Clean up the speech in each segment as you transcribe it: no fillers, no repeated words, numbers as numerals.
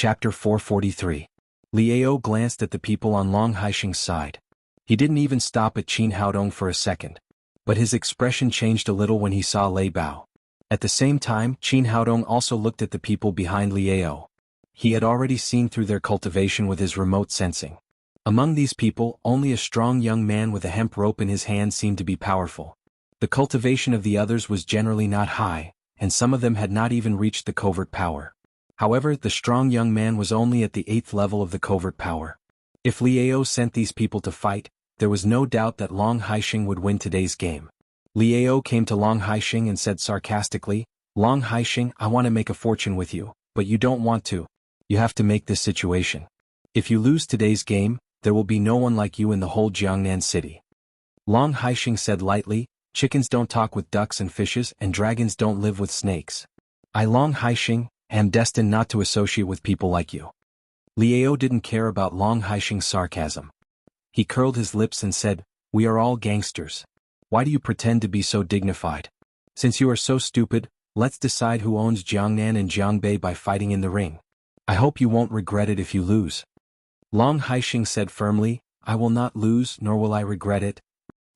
Chapter 443. Liao glanced at the people on Long Haisheng's side. He didn't even stop at Qin Haodong for a second. But his expression changed a little when he saw Lei Bao. At the same time, Qin Haodong also looked at the people behind Liao. He had already seen through their cultivation with his remote sensing. Among these people, only a strong young man with a hemp rope in his hand seemed to be powerful. The cultivation of the others was generally not high, and some of them had not even reached the covert power. However, the strong young man was only at the 8th level of the covert power. If Liao sent these people to fight, there was no doubt that Long Haisheng would win today's game. Liao came to Long Haisheng and said sarcastically, "Long Haisheng, I want to make a fortune with you, but you don't want to. You have to make this situation. If you lose today's game, there will be no one like you in the whole Jiangnan city." Long Haisheng said lightly, "Chickens don't talk with ducks and fishes, and dragons don't live with snakes. I, Long Haisheng, am destined not to associate with people like you." Liao didn't care about Long Haisheng's sarcasm. He curled his lips and said, "We are all gangsters. Why do you pretend to be so dignified? Since you are so stupid, let's decide who owns Jiangnan and Jiangbei by fighting in the ring. I hope you won't regret it if you lose." Long Haisheng said firmly, "I will not lose, nor will I regret it.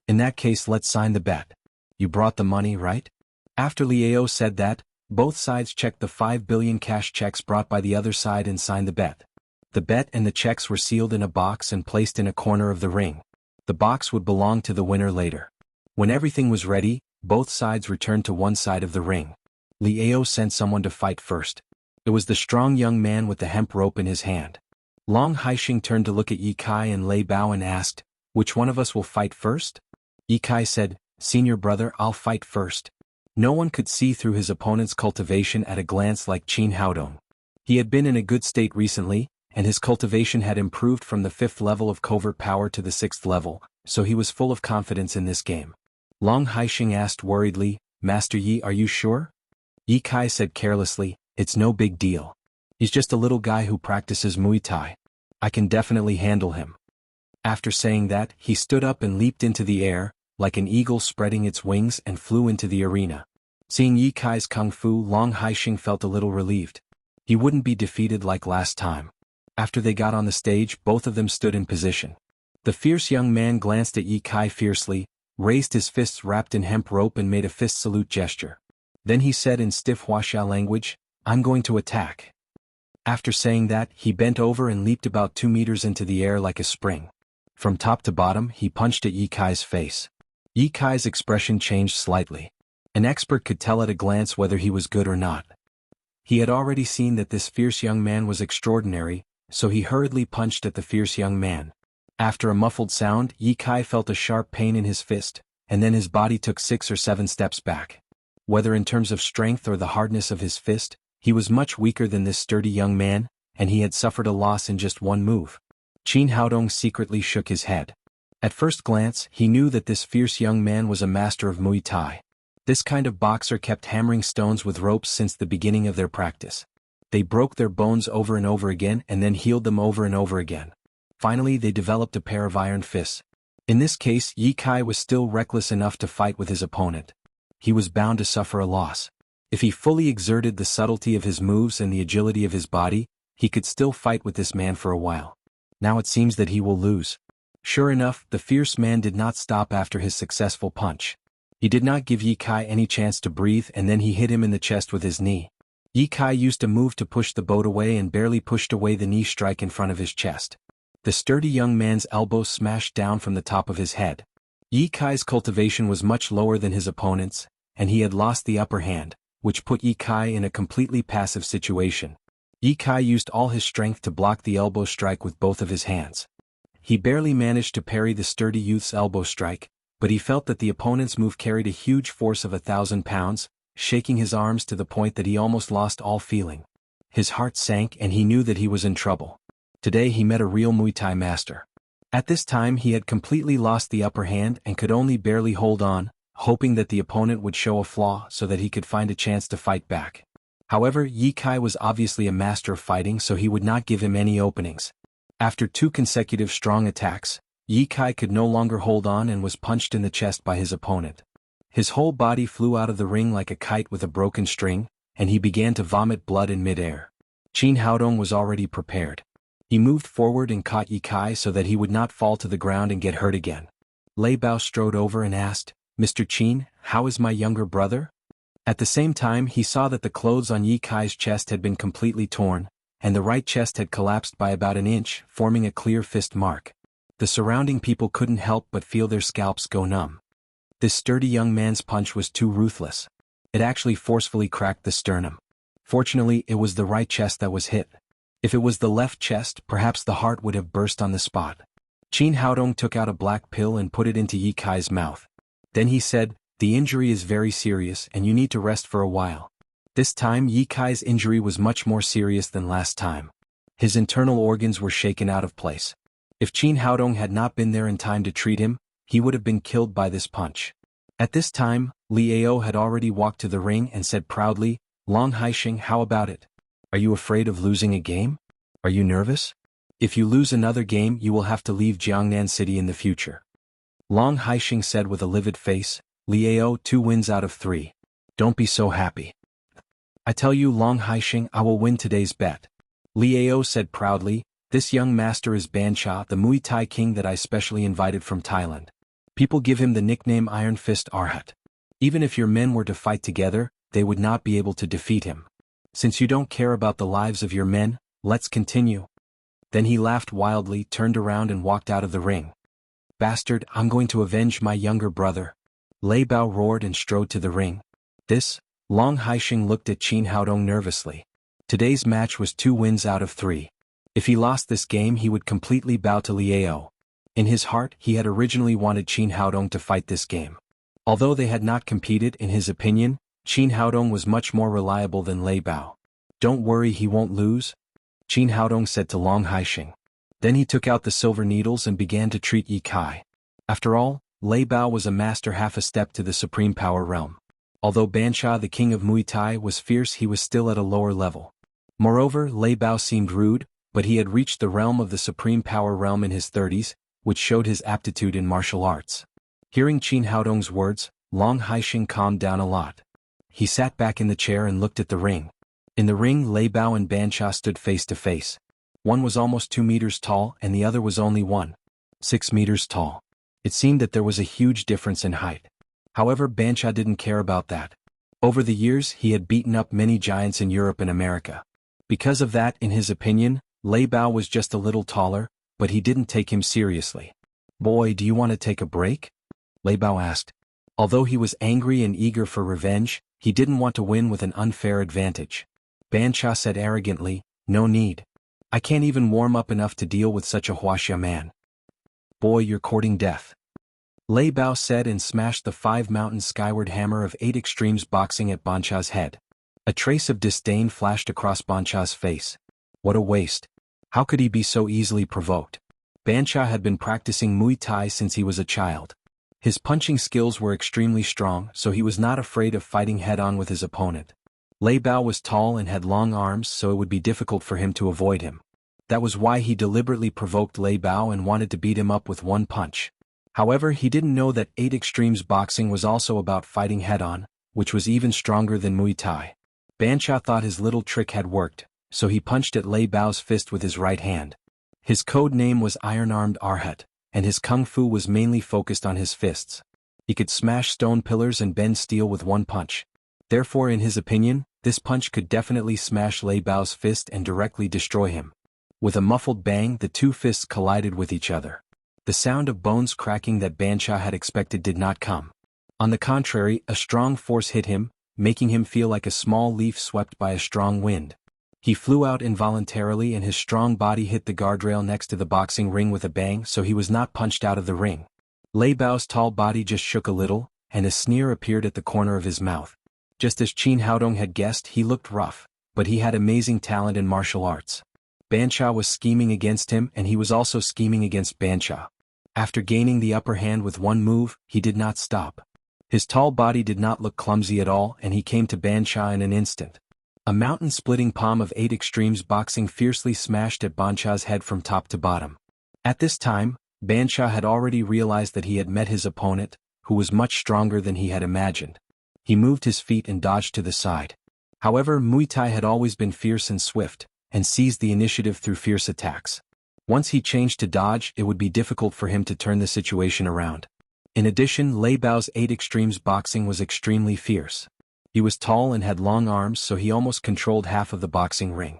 In that case, let's sign the bet. You brought the money, right?" After Liao said that, both sides checked the 5 billion cash checks brought by the other side and signed the bet. The bet and the checks were sealed in a box and placed in a corner of the ring. The box would belong to the winner later. When everything was ready, both sides returned to one side of the ring. Liao sent someone to fight first. It was the strong young man with the hemp rope in his hand. Long Haisheng turned to look at Ye Kai and Lei Bao and asked, "Which one of us will fight first?" Ye Kai said, "Senior brother, I'll fight first." No one could see through his opponent's cultivation at a glance like Qin Haodong. He had been in a good state recently, and his cultivation had improved from the 5th level of covert power to the 6th level, so he was full of confidence in this game. Long Haisheng asked worriedly, "Master Yi, are you sure?" Ye Kai said carelessly, "It's no big deal. He's just a little guy who practices Muay Thai. I can definitely handle him." After saying that, he stood up and leaped into the air, like an eagle spreading its wings, and flew into the arena. Seeing Ye Kai's kung fu, Long Haisheng felt a little relieved. He wouldn't be defeated like last time. After they got on the stage, both of them stood in position. The fierce young man glanced at Ye Kai fiercely, raised his fists wrapped in hemp rope and made a fist salute gesture. Then he said in stiff Wuxia language, "I'm going to attack." After saying that, he bent over and leaped about 2 meters into the air like a spring. From top to bottom, he punched at Ye Kai's face. Ye Kai's expression changed slightly. An expert could tell at a glance whether he was good or not. He had already seen that this fierce young man was extraordinary, so he hurriedly punched at the fierce young man. After a muffled sound, Ye Kai felt a sharp pain in his fist, and then his body took 6 or 7 steps back. Whether in terms of strength or the hardness of his fist, he was much weaker than this sturdy young man, and he had suffered a loss in just one move. Qin Haodong secretly shook his head. At first glance, he knew that this fierce young man was a master of Muay Thai. This kind of boxer kept hammering stones with ropes since the beginning of their practice. They broke their bones over and over again and then healed them over and over again. Finally, they developed a pair of iron fists. In this case, Ye Kai was still reckless enough to fight with his opponent. He was bound to suffer a loss. If he fully exerted the subtlety of his moves and the agility of his body, he could still fight with this man for a while. Now it seems that he will lose. Sure enough, the fierce man did not stop after his successful punch. He did not give Ye Kai any chance to breathe, and then he hit him in the chest with his knee. Ye Kai used a move to push the boat away and barely pushed away the knee strike in front of his chest. The sturdy young man's elbow smashed down from the top of his head. Ye Kai's cultivation was much lower than his opponent's, and he had lost the upper hand, which put Ye Kai in a completely passive situation. Ye Kai used all his strength to block the elbow strike with both of his hands. He barely managed to parry the sturdy youth's elbow strike, but he felt that the opponent's move carried a huge force of 1,000 pounds, shaking his arms to the point that he almost lost all feeling. His heart sank and he knew that he was in trouble. Today he met a real Muay Thai master. At this time he had completely lost the upper hand and could only barely hold on, hoping that the opponent would show a flaw so that he could find a chance to fight back. However, Ye Kai was obviously a master of fighting, so he would not give him any openings. After 2 consecutive strong attacks, Ye Kai could no longer hold on and was punched in the chest by his opponent. His whole body flew out of the ring like a kite with a broken string, and he began to vomit blood in midair. Qin Haodong was already prepared. He moved forward and caught Ye Kai so that he would not fall to the ground and get hurt again. Lei Bao strode over and asked, "Mr. Qin, how is my younger brother?" At the same time he saw that the clothes on Ye Kai's chest had been completely torn, and the right chest had collapsed by about an inch, forming a clear fist mark. The surrounding people couldn't help but feel their scalps go numb. This sturdy young man's punch was too ruthless. It actually forcefully cracked the sternum. Fortunately, it was the right chest that was hit. If it was the left chest, perhaps the heart would have burst on the spot. Qin Haodong took out a black pill and put it into Ye Kai's mouth. Then he said, "The injury is very serious and you need to rest for a while." This time Ye Kai's injury was much more serious than last time. His internal organs were shaken out of place. If Qin Haodong had not been there in time to treat him, he would have been killed by this punch. At this time, Liao had already walked to the ring and said proudly, "Long Haisheng, how about it? Are you afraid of losing a game? Are you nervous? If you lose another game you will have to leave Jiangnan City in the future." Long Haisheng said with a livid face, "Liao, 2 wins out of 3. Don't be so happy." "I tell you, Long Haisheng, I will win today's bet." Liao said proudly, "This young master is Bancha, the Muay Thai king that I specially invited from Thailand. People give him the nickname Iron Fist Arhat. Even if your men were to fight together, they would not be able to defeat him. Since you don't care about the lives of your men, let's continue." Then he laughed wildly, turned around and walked out of the ring. "Bastard, I'm going to avenge my younger brother." Lei Bao roared and strode to the ring. This, Long Haisheng looked at Qin Haodong nervously. Today's match was 2 wins out of 3. If he lost this game he would completely bow to Liao. In his heart he had originally wanted Qin Haodong to fight this game. Although they had not competed, in his opinion, Qin Haodong was much more reliable than Lei Bao. "Don't worry, he won't lose," Qin Haodong said to Long Haisheng. Then he took out the silver needles and began to treat Ye Kai. After all, Lei Bao was a master half a step to the supreme power realm. Although Bancha, the king of Muay Thai, was fierce, he was still at a lower level. Moreover, Lei Bao seemed rude, but he had reached the realm of the supreme power realm in his 30s, which showed his aptitude in martial arts. Hearing Qin Haodong's words, Long Haisheng calmed down a lot. He sat back in the chair and looked at the ring. In the ring Lei Bao and Bancha stood face to face. One was almost 2 meters tall and the other was only 1.6 meters tall. It seemed that there was a huge difference in height. However, Bancha didn't care about that. Over the years he had beaten up many giants in Europe and America. Because of that, in his opinion, Lei Bao was just a little taller, but he didn't take him seriously. "Boy, do you want to take a break?" Lei Bao asked. Although he was angry and eager for revenge, he didn't want to win with an unfair advantage. Bancha said arrogantly, "No need. I can't even warm up enough to deal with such a Wuxia man." "Boy, you're courting death," Lei Bao said and smashed the 5-mountain skyward hammer of 8 extremes boxing at Bancha's head. A trace of disdain flashed across Bancha's face. What a waste. How could he be so easily provoked? Bancha had been practicing Muay Thai since he was a child. His punching skills were extremely strong, so he was not afraid of fighting head-on with his opponent. Lei Bao was tall and had long arms, so it would be difficult for him to avoid him. That was why he deliberately provoked Lei Bao and wanted to beat him up with one punch. However, he didn't know that 8 extremes boxing was also about fighting head-on, which was even stronger than Muay Thai. Bancha thought his little trick had worked, so he punched at Lei Bao's fist with his right hand. His code name was Iron-Armed Arhat, and his kung fu was mainly focused on his fists. He could smash stone pillars and bend steel with one punch. Therefore, in his opinion, this punch could definitely smash Lei Bao's fist and directly destroy him. With a muffled bang, the 2 fists collided with each other. The sound of bones cracking that Bancha had expected did not come. On the contrary, a strong force hit him, making him feel like a small leaf swept by a strong wind. He flew out involuntarily and his strong body hit the guardrail next to the boxing ring with a bang, so he was not punched out of the ring. Lei Bao's tall body just shook a little, and a sneer appeared at the corner of his mouth. Just as Qin Haodong had guessed, he looked rough, but he had amazing talent in martial arts. Bancha was scheming against him and he was also scheming against Bancha. After gaining the upper hand with one move, he did not stop. His tall body did not look clumsy at all and he came to Bancha in an instant. A mountain-splitting palm of 8 extremes boxing fiercely smashed at Bancha's head from top to bottom. At this time, Bancha had already realized that he had met his opponent, who was much stronger than he had imagined. He moved his feet and dodged to the side. However, Muay Thai had always been fierce and swift, and seized the initiative through fierce attacks. Once he changed to dodge, it would be difficult for him to turn the situation around. In addition, Lei Bao's 8 Extremes boxing was extremely fierce. He was tall and had long arms, so he almost controlled half of the boxing ring.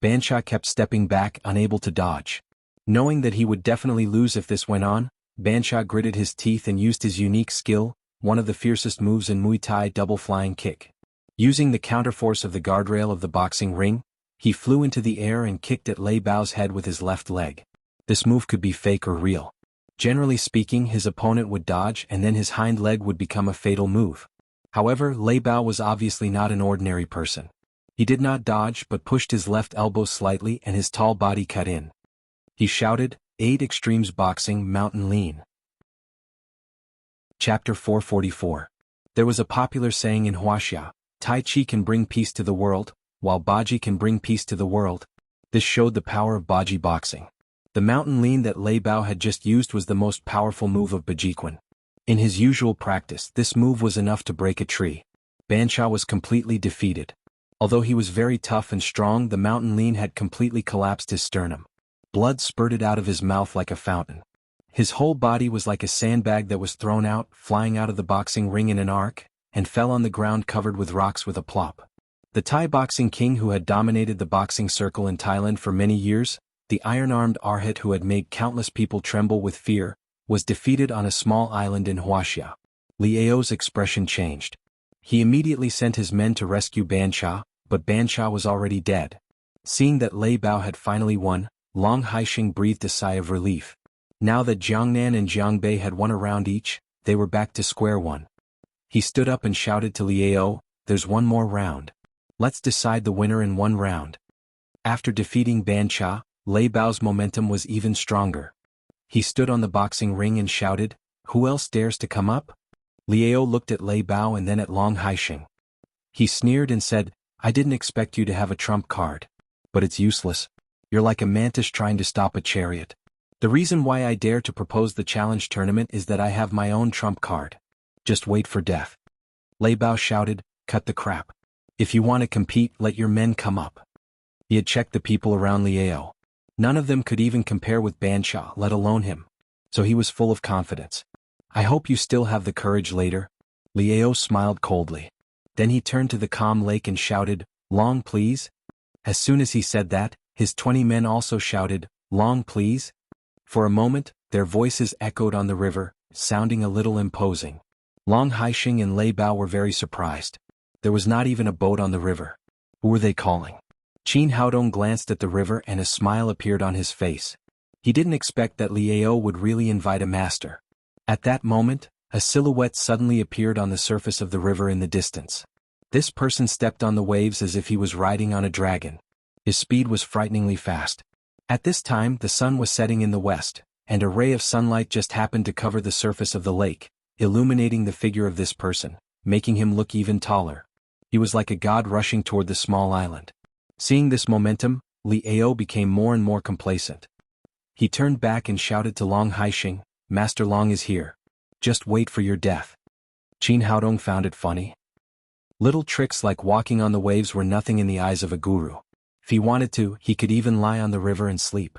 Bansha kept stepping back, unable to dodge. Knowing that he would definitely lose if this went on, Bansha gritted his teeth and used his unique skill, one of the fiercest moves in Muay Thai, double flying kick. Using the counterforce of the guardrail of the boxing ring, he flew into the air and kicked at Lei Bao's head with his left leg. This move could be fake or real. Generally speaking, his opponent would dodge and then his hind leg would become a fatal move. However, Lei Bao was obviously not an ordinary person. He did not dodge but pushed his left elbow slightly and his tall body cut in. He shouted, 8 Extremes Boxing Mountain Lean. Chapter 444. There was a popular saying in Wuxia, Tai Chi can bring peace to the world, while Baji can bring peace to the world. This showed the power of Baji boxing. The mountain lean that Lei Bao had just used was the most powerful move of Bajiquan. In his usual practice, this move was enough to break a tree. Bansha was completely defeated. Although he was very tough and strong, the mountain lean had completely collapsed his sternum. Blood spurted out of his mouth like a fountain. His whole body was like a sandbag that was thrown out, flying out of the boxing ring in an arc, and fell on the ground covered with rocks with a plop. The Thai boxing king who had dominated the boxing circle in Thailand for many years, the iron-armed Arhat who had made countless people tremble with fear, was defeated on a small island in Wuxia. Liao's expression changed. He immediately sent his men to rescue Bansha, but Bansha was already dead. Seeing that Lei Bao had finally won, Long Haixing breathed a sigh of relief. Now that Jiangnan and Jiangbei had won a round each, they were back to square one. He stood up and shouted to Liao, "There's one more round. Let's decide the winner in one round." After defeating Bansha, Lei Bao's momentum was even stronger. He stood on the boxing ring and shouted, "Who else dares to come up?" Liao looked at Lei Bao and then at Long Haixing. He sneered and said, "I didn't expect you to have a trump card. But it's useless. You're like a mantis trying to stop a chariot. The reason why I dare to propose the challenge tournament is that I have my own trump card. Just wait for death." Lei Bao shouted, "Cut the crap. If you want to compete, let your men come up." He had checked the people around Liao. None of them could even compare with Bansha, let alone him. So he was full of confidence. "I hope you still have the courage later." Liao smiled coldly. Then he turned to the calm lake and shouted, "Long please." As soon as he said that, his 20 men also shouted, "Long please." For a moment, their voices echoed on the river, sounding a little imposing. Long Haixing and Lei Bao were very surprised. There was not even a boat on the river. Who were they calling? Qin Haodong glanced at the river and a smile appeared on his face. He didn't expect that Liao would really invite a master. At that moment, a silhouette suddenly appeared on the surface of the river in the distance. This person stepped on the waves as if he was riding on a dragon. His speed was frighteningly fast. At this time, the sun was setting in the west, and a ray of sunlight just happened to cover the surface of the lake, illuminating the figure of this person, making him look even taller. He was like a god rushing toward the small island. Seeing this momentum, Liao became more and more complacent. He turned back and shouted to Long Haixing, "Master Long is here. Just wait for your death." Qin Haodong found it funny. Little tricks like walking on the waves were nothing in the eyes of a guru. If he wanted to, he could even lie on the river and sleep.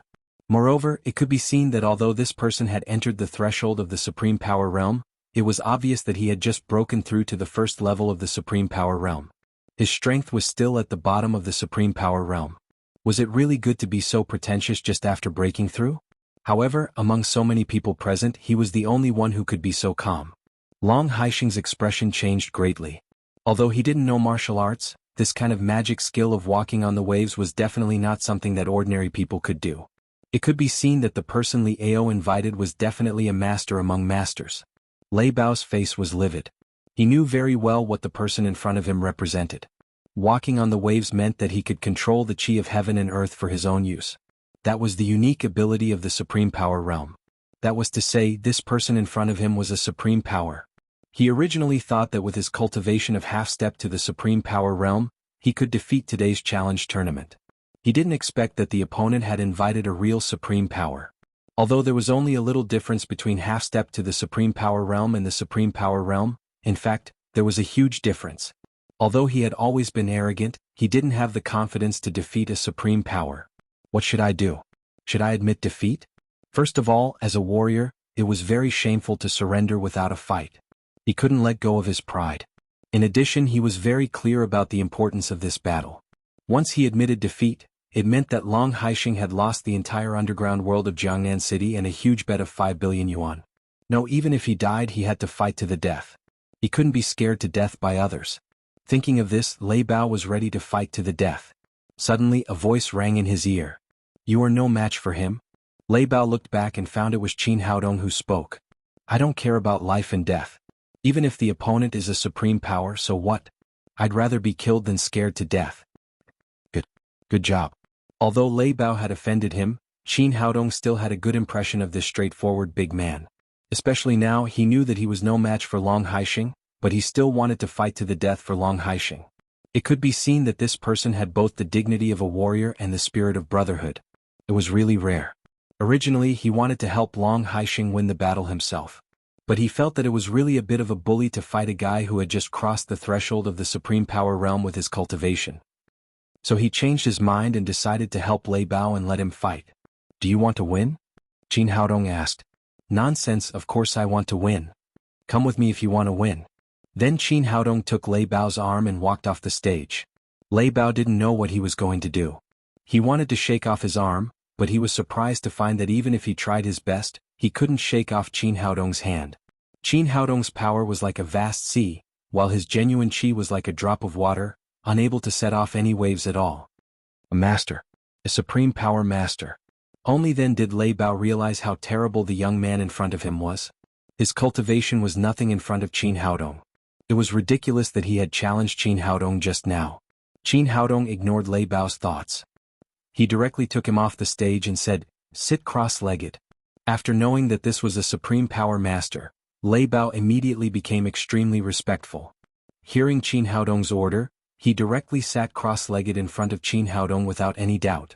Moreover, it could be seen that although this person had entered the threshold of the Supreme Power Realm, it was obvious that he had just broken through to the first level of the Supreme Power Realm. His strength was still at the bottom of the Supreme Power Realm. Was it really good to be so pretentious just after breaking through? However, among so many people present, he was the only one who could be so calm. Long Haixing's expression changed greatly. Although he didn't know martial arts, this kind of magic skill of walking on the waves was definitely not something that ordinary people could do. It could be seen that the person Liao invited was definitely a master among masters. Lei Bao's face was livid. He knew very well what the person in front of him represented. Walking on the waves meant that he could control the chi of heaven and earth for his own use. That was the unique ability of the Supreme Power Realm. That was to say, this person in front of him was a supreme power. He originally thought that with his cultivation of half-step to the Supreme Power Realm, he could defeat today's challenge tournament. He didn't expect that the opponent had invited a real supreme power. Although there was only a little difference between half-step to the Supreme Power Realm and the Supreme Power Realm, in fact, there was a huge difference. Although he had always been arrogant, he didn't have the confidence to defeat a supreme power. What should I do? Should I admit defeat? First of all, as a warrior, it was very shameful to surrender without a fight. He couldn't let go of his pride. In addition, he was very clear about the importance of this battle. Once he admitted defeat, it meant that Long Haixing had lost the entire underground world of Jiangnan City and a huge bet of 5 billion yuan. No, even if he died, he had to fight to the death. He couldn't be scared to death by others. Thinking of this, Lei Bao was ready to fight to the death. Suddenly, a voice rang in his ear. You are no match for him? Lei Bao looked back and found it was Qin Haodong who spoke. I don't care about life and death. Even if the opponent is a supreme power, so what? I'd rather be killed than scared to death. Good job. Although Lei Bao had offended him, Qin Haodong still had a good impression of this straightforward big man. Especially now, he knew that he was no match for Long Haixing, but he still wanted to fight to the death for Long Haixing. It could be seen that this person had both the dignity of a warrior and the spirit of brotherhood. It was really rare. Originally, he wanted to help Long Haixing win the battle himself. But he felt that it was really a bit of a bully to fight a guy who had just crossed the threshold of the supreme power realm with his cultivation. So he changed his mind and decided to help Lei Bao and let him fight. Do you want to win? Qin Haodong asked. Nonsense, of course I want to win. Come with me if you want to win. Then Qin Haodong took Lei Bao's arm and walked off the stage. Lei Bao didn't know what he was going to do. He wanted to shake off his arm, but he was surprised to find that even if he tried his best, he couldn't shake off Qin Haodong's hand. Qin Haodong's power was like a vast sea, while his genuine qi was like a drop of water, unable to set off any waves at all. A master. A supreme power master. Only then did Lei Bao realize how terrible the young man in front of him was. His cultivation was nothing in front of Qin Haodong. It was ridiculous that he had challenged Qin Haodong just now. Qin Haodong ignored Lei Bao's thoughts. He directly took him off the stage and said, sit cross-legged. After knowing that this was a supreme power master, Lei Bao immediately became extremely respectful. Hearing Qin Haodong's order, he directly sat cross-legged in front of Qin Haodong without any doubt.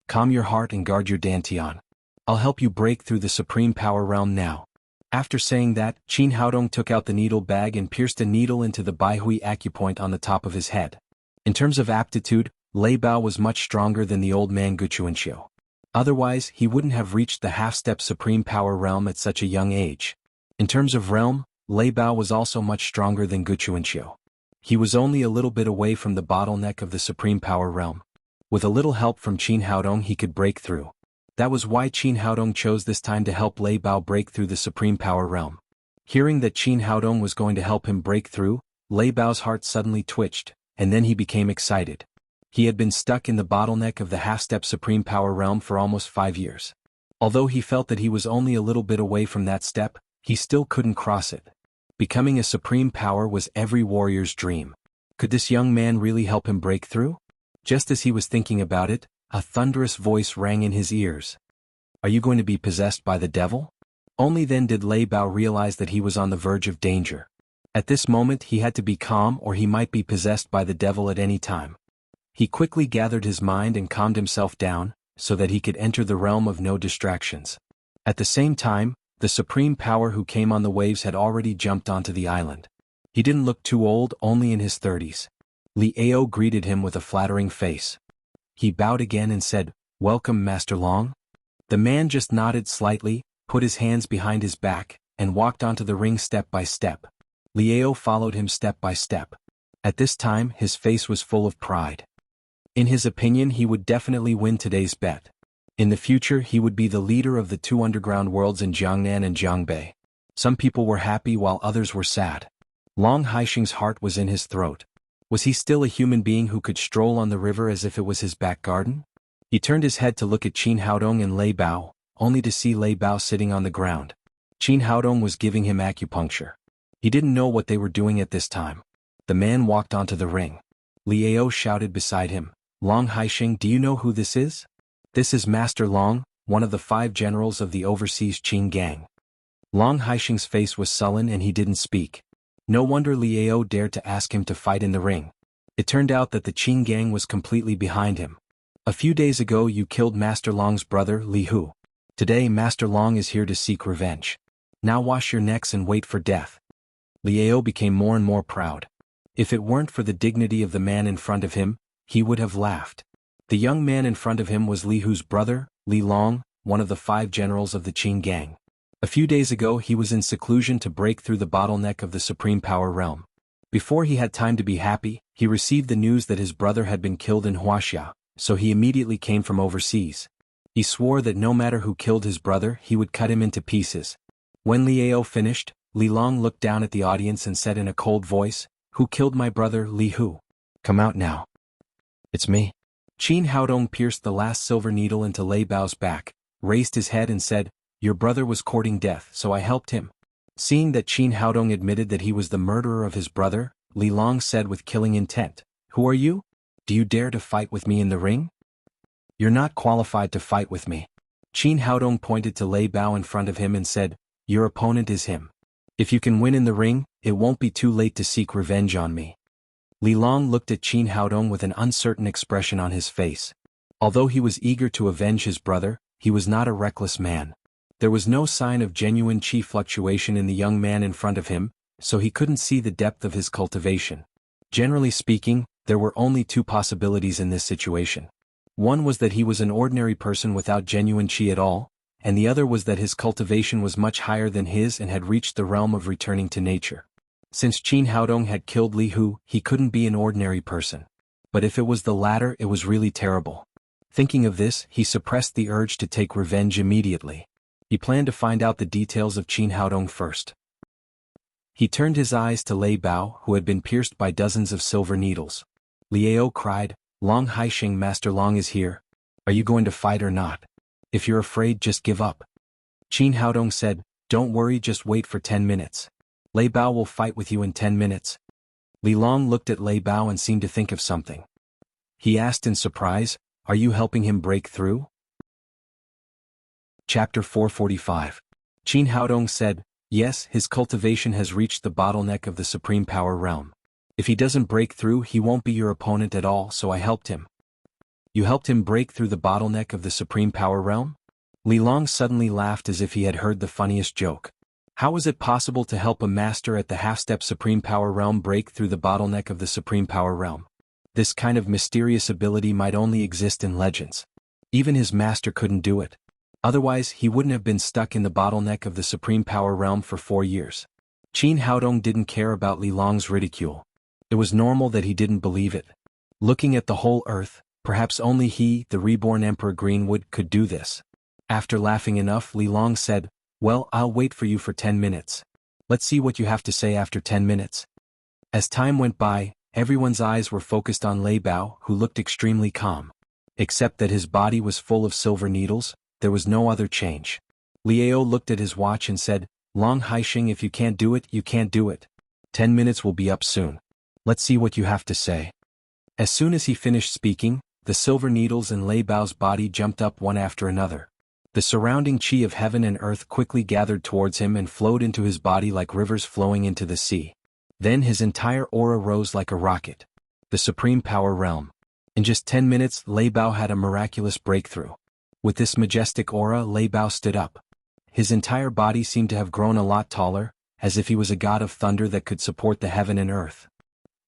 Calm your heart and guard your dantian. I'll help you break through the supreme power realm now. After saying that, Qin Haodong took out the needle bag and pierced a needle into the Baihui acupoint on the top of his head. In terms of aptitude, Lei Bao was much stronger than the old man Gu Chuanqiu. Otherwise, he wouldn't have reached the half-step supreme power realm at such a young age. In terms of realm, Lei Bao was also much stronger than Gu Chuanqiu. He was only a little bit away from the bottleneck of the supreme power realm. With a little help from Qin Haodong, he could break through. That was why Qin Haodong chose this time to help Lei Bao break through the supreme power realm. Hearing that Qin Haodong was going to help him break through, Lei Bao's heart suddenly twitched, and then he became excited. He had been stuck in the bottleneck of the half-step supreme power realm for almost 5 years. Although he felt that he was only a little bit away from that step, he still couldn't cross it. Becoming a supreme power was every warrior's dream. Could this young man really help him break through? Just as he was thinking about it, a thunderous voice rang in his ears. Are you going to be possessed by the devil? Only then did Lei Bao realize that he was on the verge of danger. At this moment he had to be calm or he might be possessed by the devil at any time. He quickly gathered his mind and calmed himself down, so that he could enter the realm of no distractions. At the same time, the supreme power who came on the waves had already jumped onto the island. He didn't look too old, only in his 30s. Li Ao greeted him with a flattering face. He bowed again and said, Welcome, Master Long. The man just nodded slightly, put his hands behind his back, and walked onto the ring step by step. Li Ao followed him step by step. At this time, his face was full of pride. In his opinion, he would definitely win today's bet. In the future, he would be the leader of the 2 underground worlds in Jiangnan and Jiangbei. Some people were happy while others were sad. Long Haixing's heart was in his throat. Was he still a human being who could stroll on the river as if it was his back garden? He turned his head to look at Qin Haodong and Lei Bao, only to see Lei Bao sitting on the ground. Qin Haodong was giving him acupuncture. He didn't know what they were doing at this time. The man walked onto the ring. Li Ao shouted beside him, Long Haixing, do you know who this is? This is Master Long, one of the 5 generals of the overseas Qing gang. Long Haixing's face was sullen and he didn't speak. No wonder Li Ao dared to ask him to fight in the ring. It turned out that the Qing gang was completely behind him. A few days ago you killed Master Long's brother, Li Hu. Today Master Long is here to seek revenge. Now wash your necks and wait for death. Li Ao became more and more proud. If it weren't for the dignity of the man in front of him, he would have laughed. The young man in front of him was Li Hu's brother, Li Long, one of the 5 generals of the Qin gang. A few days ago he was in seclusion to break through the bottleneck of the supreme power realm. Before he had time to be happy, he received the news that his brother had been killed in Wuxia, so he immediately came from overseas. He swore that no matter who killed his brother, he would cut him into pieces. When Liao finished, Li Long looked down at the audience and said in a cold voice, "Who killed my brother, Li Hu? Come out now." "It's me." Qin Haodong pierced the last silver needle into Lei Bao's back, raised his head and said, "Your brother was courting death, so I helped him." Seeing that Qin Haodong admitted that he was the murderer of his brother, Li Long said with killing intent, "Who are you? Do you dare to fight with me in the ring? You're not qualified to fight with me." Qin Haodong pointed to Lei Bao in front of him and said, "Your opponent is him. If you can win in the ring, it won't be too late to seek revenge on me." Li Long looked at Qin Haodong with an uncertain expression on his face. Although he was eager to avenge his brother, he was not a reckless man. There was no sign of genuine qi fluctuation in the young man in front of him, so he couldn't see the depth of his cultivation. Generally speaking, there were only 2 possibilities in this situation. One was that he was an ordinary person without genuine qi at all, and the other was that his cultivation was much higher than his and had reached the realm of returning to nature. Since Qin Haodong had killed Li Hu, he couldn't be an ordinary person. But if it was the latter, it was really terrible. Thinking of this, he suppressed the urge to take revenge immediately. He planned to find out the details of Qin Haodong first. He turned his eyes to Lei Bao, who had been pierced by dozens of silver needles. Liao cried, "Long Haixing, Master Long is here. Are you going to fight or not? If you're afraid, just give up." Qin Haodong said, "Don't worry, just wait for 10 minutes. Lei Bao will fight with you in 10 minutes. Li Long looked at Lei Bao and seemed to think of something. He asked in surprise, "Are you helping him break through?" Chapter 445. Qin Haodong said, "Yes, his cultivation has reached the bottleneck of the supreme power realm. If he doesn't break through, he won't be your opponent at all, so I helped him." "You helped him break through the bottleneck of the supreme power realm?" Li Long suddenly laughed as if he had heard the funniest joke. How was it possible to help a master at the half-step supreme power realm break through the bottleneck of the supreme power realm? This kind of mysterious ability might only exist in legends. Even his master couldn't do it. Otherwise, he wouldn't have been stuck in the bottleneck of the supreme power realm for 4 years. Qin Haodong didn't care about Li Long's ridicule. It was normal that he didn't believe it. Looking at the whole earth, perhaps only he, the reborn Emperor Greenwood, could do this. After laughing enough, Li Long said, "Well, I'll wait for you for 10 minutes. Let's see what you have to say after 10 minutes. As time went by, everyone's eyes were focused on Lei Bao, who looked extremely calm. Except that his body was full of silver needles, there was no other change. Liao looked at his watch and said, "Long Haixing, if you can't do it, you can't do it. 10 minutes will be up soon. Let's see what you have to say." As soon as he finished speaking, the silver needles in Lei Bao's body jumped up one after another. The surrounding qi of heaven and earth quickly gathered towards him and flowed into his body like rivers flowing into the sea. Then his entire aura rose like a rocket. The supreme power realm. In just 10 minutes, Lei Bao had a miraculous breakthrough. With this majestic aura, Lei Bao stood up. His entire body seemed to have grown a lot taller, as if he was a god of thunder that could support the heaven and earth.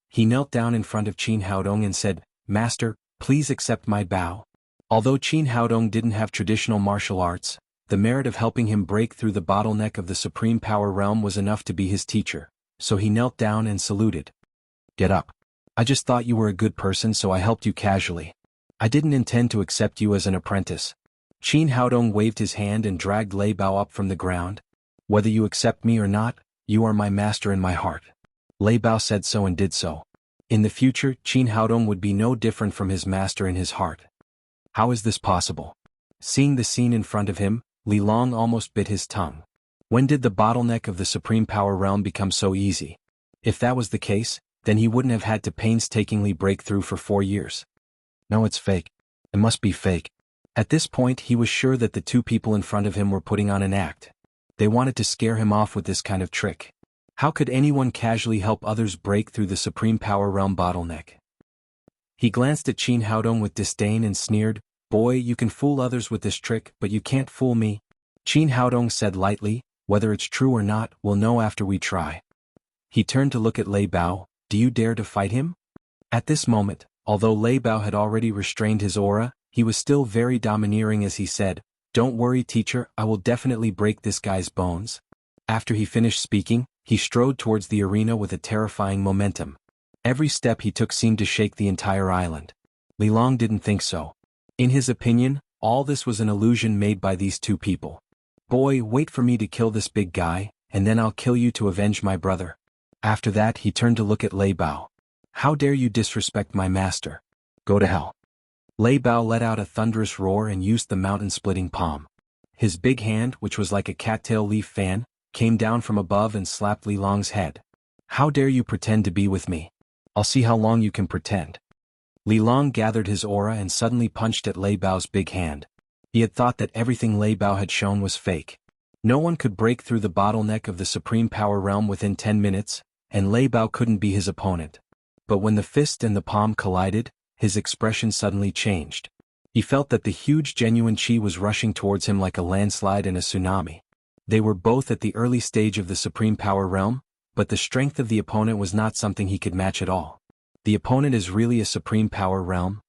He knelt down in front of Qin Haodong and said, "Master, please accept my bow." Although Qin Haodong didn't have traditional martial arts, the merit of helping him break through the bottleneck of the supreme power realm was enough to be his teacher, so he knelt down and saluted. "Get up. I just thought you were a good person, so I helped you casually. I didn't intend to accept you as an apprentice." Qin Haodong waved his hand and dragged Lei Bao up from the ground. "Whether you accept me or not, you are my master in my heart." Lei Bao said so and did so. In the future, Qin Haodong would be no different from his master in his heart. How is this possible? Seeing the scene in front of him, Li Long almost bit his tongue. When did the bottleneck of the supreme power realm become so easy? If that was the case, then he wouldn't have had to painstakingly break through for 4 years. No, it's fake. It must be fake. At this point, he was sure that the 2 people in front of him were putting on an act. They wanted to scare him off with this kind of trick. How could anyone casually help others break through the supreme power realm bottleneck? He glanced at Qin Haodong with disdain and sneered, "Boy, you can fool others with this trick, but you can't fool me." Qin Haodong said lightly, "Whether it's true or not, we'll know after we try." He turned to look at Lei Bao, Do you dare to fight him? At this moment, although Lei Bao had already restrained his aura, he was still very domineering as he said, "Don't worry, teacher, I will definitely break this guy's bones." After he finished speaking, he strode towards the arena with a terrifying momentum. Every step he took seemed to shake the entire island. Li Long didn't think so. In his opinion, all this was an illusion made by these two people. "Boy, wait for me to kill this big guy, and then I'll kill you to avenge my brother." After that he turned to look at Lei Bao. "How dare you disrespect my master? Go to hell." Lei Bao let out a thunderous roar and used the mountain-splitting palm. His big hand, which was like a cattail leaf fan, came down from above and slapped Li Long's head. "How dare you pretend to be with me? I'll see how long you can pretend." Li Long gathered his aura and suddenly punched at Lei Bao's big hand. He had thought that everything Lei Bao had shown was fake. No one could break through the bottleneck of the Supreme Power Realm within 10 minutes, and Lei Bao couldn't be his opponent. But when the fist and the palm collided, his expression suddenly changed. He felt that the huge genuine chi was rushing towards him like a landslide and a tsunami. They were both at the early stage of the Supreme Power Realm, but the strength of the opponent was not something he could match at all. The opponent is really a Supreme Power Realm?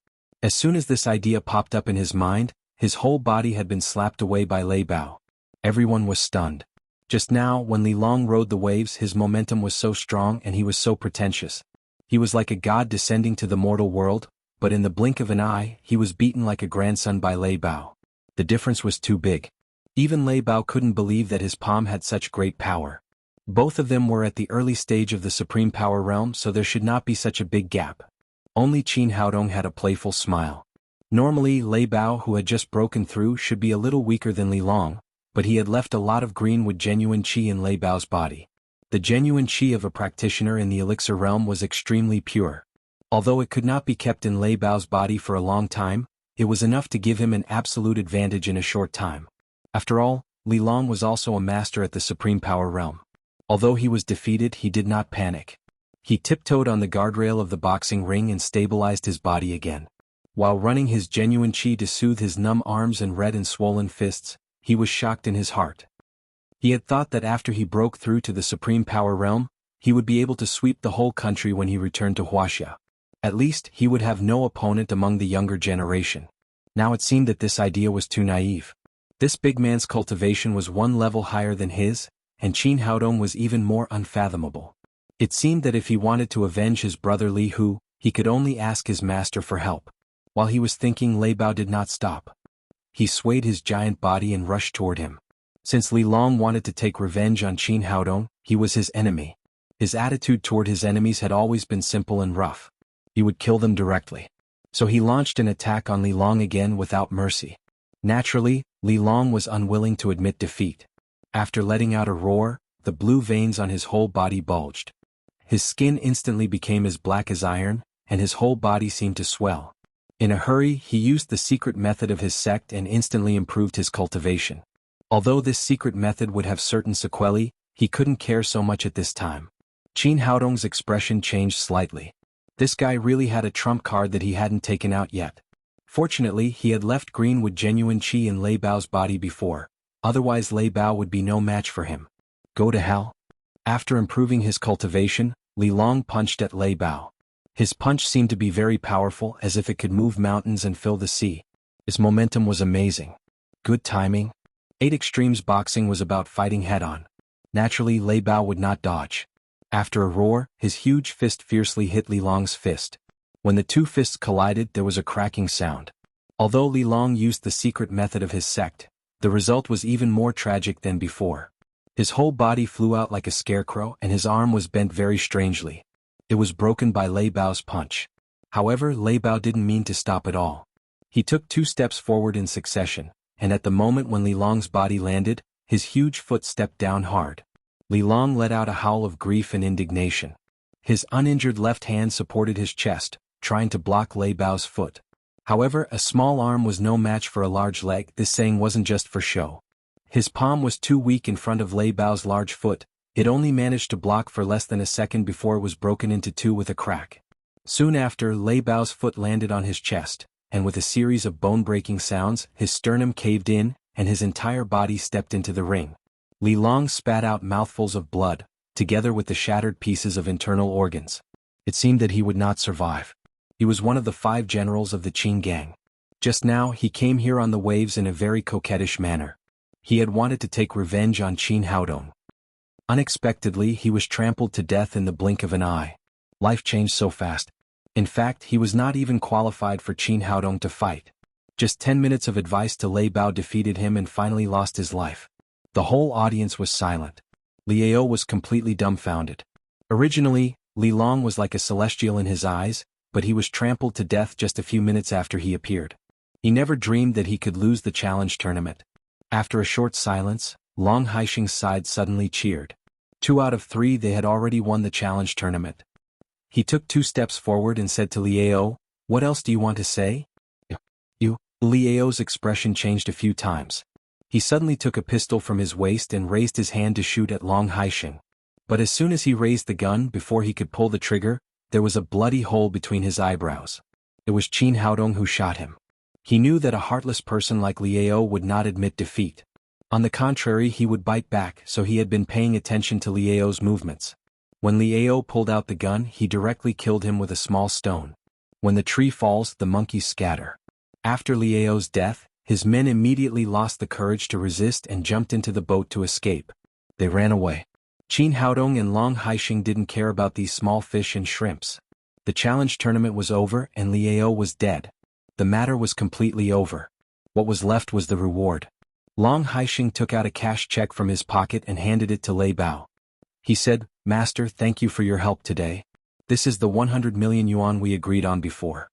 As soon as this idea popped up in his mind, his whole body had been slapped away by Lei Bao. Everyone was stunned. Just now, when Li Long rode the waves, his momentum was so strong and he was so pretentious. He was like a god descending to the mortal world, but in the blink of an eye, he was beaten like a grandson by Lei Bao. The difference was too big. Even Lei Bao couldn't believe that his palm had such great power. Both of them were at the early stage of the Supreme Power Realm, so there should not be such a big gap. Only Qin Haodong had a playful smile. Normally, Lei Bao, who had just broken through, should be a little weaker than Li Long, but he had left a lot of green with genuine qi in Lei Bao's body. The genuine qi of a practitioner in the elixir realm was extremely pure. Although it could not be kept in Lei Bao's body for a long time, it was enough to give him an absolute advantage in a short time. After all, Li Long was also a master at the Supreme Power Realm. Although he was defeated, he did not panic. He tiptoed on the guardrail of the boxing ring and stabilized his body again. While running his genuine qi to soothe his numb arms and red and swollen fists, he was shocked in his heart. He had thought that after he broke through to the Supreme Power Realm, he would be able to sweep the whole country when he returned to Wuxia. At least, he would have no opponent among the younger generation. Now it seemed that this idea was too naive. This big man's cultivation was one level higher than his, and Qin Haodong was even more unfathomable. It seemed that if he wanted to avenge his brother Li Hu, he could only ask his master for help. While he was thinking, Lei Bao did not stop. He swayed his giant body and rushed toward him. Since Li Long wanted to take revenge on Qin Haodong, he was his enemy. His attitude toward his enemies had always been simple and rough. He would kill them directly. So he launched an attack on Li Long again without mercy. Naturally, Li Long was unwilling to admit defeat. After letting out a roar, the blue veins on his whole body bulged. His skin instantly became as black as iron, and his whole body seemed to swell. In a hurry, he used the secret method of his sect and instantly improved his cultivation. Although this secret method would have certain sequelae, he couldn't care so much at this time. Qin Haodong's expression changed slightly. This guy really had a trump card that he hadn't taken out yet. Fortunately, he had left green with genuine qi in Lei Bao's body before, otherwise Lei Bao would be no match for him. Go to hell. After improving his cultivation, Li Long punched at Lei Bao. His punch seemed to be very powerful, as if it could move mountains and fill the sea. His momentum was amazing. Good timing. 8 Extremes boxing was about fighting head-on. Naturally, Lei Bao would not dodge. After a roar, his huge fist fiercely hit Li Long's fist. When the two fists collided, there was a cracking sound. Although Li Long used the secret method of his sect, the result was even more tragic than before. His whole body flew out like a scarecrow and his arm was bent very strangely. It was broken by Lei Bao's punch. However, Lei Bao didn't mean to stop at all. He took 2 steps forward in succession, and at the moment when Li Long's body landed, his huge foot stepped down hard. Li Long let out a howl of grief and indignation. His uninjured left hand supported his chest, trying to block Lei Bao's foot. However, a small arm was no match for a large leg. This saying wasn't just for show. His palm was too weak in front of Lei Bao's large foot. It only managed to block for less than a second before it was broken into 2 with a crack. Soon after, Lei Bao's foot landed on his chest, and with a series of bone-breaking sounds, his sternum caved in, and his entire body stepped into the ring. Li Long spat out mouthfuls of blood, together with the shattered pieces of internal organs. It seemed that he would not survive. He was one of the 5 generals of the Qin gang. Just now, he came here on the waves in a very coquettish manner. He had wanted to take revenge on Qin Haodong. Unexpectedly, he was trampled to death in the blink of an eye. Life changed so fast. In fact, he was not even qualified for Qin Haodong to fight. Just 10 minutes of advice to Lei Bao defeated him and finally lost his life. The whole audience was silent. Liao was completely dumbfounded. Originally, Li Long was like a celestial in his eyes, but he was trampled to death just a few minutes after he appeared. He never dreamed that he could lose the challenge tournament. After a short silence, Long Haixing's side suddenly cheered. 2 out of 3 they had already won the challenge tournament. He took 2 steps forward and said to Liao, "What else do you want to say?" You. Liao's expression changed a few times. He suddenly took a pistol from his waist and raised his hand to shoot at Long Haixing. But as soon as he raised the gun before he could pull the trigger, there was a bloody hole between his eyebrows. It was Qin Haodong who shot him. He knew that a heartless person like Liao would not admit defeat. On the contrary, he would bite back, so he had been paying attention to Liao's movements. When Liao pulled out the gun, he directly killed him with a small stone. When the tree falls, the monkeys scatter. After Liao's death, his men immediately lost the courage to resist and jumped into the boat to escape. They ran away. Qin Haodong and Long Haixing didn't care about these small fish and shrimps. The challenge tournament was over and Liao was dead. The matter was completely over. What was left was the reward. Long Haixing took out a cash check from his pocket and handed it to Lei Bao. He said, "Master, thank you for your help today. This is the 100 million yuan we agreed on before."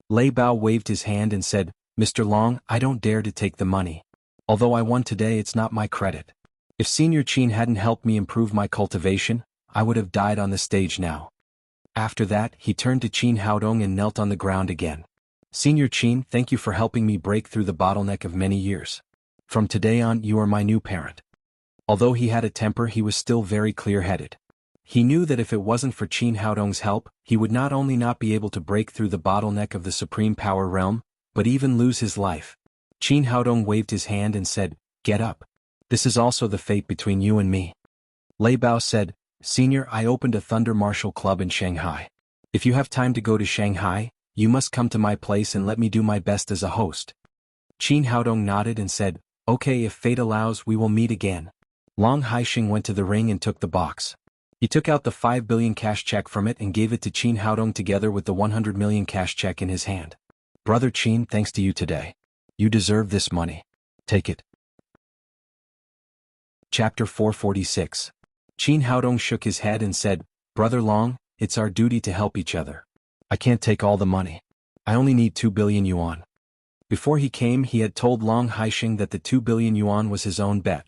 Lei Bao waved his hand and said, "Mr. Long, I don't dare to take the money. Although I won today, it's not my credit. If Senior Qin hadn't helped me improve my cultivation, I would have died on the stage now." After that, he turned to Qin Haodong and knelt on the ground again. "Senior Qin, thank you for helping me break through the bottleneck of many years. From today on, you are my new parent." Although he had a temper, he was still very clear-headed. He knew that if it wasn't for Qin Haodong's help, he would not only not be able to break through the bottleneck of the Supreme Power Realm, but even lose his life. Qin Haodong waved his hand and said, "Get up. This is also the fate between you and me." Lei Bao said, "Senior, I opened a Thunder Martial Club in Shanghai. If you have time to go to Shanghai, you must come to my place and let me do my best as a host." Qin Haodong nodded and said, "Okay, if fate allows, we will meet again." Long Haixing went to the ring and took the box. He took out the 5 billion cash check from it and gave it to Qin Haodong together with the 100 million cash check in his hand. "Brother Qin, thanks to you today. You deserve this money. Take it." Chapter 446. Qin Haodong shook his head and said, "Brother Long, it's our duty to help each other. I can't take all the money. I only need 2 billion yuan. Before he came, he had told Long Haixing that the 2 billion yuan was his own bet.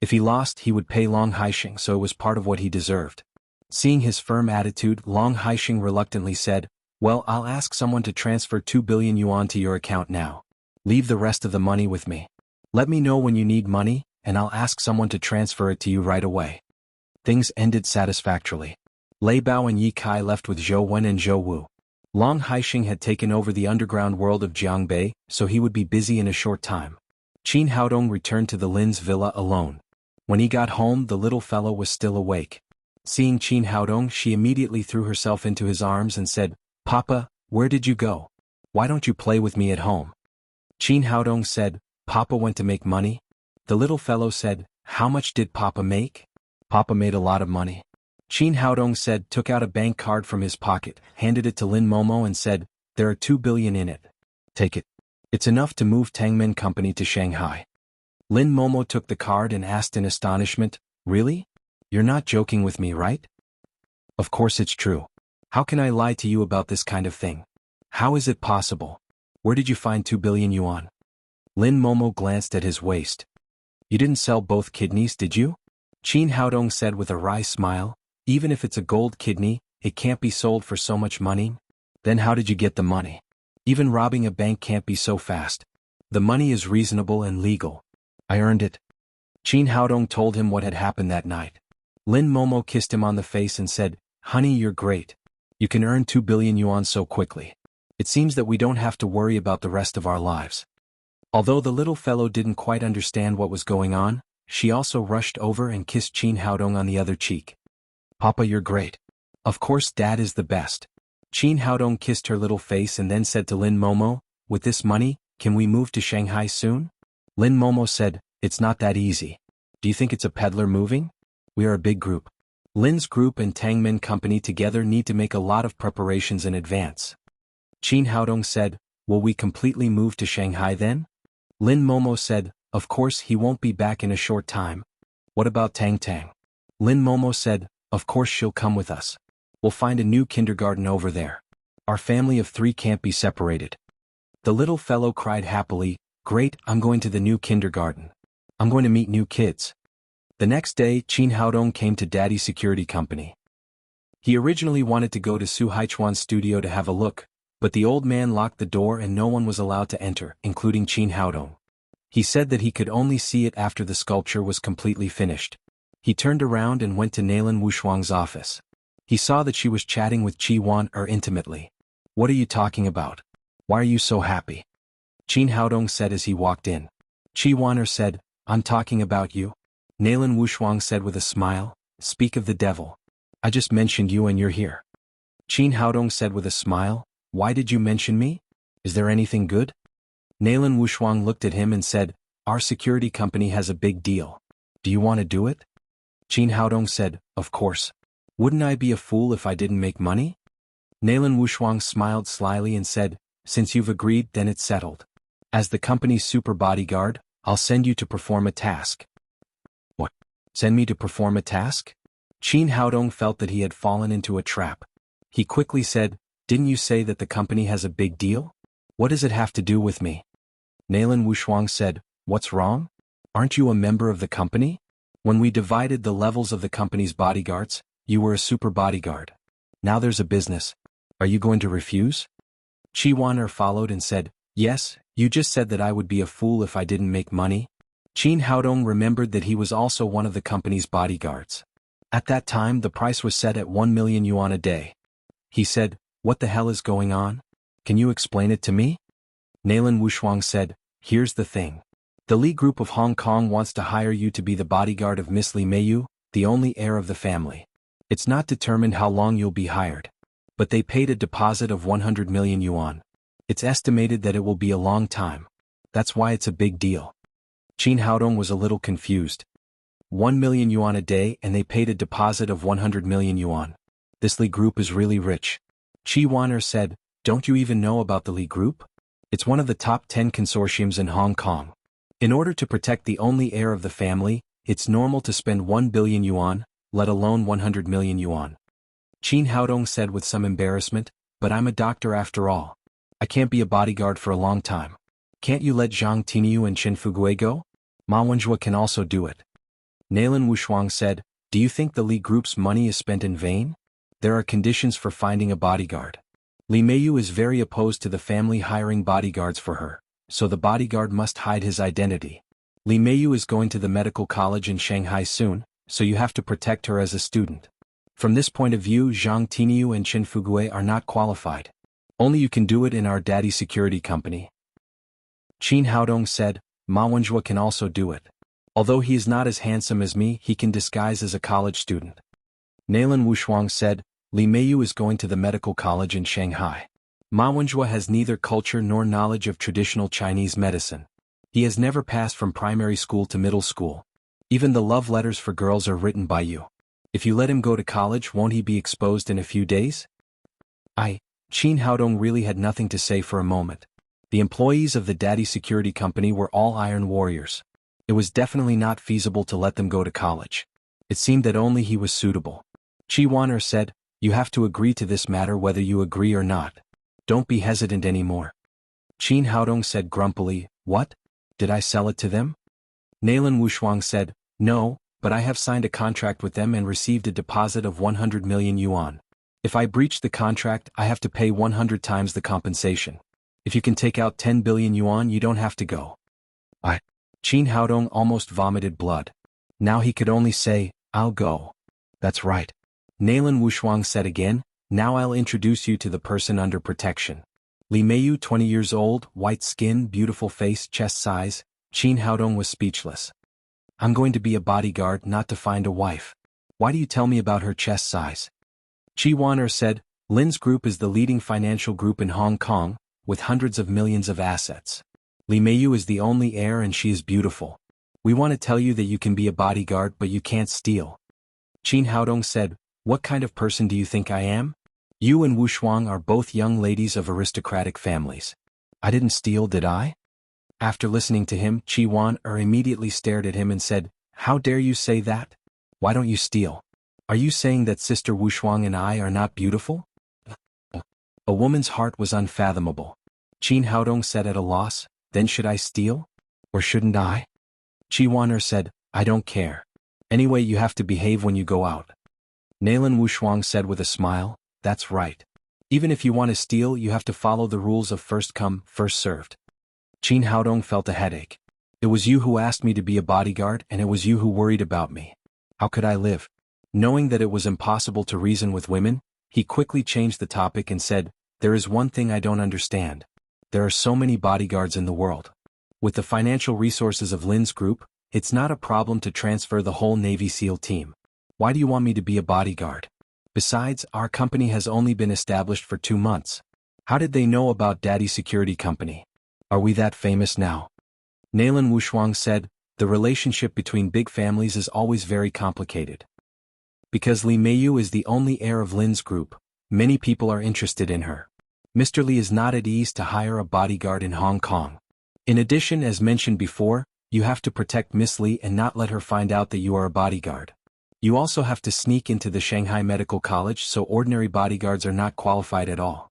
If he lost, he would pay Long Haixing, so it was part of what he deserved. Seeing his firm attitude, Long Haixing reluctantly said, "Well, I'll ask someone to transfer 2 billion yuan to your account now. Leave the rest of the money with me. Let me know when you need money, and I'll ask someone to transfer it to you right away." Things ended satisfactorily. Lei Bao and Yi Kai left with Zhou Wen and Zhou Wu. Long Haixing had taken over the underground world of Jiangbei, so he would be busy in a short time. Qin Haodong returned to the Lin's villa alone. When he got home, the little fellow was still awake. Seeing Qin Haodong, she immediately threw herself into his arms and said, "Papa, where did you go? Why don't you play with me at home?" Qin Haodong said, "Papa went to make money." The little fellow said, "How much did Papa make?" "Papa made a lot of money." Qin Haodong said, took out a bank card from his pocket, handed it to Lin Momo and said, "There are 2 billion in it. Take it. It's enough to move Tangmen Company to Shanghai." Lin Momo took the card and asked in astonishment, "Really? You're not joking with me, right?" "Of course it's true. How can I lie to you about this kind of thing? How is it possible? Where did you find 2 billion yuan? Lin Momo glanced at his waist. "You didn't sell both kidneys, did you?" Qin Haodong said with a wry smile, "Even if it's a gold kidney, it can't be sold for so much money." "Then how did you get the money? Even robbing a bank can't be so fast. The money is reasonable and legal. I earned it." Qin Haodong told him what had happened that night. Lin Momo kissed him on the face and said, "Honey, you're great. You can earn 2 billion yuan so quickly. It seems that we don't have to worry about the rest of our lives." Although the little fellow didn't quite understand what was going on, she also rushed over and kissed Qin Haodong on the other cheek. "Papa, you're great. Of course Dad is the best. Qin Haodong kissed her little face and then said to Lin Momo, with this money, can we move to Shanghai soon? Lin Momo said, it's not that easy. Do you think it's a peddler moving? We are a big group. Lin's group and Tangmen Company together need to make a lot of preparations in advance. Qin Haodong said, will we completely move to Shanghai then? Lin Momo said, of course he won't be back in a short time. What about Tang Tang? Lin Momo said, of course she'll come with us. We'll find a new kindergarten over there. Our family of 3 can't be separated. The little fellow cried happily, great, I'm going to the new kindergarten. I'm going to meet new kids. The next day, Qin Haodong came to Daddy's security company. He originally wanted to go to Su Haichuan's studio to have a look, but the old man locked the door and no one was allowed to enter, including Qin Haodong. He said that he could only see it after the sculpture was completely finished. He turned around and went to Nailin Wushuang's office. He saw that she was chatting with Qi Wan intimately. What are you talking about? Why are you so happy? Qin Haodong said as he walked in. Qi Wan said, I'm talking about you. Nailin Wushuang said with a smile, speak of the devil. I just mentioned you and you're here. Qin Haodong said with a smile, why did you mention me? Is there anything good? Nailin Wushuang looked at him and said, our security company has a big deal. Do you want to do it? Qin Haodong said, of course. Wouldn't I be a fool if I didn't make money? Nailin Wushuang smiled slyly and said, since you've agreed, then it's settled. As the company's super bodyguard, I'll send you to perform a task. What? Send me to perform a task? Qin Haodong felt that he had fallen into a trap. He quickly said, didn't you say that the company has a big deal? What does it have to do with me? Nailin Wushuang said, what's wrong? Aren't you a member of the company? When we divided the levels of the company's bodyguards, you were a super bodyguard. Now there's a business. Are you going to refuse? Qi Wan followed and said, yes, you just said that I would be a fool if I didn't make money. Qin Haodong remembered that he was also one of the company's bodyguards. At that time the price was set at 1 million yuan a day. He said, what the hell is going on? Can you explain it to me? Nailin Wushuang said, here's the thing. The Li Group of Hong Kong wants to hire you to be the bodyguard of Miss Li Meiyu, the only heir of the family. It's not determined how long you'll be hired. But they paid a deposit of 100 million yuan. It's estimated that it will be a long time. That's why it's a big deal. Qin Haodong was a little confused. 1 million yuan a day and they paid a deposit of 100 million yuan. This Li Group is really rich. Qi Wan said, don't you even know about the Li Group? It's one of the top 10 consortiums in Hong Kong. In order to protect the only heir of the family, it's normal to spend 1 billion yuan, let alone 100 million yuan. Qin Haodong said with some embarrassment, but I'm a doctor after all. I can't be a bodyguard for a long time. Can't you let Zhang Tiniu and Chen Fugue go? Ma Wenjue can also do it. Nailin Wushuang said, do you think the Li Group's money is spent in vain? There are conditions for finding a bodyguard. Li Meiyu is very opposed to the family hiring bodyguards for her, so the bodyguard must hide his identity. Li Meiyu is going to the medical college in Shanghai soon, so you have to protect her as a student. From this point of view, Zhang Tiniu and Chen Fugue are not qualified. Only you can do it in our daddy security company. Qin Haodong said, Ma Wenjue can also do it. Although he is not as handsome as me, he can disguise as a college student. Nailin Wushuang said, Li Meiyu is going to the medical college in Shanghai. Ma Wenjue has neither culture nor knowledge of traditional Chinese medicine. He has never passed from primary school to middle school. Even the love letters for girls are written by you. If you let him go to college, won't he be exposed in a few days? Qin Haodong really had nothing to say for a moment. The employees of the daddy security company were all iron warriors. It was definitely not feasible to let them go to college. It seemed that only he was suitable. Qi Wan said, you have to agree to this matter whether you agree or not. Don't be hesitant anymore. Qin Haodong said grumpily, what? Did I sell it to them? Nailin Wushuang said, no, but I have signed a contract with them and received a deposit of 100 million yuan. If I breach the contract, I have to pay 100 times the compensation. If you can take out 10 billion yuan, you don't have to go. Qin Haodong almost vomited blood. Now he could only say, I'll go. That's right. Nailin Wushuang said again, now I'll introduce you to the person under protection. Li Meiyu, 20 years old, white skin, beautiful face, chest size. Qin Haodong was speechless. I'm going to be a bodyguard, not to find a wife. Why do you tell me about her chest size? Chi Wan said, Lin's group is the leading financial group in Hong Kong, with hundreds of millions of assets. Li Meiyu is the only heir and she is beautiful. We want to tell you that you can be a bodyguard but you can't steal. Qin Haodong said, what kind of person do you think I am? You and Wu Shuang are both young ladies of aristocratic families. I didn't steal, did I? After listening to him, Qi Wan immediately stared at him and said, how dare you say that? Why don't you steal? Are you saying that Sister Wu Shuang and I are not beautiful? A woman's heart was unfathomable. Qin Haodong said at a loss, then should I steal? Or shouldn't I? Qi Wan said, I don't care. Anyway, you have to behave when you go out. Nailin Wu Shuang said with a smile, that's right. Even if you want to steal, you have to follow the rules of first come, first served. Qin Haodong felt a headache. It was you who asked me to be a bodyguard and it was you who worried about me. How could I live? Knowing that it was impossible to reason with women, he quickly changed the topic and said, there is one thing I don't understand. There are so many bodyguards in the world. With the financial resources of Lin's group, it's not a problem to transfer the whole Navy SEAL team. Why do you want me to be a bodyguard? Besides, our company has only been established for 2 months. How did they know about Daddy's security company? Are we that famous now? Nailin Wu Shuang said, the relationship between big families is always very complicated. Because Li Meiyu is the only heir of Lin's group, many people are interested in her. Mr. Li is not at ease to hire a bodyguard in Hong Kong. In addition, as mentioned before, you have to protect Miss Li and not let her find out that you are a bodyguard. You also have to sneak into the Shanghai Medical College so ordinary bodyguards are not qualified at all.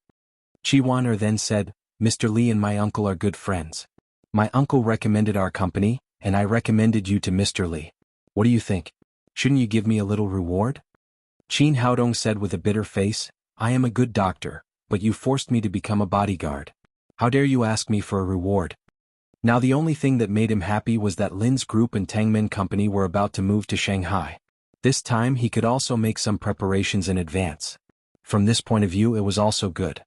Qi Wan then said, Mr. Li and my uncle are good friends. My uncle recommended our company, and I recommended you to Mr. Li. What do you think? Shouldn't you give me a little reward? Qin Haodong said with a bitter face, I am a good doctor, but you forced me to become a bodyguard. How dare you ask me for a reward? Now the only thing that made him happy was that Lin's group and Tangmen Company were about to move to Shanghai. This time he could also make some preparations in advance. From this point of view it was also good.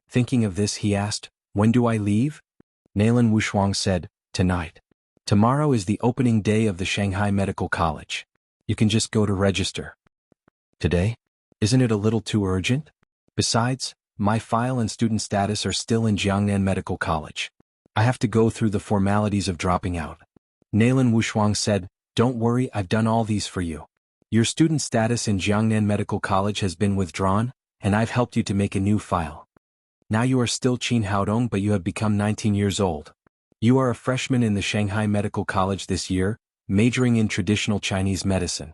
Thinking of this he asked, when do I leave? Nailin Wu Shuang said, tonight. Tomorrow is the opening day of the Shanghai Medical College. You can just go to register. Today? Isn't it a little too urgent? Besides, my file and student status are still in Jiangnan Medical College. I have to go through the formalities of dropping out. Nailin Wu Shuang said, don't worry, I've done all these for you. Your student status in Jiangnan Medical College has been withdrawn, and I've helped you to make a new file. Now you are still Qin Haodong but you have become 19 years old. You are a freshman in the Shanghai Medical College this year, majoring in traditional Chinese medicine.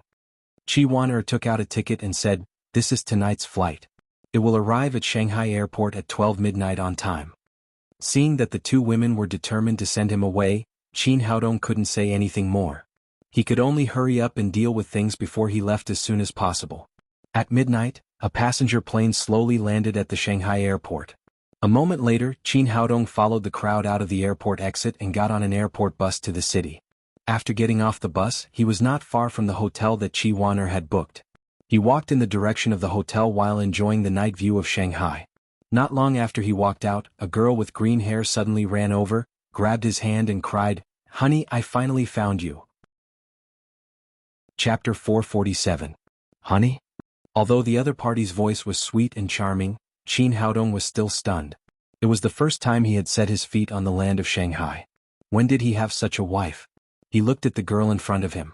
Qi Wan took out a ticket and said, this is tonight's flight. It will arrive at Shanghai Airport at 12 midnight on time. Seeing that the two women were determined to send him away, Qin Haodong couldn't say anything more. He could only hurry up and deal with things before he left as soon as possible. At midnight, a passenger plane slowly landed at the Shanghai airport. A moment later, Qin Haodong followed the crowd out of the airport exit and got on an airport bus to the city. After getting off the bus, he was not far from the hotel that Qi Wan had booked. He walked in the direction of the hotel while enjoying the night view of Shanghai. Not long after he walked out, a girl with green hair suddenly ran over, grabbed his hand and cried, Honey, I finally found you. Chapter 447. Honey? Although the other party's voice was sweet and charming, Qin Haodong was still stunned. It was the first time he had set his feet on the land of Shanghai. When did he have such a wife? He looked at the girl in front of him.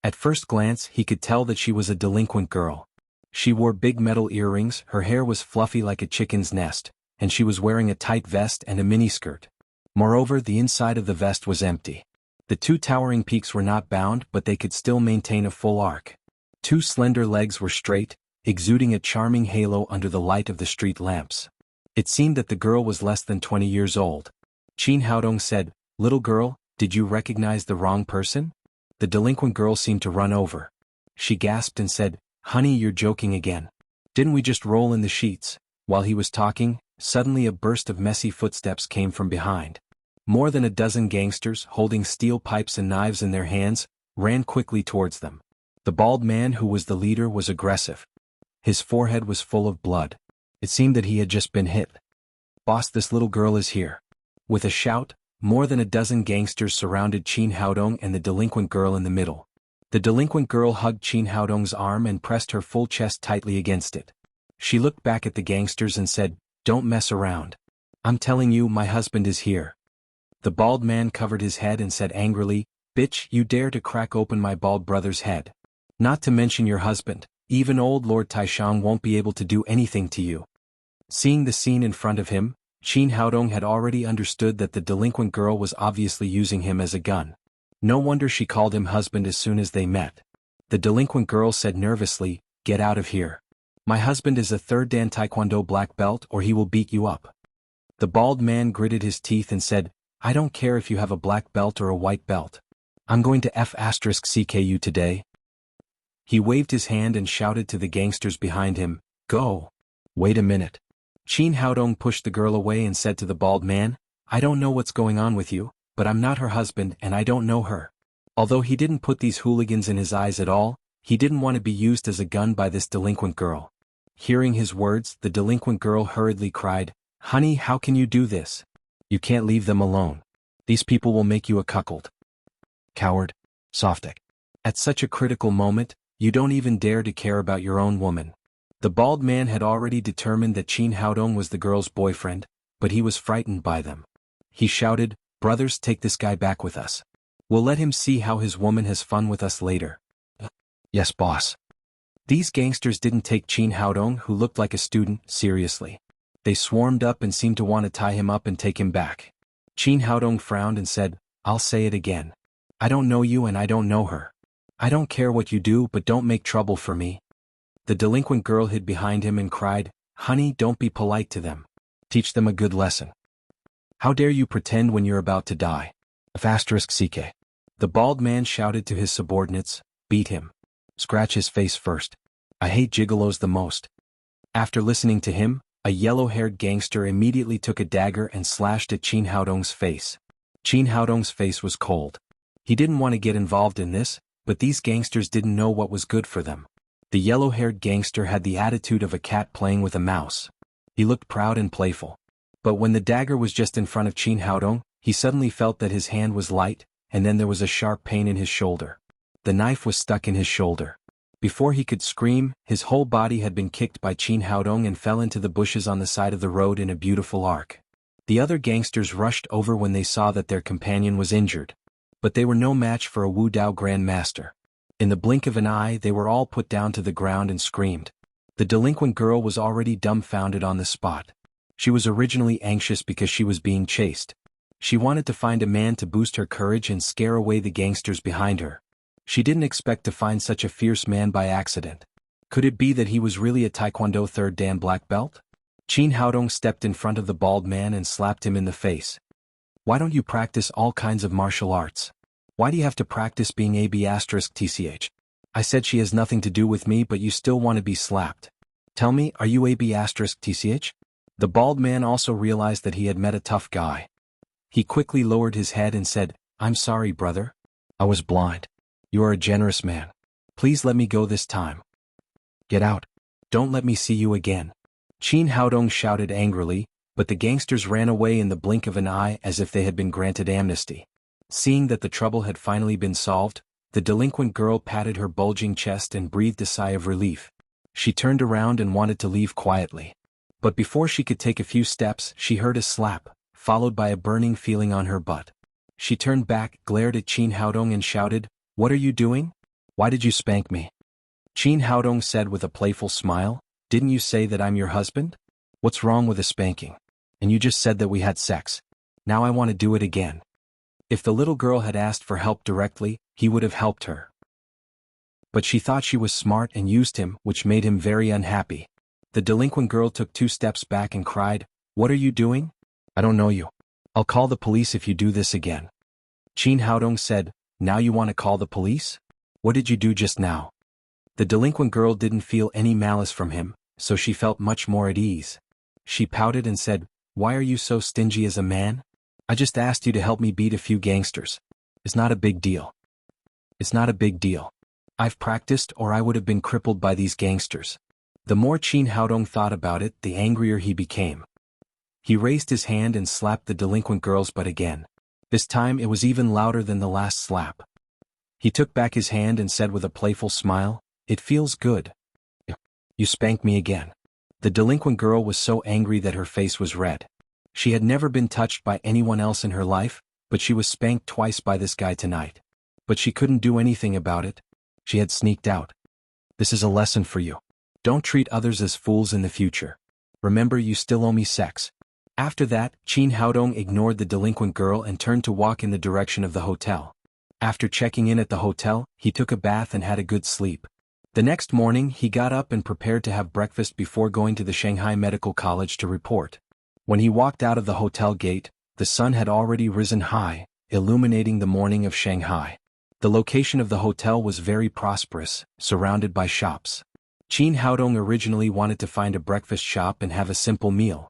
At first glance, he could tell that she was a delinquent girl. She wore big metal earrings, her hair was fluffy like a chicken's nest, and she was wearing a tight vest and a miniskirt. Moreover, the inside of the vest was empty. The two towering peaks were not bound, but they could still maintain a full arc. Two slender legs were straight, exuding a charming halo under the light of the street lamps. It seemed that the girl was less than 20 years old. Qin Haodong said, Little girl, did you recognize the wrong person? The delinquent girl seemed to run over. She gasped and said, Honey, you're joking again. Didn't we just roll in the sheets? While he was talking, suddenly a burst of messy footsteps came from behind. More than a dozen gangsters, holding steel pipes and knives in their hands, ran quickly towards them. The bald man who was the leader was aggressive. His forehead was full of blood. It seemed that he had just been hit. Boss, this little girl is here. With a shout, more than a dozen gangsters surrounded Qin Haodong and the delinquent girl in the middle. The delinquent girl hugged Qin Haodong's arm and pressed her full chest tightly against it. She looked back at the gangsters and said, "Don't mess around. I'm telling you, my husband is here." The bald man covered his head and said angrily, "Bitch, you dare to crack open my bald brother's head. Not to mention your husband, even old Lord Taishang won't be able to do anything to you." Seeing the scene in front of him, Qin Haodong had already understood that the delinquent girl was obviously using him as a gun. No wonder she called him husband as soon as they met. The delinquent girl said nervously, "Get out of here. My husband is a third Dan Taekwondo black belt or he will beat you up." The bald man gritted his teeth and said, "I don't care if you have a black belt or a white belt. I'm going to F***ck you today." He waved his hand and shouted to the gangsters behind him, "Go." "Wait a minute." Qin Haodong pushed the girl away and said to the bald man, "I don't know what's going on with you, but I'm not her husband and I don't know her." Although he didn't put these hooligans in his eyes at all, he didn't want to be used as a gun by this delinquent girl. Hearing his words, the delinquent girl hurriedly cried, "Honey, how can you do this? You can't leave them alone. These people will make you a cuckold. Coward. Softic. At such a critical moment, you don't even dare to care about your own woman." The bald man had already determined that Qin Haodong was the girl's boyfriend, but he was frightened by them. He shouted, "Brothers, take this guy back with us. We'll let him see how his woman has fun with us later." "Yes, boss." These gangsters didn't take Qin Haodong, who looked like a student, seriously. They swarmed up and seemed to want to tie him up and take him back. Qin Haodong frowned and said, "I'll say it again. I don't know you and I don't know her. I don't care what you do, but don't make trouble for me." The delinquent girl hid behind him and cried, "Honey, don't be polite to them. Teach them a good lesson. How dare you pretend when you're about to die? F***ck." The bald man shouted to his subordinates, "Beat him. Scratch his face first. I hate gigolos the most." After listening to him, a yellow-haired gangster immediately took a dagger and slashed at Qin Haodong's face. Qin Haodong's face was cold. He didn't want to get involved in this, but these gangsters didn't know what was good for them. The yellow-haired gangster had the attitude of a cat playing with a mouse. He looked proud and playful. But when the dagger was just in front of Qin Haodong, he suddenly felt that his hand was light, and then there was a sharp pain in his shoulder. The knife was stuck in his shoulder. Before he could scream, his whole body had been kicked by Qin Haodong and fell into the bushes on the side of the road in a beautiful arc. The other gangsters rushed over when they saw that their companion was injured. But they were no match for a Wu Dao grandmaster. In the blink of an eye, they were all put down to the ground and screamed. The delinquent girl was already dumbfounded on the spot. She was originally anxious because she was being chased. She wanted to find a man to boost her courage and scare away the gangsters behind her. She didn't expect to find such a fierce man by accident. Could it be that he was really a Taekwondo third Dan black belt? Qin Haodong stepped in front of the bald man and slapped him in the face. "Why don't you practice all kinds of martial arts? Why do you have to practice being AB*TCH? I said she has nothing to do with me, but you still want to be slapped. Tell me, are you AB*TCH? The bald man also realized that he had met a tough guy. He quickly lowered his head and said, "I'm sorry, brother. I was blind. You are a generous man. Please let me go this time. Get out. Don't let me see you again." Qin Haodong shouted angrily, but the gangsters ran away in the blink of an eye as if they had been granted amnesty. Seeing that the trouble had finally been solved, the delinquent girl patted her bulging chest and breathed a sigh of relief. She turned around and wanted to leave quietly. But before she could take a few steps, she heard a slap, followed by a burning feeling on her butt. She turned back, glared at Qin Haodong and shouted, "What are you doing? Why did you spank me?" Qin Haodong said with a playful smile, "Didn't you say that I'm your husband? What's wrong with a spanking? And you just said that we had sex. Now I want to do it again." If the little girl had asked for help directly, he would have helped her. But she thought she was smart and used him, which made him very unhappy. The delinquent girl took 2 steps back and cried, "What are you doing? I don't know you. I'll call the police if you do this again." Qin Haodong said, "Now you want to call the police? What did you do just now?" The delinquent girl didn't feel any malice from him, so she felt much more at ease. She pouted and said, "Why are you so stingy as a man? I just asked you to help me beat a few gangsters. It's not a big deal. It's not a big deal. I've practiced or I would have been crippled by these gangsters." The more Qin Haodong thought about it, the angrier he became. He raised his hand and slapped the delinquent girl's butt again. This time it was even louder than the last slap. He took back his hand and said with a playful smile, "It feels good. You spanked me again. The delinquent girl was so angry that her face was red. She had never been touched by anyone else in her life, but she was spanked twice by this guy tonight. But she couldn't do anything about it. She had sneaked out. This is a lesson for you. Don't treat others as fools in the future. Remember, you still owe me sex. After that, Qin Haodong ignored the delinquent girl and turned to walk in the direction of the hotel. After checking in at the hotel, he took a bath and had a good sleep. The next morning, he got up and prepared to have breakfast before going to the Shanghai Medical College to report. When he walked out of the hotel gate, the sun had already risen high, illuminating the morning of Shanghai. The location of the hotel was very prosperous, surrounded by shops. Qin Haodong originally wanted to find a breakfast shop and have a simple meal.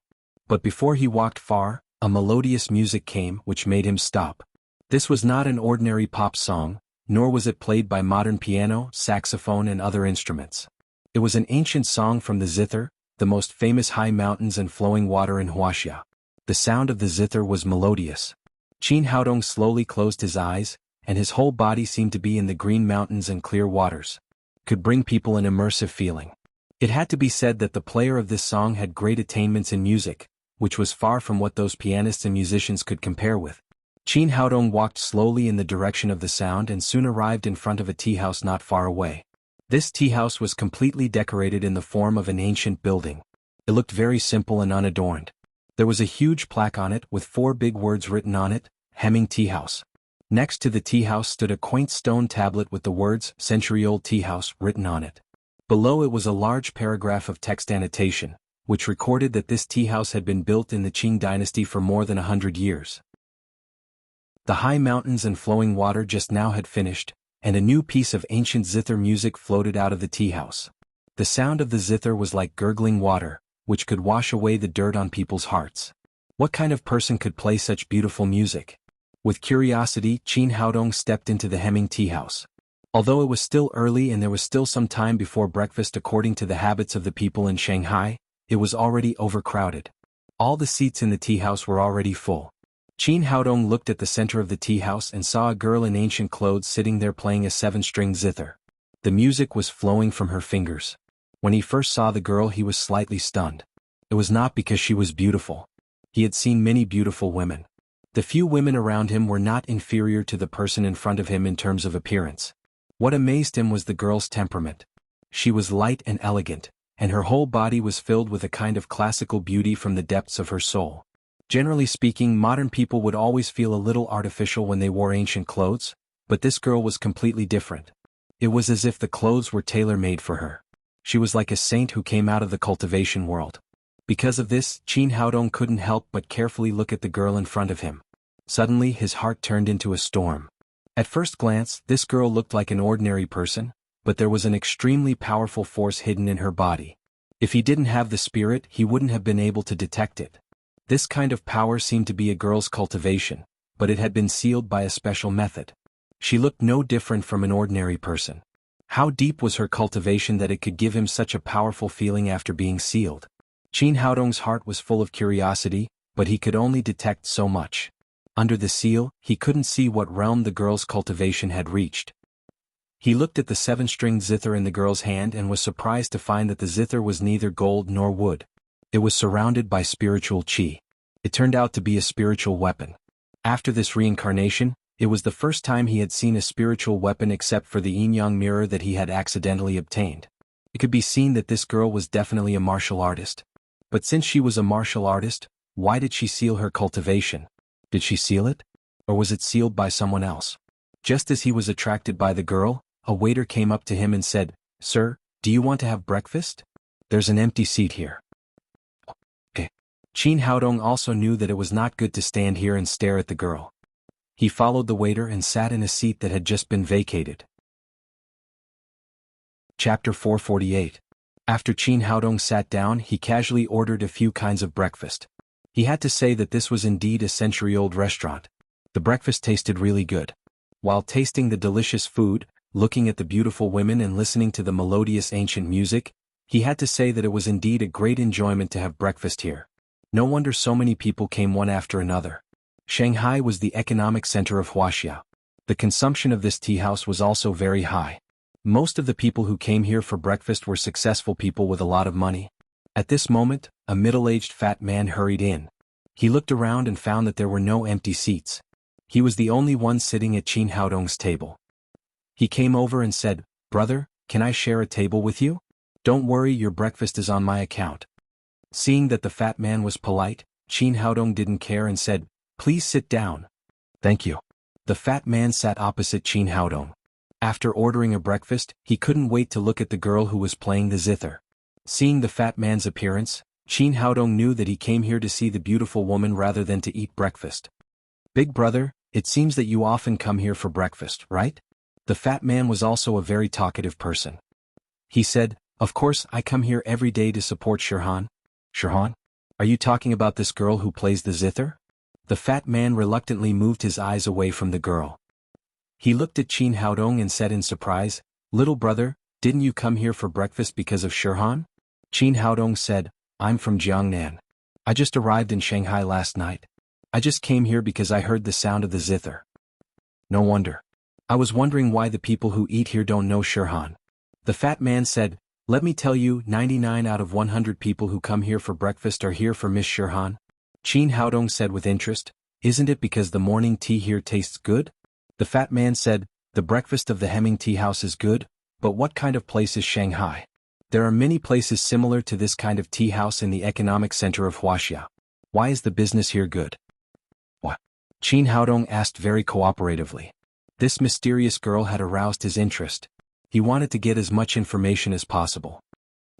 But before he walked far, a melodious music came which made him stop. This was not an ordinary pop song, nor was it played by modern piano, saxophone and other instruments. It was an ancient song from the zither, the most famous high mountains and flowing water in Wuxia. The sound of the zither was melodious. Qin Haodong slowly closed his eyes, and his whole body seemed to be in the green mountains and clear waters. Could bring people an immersive feeling. It had to be said that the player of this song had great attainments in music, which was far from what those pianists and musicians could compare with. Qin Haodong walked slowly in the direction of the sound and soon arrived in front of a tea house not far away. This tea house was completely decorated in the form of an ancient building. It looked very simple and unadorned. There was a huge plaque on it with 4 big words written on it, Hemming Tea House. Next to the tea house stood a quaint stone tablet with the words Century-Old Tea House written on it. Below it was a large paragraph of text annotation, which recorded that this tea house had been built in the Qing dynasty for more than 100 years. The high mountains and flowing water just now had finished, and a new piece of ancient zither music floated out of the tea house. The sound of the zither was like gurgling water, which could wash away the dirt on people's hearts. What kind of person could play such beautiful music? With curiosity, Qin Haodong stepped into the Hemming tea house. Although it was still early and there was still some time before breakfast according to the habits of the people in Shanghai, it was already overcrowded. All the seats in the tea house were already full. Qin Haodong looked at the center of the tea house and saw a girl in ancient clothes sitting there playing a 7-string zither. The music was flowing from her fingers. When he first saw the girl, he was slightly stunned. It was not because she was beautiful. He had seen many beautiful women. The few women around him were not inferior to the person in front of him in terms of appearance. What amazed him was the girl's temperament. She was light and elegant, and her whole body was filled with a kind of classical beauty from the depths of her soul. Generally speaking, modern people would always feel a little artificial when they wore ancient clothes, but this girl was completely different. It was as if the clothes were tailor-made for her. She was like a saint who came out of the cultivation world. Because of this, Qin Haodong couldn't help but carefully look at the girl in front of him. Suddenly his heart turned into a storm. At first glance, this girl looked like an ordinary person, but there was an extremely powerful force hidden in her body. If he didn't have the spirit, he wouldn't have been able to detect it. This kind of power seemed to be a girl's cultivation, but it had been sealed by a special method. She looked no different from an ordinary person. How deep was her cultivation that it could give him such a powerful feeling after being sealed? Qin Haodong's heart was full of curiosity, but he could only detect so much. Under the seal, he couldn't see what realm the girl's cultivation had reached. He looked at the 7-string zither in the girl's hand and was surprised to find that the zither was neither gold nor wood. It was surrounded by spiritual qi. It turned out to be a spiritual weapon. After this reincarnation, it was the first time he had seen a spiritual weapon except for the yin-yang mirror that he had accidentally obtained. It could be seen that this girl was definitely a martial artist. But since she was a martial artist, why did she seal her cultivation? Did she seal it? Or was it sealed by someone else? Just as he was attracted by the girl, a waiter came up to him and said, "Sir, do you want to have breakfast? There's an empty seat here." Qin Haodong also knew that it was not good to stand here and stare at the girl. He followed the waiter and sat in a seat that had just been vacated. Chapter 448. After Qin Haodong sat down, he casually ordered a few kinds of breakfast. He had to say that this was indeed a century-old restaurant. The breakfast tasted really good. While tasting the delicious food, looking at the beautiful women and listening to the melodious ancient music, he had to say that it was indeed a great enjoyment to have breakfast here. No wonder so many people came one after another. Shanghai was the economic center of Wuxia. The consumption of this tea house was also very high. Most of the people who came here for breakfast were successful people with a lot of money. At this moment, a middle-aged fat man hurried in. He looked around and found that there were no empty seats. He was the only one sitting at Qin Haodong's table. He came over and said, "Brother, can I share a table with you? Don't worry, your breakfast is on my account." Seeing that the fat man was polite, Qin Haodong didn't care and said, "Please sit down." "Thank you." The fat man sat opposite Qin Haodong. After ordering a breakfast, he couldn't wait to look at the girl who was playing the zither. Seeing the fat man's appearance, Qin Haodong knew that he came here to see the beautiful woman rather than to eat breakfast. "Big brother, it seems that you often come here for breakfast, right?" The fat man was also a very talkative person. He said, "Of course, I come here every day to support Shirhan." "Shirhan? Are you talking about this girl who plays the zither?" The fat man reluctantly moved his eyes away from the girl. He looked at Qin Haodong and said in surprise, "Little brother, didn't you come here for breakfast because of Shirhan?" Qin Haodong said, "I'm from Jiangnan. I just arrived in Shanghai last night. I just came here because I heard the sound of the zither." "No wonder. I was wondering why the people who eat here don't know Shirhan." The fat man said, "Let me tell you, 99 out of 100 people who come here for breakfast are here for Miss Shirhan." Qin Haodong said with interest, "Isn't it because the morning tea here tastes good?" The fat man said, "The breakfast of the Hemming Tea House is good, but what kind of place is Shanghai? There are many places similar to this kind of tea house in the economic center of Wuxia. Why is the business here good?" "What?" Qin Haodong asked very cooperatively. This mysterious girl had aroused his interest. He wanted to get as much information as possible.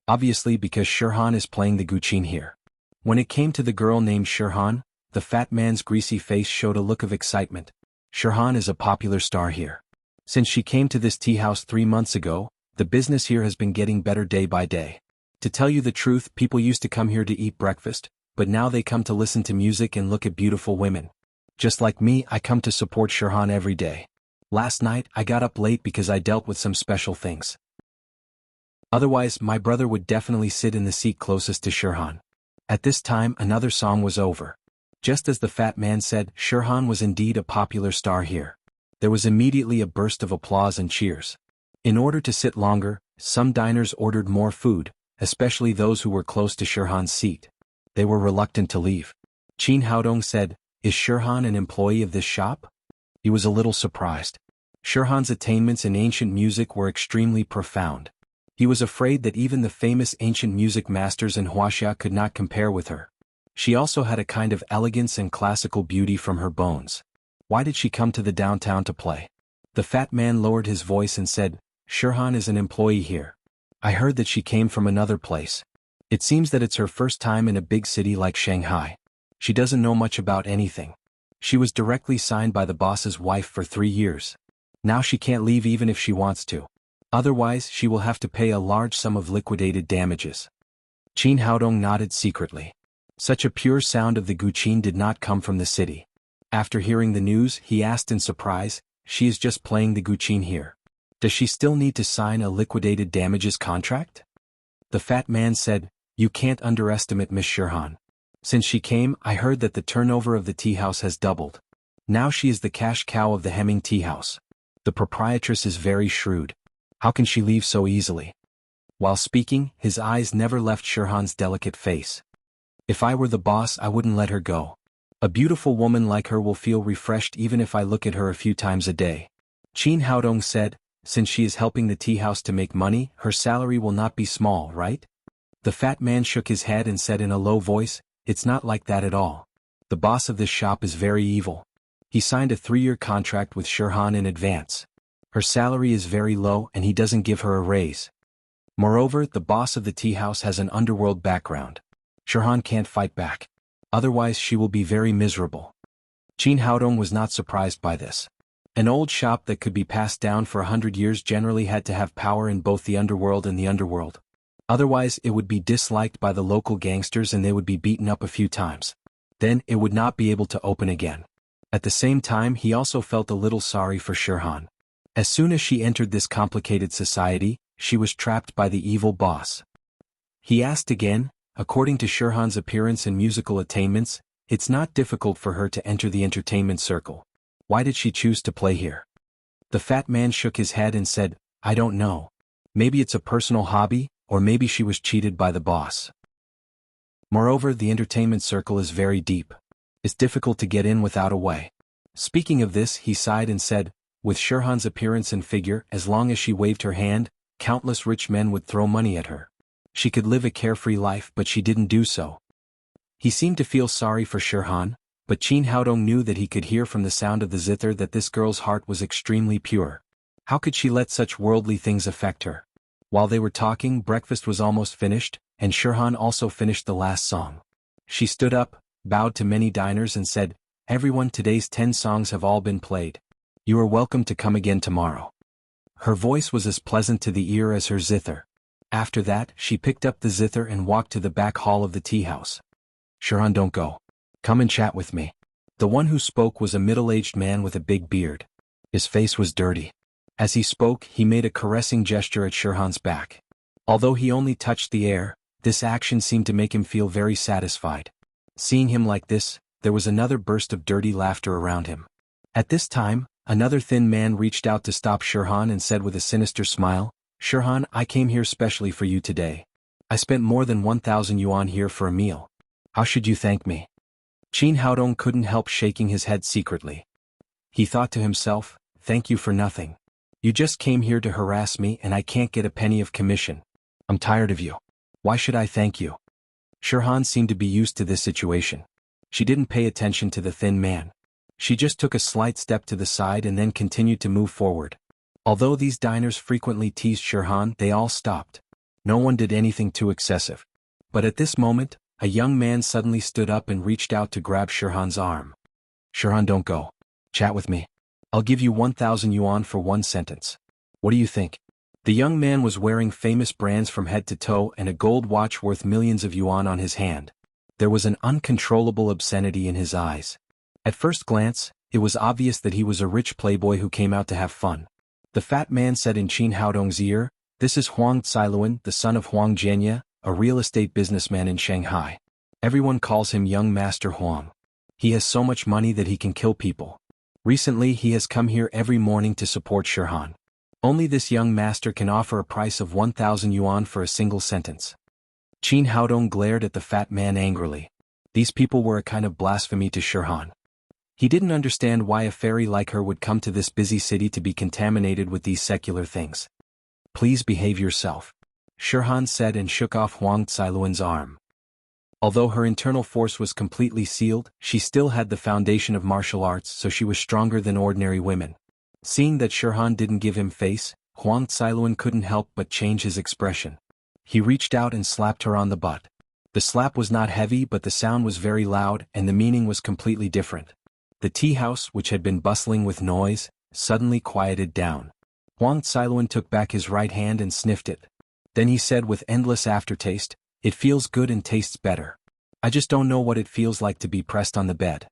Obviously because Shirhan is playing the guqin here. When it came to the girl named Shirhan, the fat man's greasy face showed a look of excitement. Shirhan is a popular star here. Since she came to this tea house 3 months ago, the business here has been getting better day by day. To tell you the truth, people used to come here to eat breakfast, but now they come to listen to music and look at beautiful women. Just like me, I come to support Shirhan every day. Last night, I got up late because I dealt with some special things. Otherwise, my brother would definitely sit in the seat closest to Shirhan. At this time, another song was over. Just as the fat man said, Shirhan was indeed a popular star here. There was immediately a burst of applause and cheers. In order to sit longer, some diners ordered more food, especially those who were close to Shirhan's seat. They were reluctant to leave. Qin Haodong said, "Is Shirhan an employee of this shop?" He was a little surprised. Shirhan's attainments in ancient music were extremely profound. He was afraid that even the famous ancient music masters in Huaxia could not compare with her. She also had a kind of elegance and classical beauty from her bones. Why did she come to the downtown to play? The fat man lowered his voice and said, "Shirhan is an employee here. I heard that she came from another place. It seems that it's her first time in a big city like Shanghai. She doesn't know much about anything. She was directly signed by the boss's wife for 3 years. Now she can't leave even if she wants to. Otherwise, she will have to pay a large sum of liquidated damages." Qin Haodong nodded secretly. Such a pure sound of the guqin did not come from the city. After hearing the news, he asked in surprise, "She is just playing the guqin here. Does she still need to sign a liquidated damages contract?" The fat man said, "You can't underestimate Miss Shirhan. Since she came, I heard that the turnover of the tea house has doubled. Now she is the cash cow of the Hemming Tea House. The proprietress is very shrewd. How can she leave so easily?" While speaking, his eyes never left Shirhan's delicate face. "If I were the boss, I wouldn't let her go. A beautiful woman like her will feel refreshed even if I look at her a few times a day." Qin Haodong said, "Since she is helping the tea house to make money, her salary will not be small, right?" The fat man shook his head and said in a low voice, "It's not like that at all. The boss of this shop is very evil. He signed a 3-year contract with Shirhan in advance. Her salary is very low and he doesn't give her a raise. Moreover, the boss of the tea house has an underworld background. Shirhan can't fight back. Otherwise she will be very miserable." Qin Haodong was not surprised by this. An old shop that could be passed down for 100 years generally had to have power in both the underworld and the underworld. Otherwise it would be disliked by the local gangsters and they would be beaten up a few times. Then it would not be able to open again. At the same time, he also felt a little sorry for Shirhan. As soon as she entered this complicated society, she was trapped by the evil boss. He asked again, "According to Shirhan's appearance and musical attainments, it's not difficult for her to enter the entertainment circle. Why did she choose to play here?" The fat man shook his head and said, "I don't know. Maybe it's a personal hobby, or maybe she was cheated by the boss." Moreover, the entertainment circle is very deep. It's difficult to get in without a way. Speaking of this, he sighed and said, with Shirhan's appearance and figure, as long as she waved her hand, countless rich men would throw money at her. She could live a carefree life, but she didn't do so. He seemed to feel sorry for Shirhan, but Qin Haodong knew that he could hear from the sound of the zither that this girl's heart was extremely pure. How could she let such worldly things affect her? While they were talking, breakfast was almost finished, and Shirhan also finished the last song. She stood up, bowed to many diners and said, "Everyone, today's 10 songs have all been played. You are welcome to come again tomorrow." Her voice was as pleasant to the ear as her zither. After that, she picked up the zither and walked to the back hall of the tea house. "Shirhan, don't go. Come and chat with me." The one who spoke was a middle-aged man with a big beard. His face was dirty. As he spoke, he made a caressing gesture at Shirhan's back. Although he only touched the air, this action seemed to make him feel very satisfied. Seeing him like this, there was another burst of dirty laughter around him. At this time, another thin man reached out to stop Shirhan and said with a sinister smile, "Shirhan, I came here specially for you today. I spent more than 1,000 yuan here for a meal. How should you thank me?" Qin Haodong couldn't help shaking his head secretly. He thought to himself, "Thank you for nothing. You just came here to harass me and I can't get a penny of commission. I'm tired of you. Why should I thank you?" Shirhan seemed to be used to this situation. She didn't pay attention to the thin man. She just took a slight step to the side and then continued to move forward. Although these diners frequently teased Shirhan, they all stopped. No one did anything too excessive. But at this moment, a young man suddenly stood up and reached out to grab Shirhan's arm. "Shirhan, don't go. Chat with me. I'll give you 1,000 yuan for one sentence. What do you think?" The young man was wearing famous brands from head to toe and a gold watch worth millions of yuan on his hand. There was an uncontrollable obscenity in his eyes. At first glance, it was obvious that he was a rich playboy who came out to have fun. The fat man said in Qin Haodong's ear, "This is Huang Cailuan, the son of Huang Jianye, a real estate businessman in Shanghai. Everyone calls him Young Master Huang. He has so much money that he can kill people. Recently he has come here every morning to support Shirhan. Only this young master can offer a price of 1,000 yuan for a single sentence." Qin Haodong glared at the fat man angrily. These people were a kind of blasphemy to Shirhan. He didn't understand why a fairy like her would come to this busy city to be contaminated with these secular things. "Please behave yourself," Shirhan said and shook off Huang Cailuan's arm. Although her internal force was completely sealed, she still had the foundation of martial arts, so she was stronger than ordinary women. Seeing that Shirhan didn't give him face, Huang Cailuan couldn't help but change his expression. He reached out and slapped her on the butt. The slap was not heavy, but the sound was very loud and the meaning was completely different. The tea house, which had been bustling with noise, suddenly quieted down. Huang Cailuan took back his right hand and sniffed it. Then he said with endless aftertaste, "It feels good and tastes better. I just don't know what it feels like to be pressed on the bed."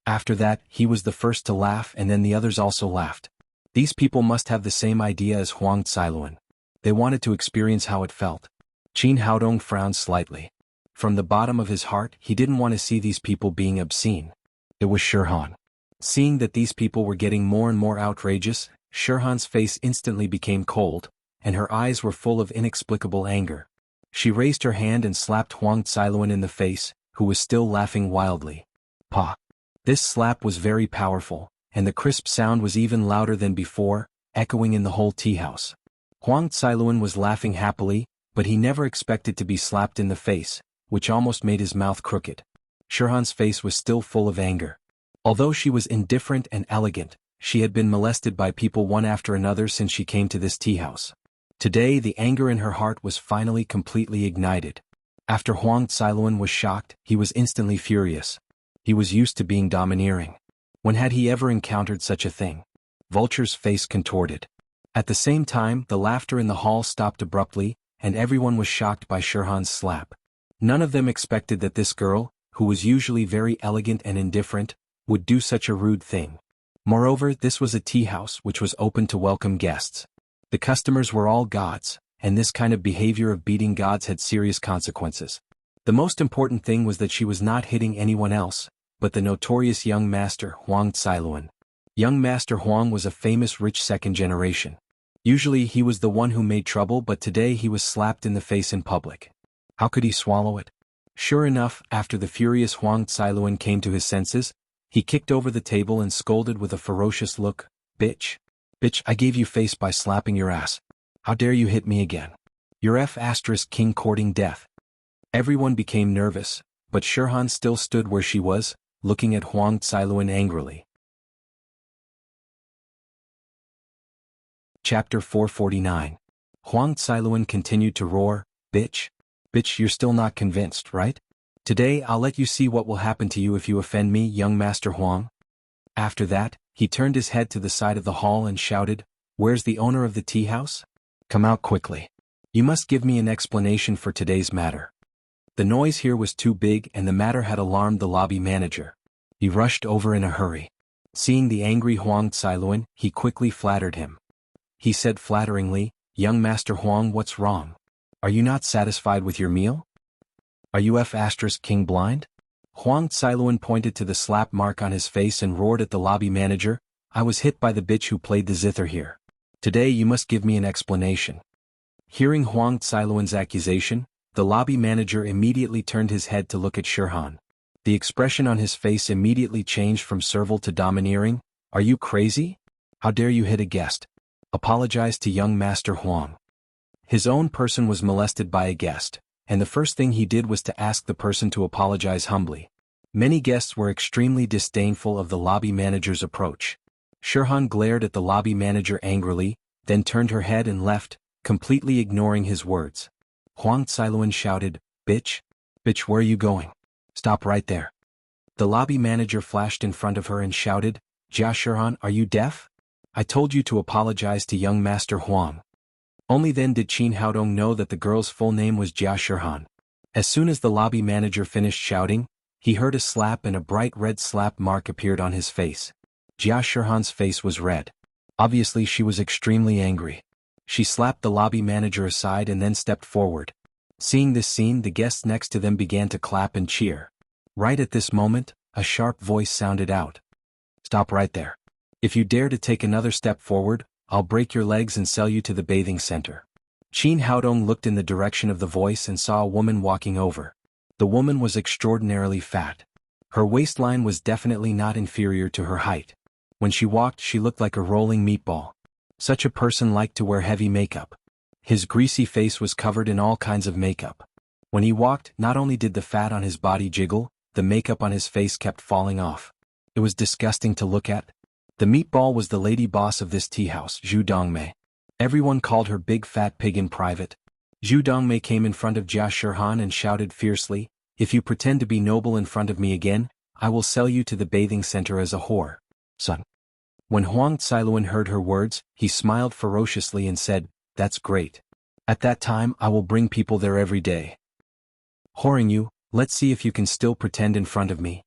After that, he was the first to laugh and then the others also laughed. These people must have the same idea as Huang Cailuan. They wanted to experience how it felt. Qin Haodong frowned slightly. From the bottom of his heart, he didn't want to see these people being obscene. It was Shirhan. Seeing that these people were getting more and more outrageous, Shirhan's face instantly became cold, and her eyes were full of inexplicable anger. She raised her hand and slapped Huang Cailuan in the face, who was still laughing wildly. "Pa!" This slap was very powerful, and the crisp sound was even louder than before, echoing in the whole tea house. Huang Cailuan was laughing happily, but he never expected to be slapped in the face, which almost made his mouth crooked. Shirhan's face was still full of anger. Although she was indifferent and elegant, she had been molested by people one after another since she came to this tea house. Today the anger in her heart was finally completely ignited. After Huang Cailuan was shocked, he was instantly furious. He was used to being domineering. When had he ever encountered such a thing? Vulture's face contorted. At the same time, the laughter in the hall stopped abruptly, and everyone was shocked by Shirhan's slap. None of them expected that this girl, who was usually very elegant and indifferent, would do such a rude thing. Moreover, this was a tea house which was open to welcome guests. The customers were all gods, and this kind of behavior of beating gods had serious consequences. The most important thing was that she was not hitting anyone else, but the notorious young master Huang Cailuan. Young Master Huang was a famous rich second generation. Usually he was the one who made trouble, but today he was slapped in the face in public. How could he swallow it? Sure enough, after the furious Huang Cailuan came to his senses, he kicked over the table and scolded with a ferocious look, "Bitch! Bitch, I gave you face by slapping your ass. How dare you hit me again? You're King courting death." Everyone became nervous, but Shirhan still stood where she was, looking at Huang Cailuan angrily. Chapter 449. Huang Cailuan continued to roar, "Bitch! Bitch, you're still not convinced, right? Today I'll let you see what will happen to you if you offend me, young Master Huang." After that, he turned his head to the side of the hall and shouted, "Where's the owner of the tea house? Come out quickly. You must give me an explanation for today's matter." The noise here was too big and the matter had alarmed the lobby manager. He rushed over in a hurry. Seeing the angry Huang Cailuan, he quickly flattered him. He said flatteringly, "Young Master Huang, what's wrong? Are you not satisfied with your meal? Are you King blind?" Huang Cailuan pointed to the slap mark on his face and roared at the lobby manager, "I was hit by the bitch who played the zither here. Today you must give me an explanation." Hearing Huang Cailuan's accusation, the lobby manager immediately turned his head to look at Shirhan. The expression on his face immediately changed from servile to domineering. "Are you crazy? How dare you hit a guest? Apologize to young Master Huang." His own person was molested by a guest, and the first thing he did was to ask the person to apologize humbly. Many guests were extremely disdainful of the lobby manager's approach. Shirhan glared at the lobby manager angrily, then turned her head and left, completely ignoring his words. Huang Cailuan shouted, "Bitch! Bitch, where are you going? Stop right there." The lobby manager flashed in front of her and shouted, "Jia Shirhan, are you deaf? I told you to apologize to young Master Huang." Only then did Qin Haodong know that the girl's full name was Jia Shirhan. As soon as the lobby manager finished shouting, he heard a slap and a bright red slap mark appeared on his face. Jia Shirhan's face was red. Obviously she was extremely angry. She slapped the lobby manager aside and then stepped forward. Seeing this scene, the guests next to them began to clap and cheer. Right at this moment, a sharp voice sounded out. "Stop right there. If you dare to take another step forward, I'll break your legs and sell you to the bathing center." Qin Haodong looked in the direction of the voice and saw a woman walking over. The woman was extraordinarily fat. Her waistline was definitely not inferior to her height. When she walked, she looked like a rolling meatball. Such a person liked to wear heavy makeup. His greasy face was covered in all kinds of makeup. When he walked, not only did the fat on his body jiggle, the makeup on his face kept falling off. It was disgusting to look at. The meatball was the lady boss of this tea house, Zhu Dongmei. Everyone called her Big Fat Pig in private. Zhu Dongmei came in front of Jia Shirhan and shouted fiercely, "If you pretend to be noble in front of me again, I will sell you to the bathing center as a whore, son." When Huang Cailuan heard her words, he smiled ferociously and said, "That's great. At that time I will bring people there every day. Whoring you, let's see if you can still pretend in front of me."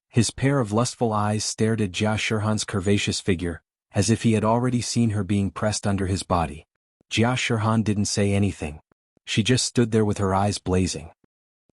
His pair of lustful eyes stared at Jia Shirhan's curvaceous figure, as if he had already seen her being pressed under his body. Jia Shirhan didn't say anything. She just stood there with her eyes blazing.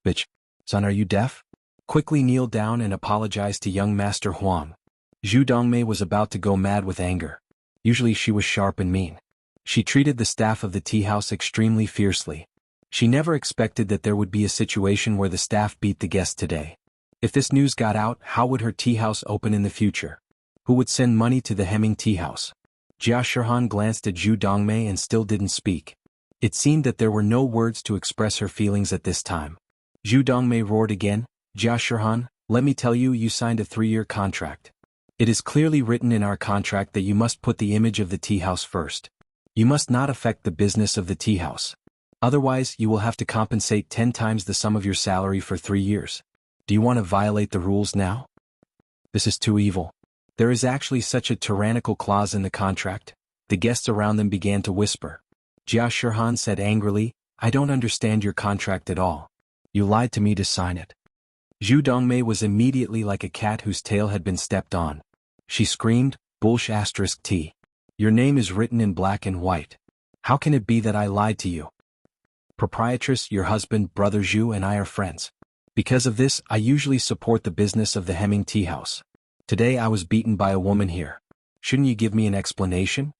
"Bitch, son, are you deaf? Quickly kneel down and apologize to young Master Huang." Zhu Dongmei was about to go mad with anger. Usually she was sharp and mean. She treated the staff of the tea house extremely fiercely. She never expected that there would be a situation where the staff beat the guests today. If this news got out, how would her tea house open in the future? Who would send money to the Hemming tea house? Jia Shirhan glanced at Zhu Dongmei and still didn't speak. It seemed that there were no words to express her feelings at this time. Zhu Dongmei roared again, "Jia Shirhan, let me tell you, you signed a 3-year contract. It is clearly written in our contract that you must put the image of the tea house first. You must not affect the business of the tea house. Otherwise, you will have to compensate 10 times the sum of your salary for 3 years. Do you want to violate the rules now? This is too evil. There is actually such a tyrannical clause in the contract." The guests around them began to whisper. Jia Shirhan said angrily, "I don't understand your contract at all. You lied to me to sign it." Zhu Dongmei was immediately like a cat whose tail had been stepped on. She screamed, "Bullsh*t. Your name is written in black and white. How can it be that I lied to you? Proprietress, your husband, Brother Zhu, and I are friends. Because of this, I usually support the business of the Hemming tea house. Today I was beaten by a woman here. Shouldn't you give me an explanation?"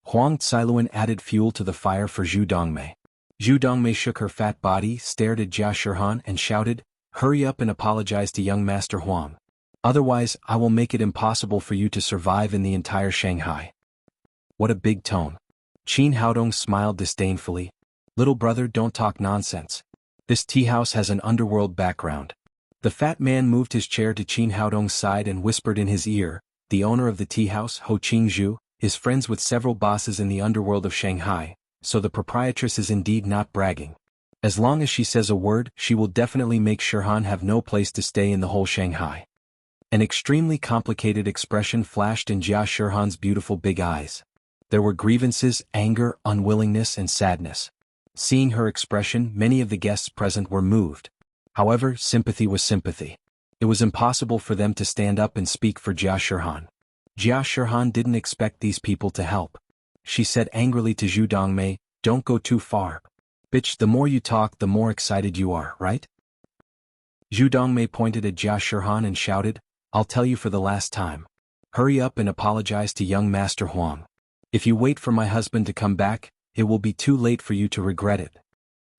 Huang Cailuan added fuel to the fire for Zhu Dongmei. Zhu Dongmei shook her fat body, stared at Jia Shirhan and shouted, hurry up and apologize to young Master Huang. Otherwise, I will make it impossible for you to survive in the entire Shanghai. What a big tone. Qin Haodong smiled disdainfully. Little brother, don't talk nonsense. This tea house has an underworld background. The fat man moved his chair to Qin Haodong's side and whispered in his ear, the owner of the tea house, Ho Qingzhu, is friends with several bosses in the underworld of Shanghai, so the proprietress is indeed not bragging. As long as she says a word, she will definitely make Shirhan have no place to stay in the whole Shanghai. An extremely complicated expression flashed in Jia Shirhan's beautiful big eyes. There were grievances, anger, unwillingness, and sadness. Seeing her expression, many of the guests present were moved. However, sympathy was sympathy. It was impossible for them to stand up and speak for Jia Shirhan. Jia Shirhan didn't expect these people to help. She said angrily to Zhu Dongmei, "Don't go too far. Bitch, the more you talk, the more excited you are, right?" Zhu Dongmei pointed at Jia Shirhan and shouted, "I'll tell you for the last time. Hurry up and apologize to young Master Huang. If you wait for my husband to come back, it will be too late for you to regret it.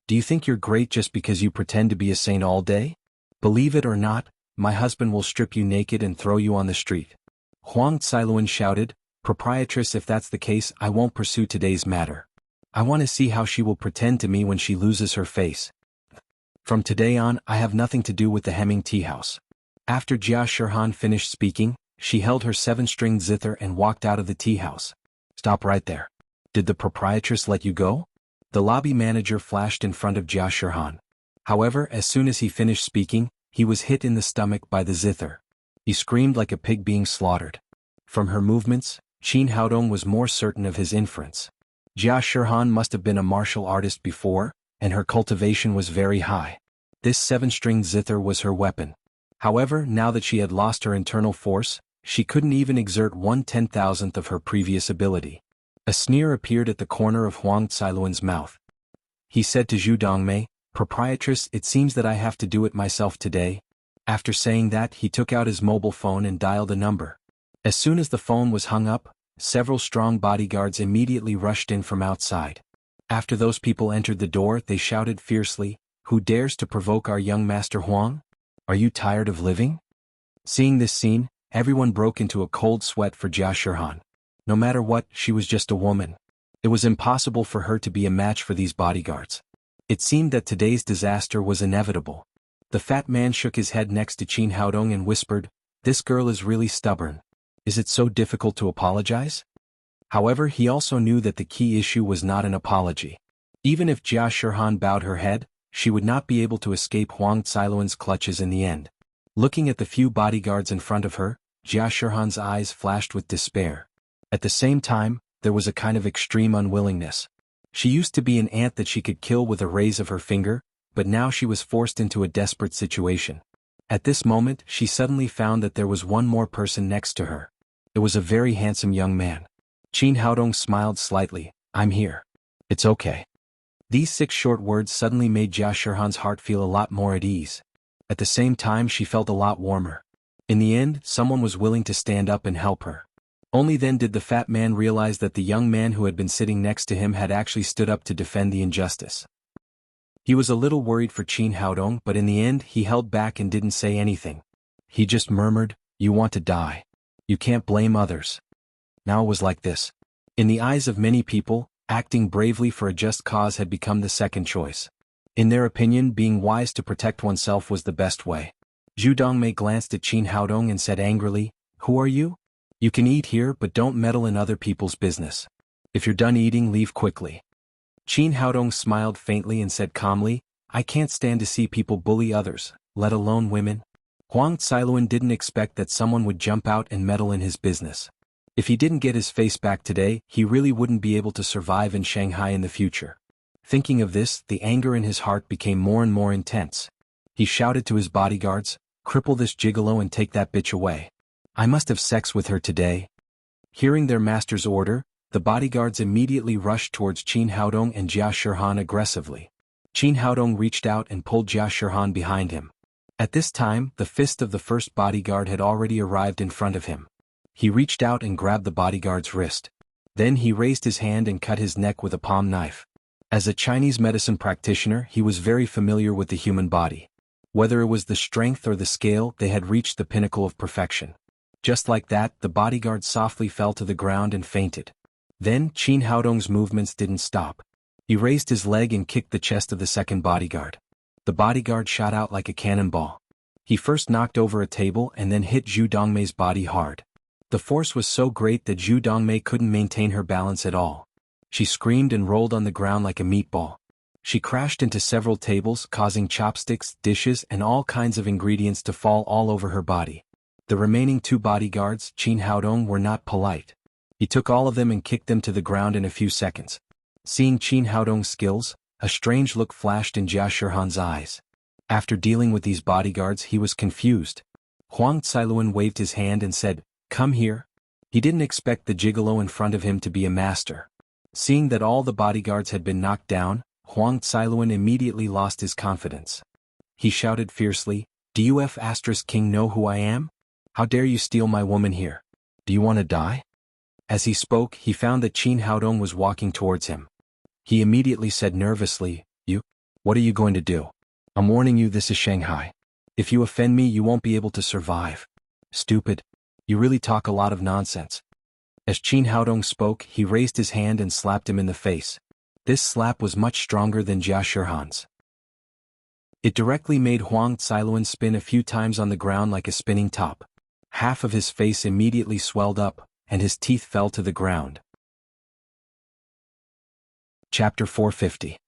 Do you think you're great just because you pretend to be a saint all day? Believe it or not, my husband will strip you naked and throw you on the street." Huang Cailuan shouted, "Proprietress, if that's the case, I won't pursue today's matter. I want to see how she will pretend to me when she loses her face. From today on, I have nothing to do with the Hemming tea house." After Jia Shirhan finished speaking, she held her 7-stringed zither and walked out of the tea house. "Stop right there. Did the proprietress let you go?" The lobby manager flashed in front of Jia Shirhan. However, as soon as he finished speaking, he was hit in the stomach by the zither. He screamed like a pig being slaughtered. From her movements, Qin Haodong was more certain of his inference. Jia Shirhan must have been a martial artist before, and her cultivation was very high. This 7-stringed zither was her weapon. However, now that she had lost her internal force, she couldn't even exert 1/10,000th of her previous ability. A sneer appeared at the corner of Huang Cailuan's mouth. He said to Zhu Dongmei, "Proprietress, it seems that I have to do it myself today." After saying that, he took out his mobile phone and dialed a number. As soon as the phone was hung up, several strong bodyguards immediately rushed in from outside. After those people entered the door, they shouted fiercely, "Who dares to provoke our young Master Huang? Are you tired of living?" Seeing this scene, everyone broke into a cold sweat for Jia Shirhan. No matter what, she was just a woman. It was impossible for her to be a match for these bodyguards. It seemed that today's disaster was inevitable. The fat man shook his head next to Qin Haodong and whispered, "This girl is really stubborn. Is it so difficult to apologize?" However, he also knew that the key issue was not an apology. Even if Jia Shirhan bowed her head, she would not be able to escape Huang Cailuan's clutches in the end. Looking at the few bodyguards in front of her, Jia Shirhan's eyes flashed with despair. At the same time, there was a kind of extreme unwillingness. She used to be an ant that she could kill with a raise of her finger, but now she was forced into a desperate situation. At this moment, she suddenly found that there was one more person next to her. It was a very handsome young man. Qin Haodong smiled slightly, "I'm here. It's okay." These 6 short words suddenly made Jia Shirhan's heart feel a lot more at ease. At the same time, she felt a lot warmer. In the end, someone was willing to stand up and help her. Only then did the fat man realize that the young man who had been sitting next to him had actually stood up to defend the injustice. He was a little worried for Qin Haodong, but in the end he held back and didn't say anything. He just murmured, "You want to die. You can't blame others." Now it was like this. In the eyes of many people, acting bravely for a just cause had become the second choice. In their opinion, being wise to protect oneself was the best way. Zhu Dongmei glanced at Qin Haodong and said angrily, "Who are you? You can eat here, but don't meddle in other people's business. If you're done eating, leave quickly." Qin Haodong smiled faintly and said calmly, "I can't stand to see people bully others, let alone women." Huang Cailuan didn't expect that someone would jump out and meddle in his business. If he didn't get his face back today, he really wouldn't be able to survive in Shanghai in the future. Thinking of this, the anger in his heart became more and more intense. He shouted to his bodyguards, "Cripple this gigolo and take that bitch away. I must have sex with her today." Hearing their master's order, the bodyguards immediately rushed towards Qin Haodong and Jia Shirhan aggressively. Qin Haodong reached out and pulled Jia Shirhan behind him. At this time, the fist of the first bodyguard had already arrived in front of him. He reached out and grabbed the bodyguard's wrist. Then he raised his hand and cut his neck with a palm knife. As a Chinese medicine practitioner, he was very familiar with the human body. Whether it was the strength or the scale, they had reached the pinnacle of perfection. Just like that, the bodyguard softly fell to the ground and fainted. Then, Qin Haodong's movements didn't stop. He raised his leg and kicked the chest of the second bodyguard. The bodyguard shot out like a cannonball. He first knocked over a table and then hit Zhu Dongmei's body hard. The force was so great that Zhu Dongmei couldn't maintain her balance at all. She screamed and rolled on the ground like a meatball. She crashed into several tables, causing chopsticks, dishes, and all kinds of ingredients to fall all over her body. The remaining two bodyguards, Qin Haodong, were not polite. He took all of them and kicked them to the ground in a few seconds. Seeing Qin Haodong's skills, a strange look flashed in Jia Shihan's eyes. After dealing with these bodyguards, he was confused. Huang Cailuan waved his hand and said, "Come here." He didn't expect the gigolo in front of him to be a master. Seeing that all the bodyguards had been knocked down, Huang Cailuan immediately lost his confidence. He shouted fiercely, "Do you King know who I am? How dare you steal my woman here? Do you want to die?" As he spoke, he found that Qin Haodong was walking towards him. He immediately said nervously, "You? What are you going to do? I'm warning you, this is Shanghai. If you offend me, you won't be able to survive. Stupid. You really talk a lot of nonsense." As Qin Haodong spoke, he raised his hand and slapped him in the face. This slap was much stronger than Jia Shihan's. It directly made Huang Cailuan spin a few times on the ground like a spinning top. Half of his face immediately swelled up, and his teeth fell to the ground. Chapter 450.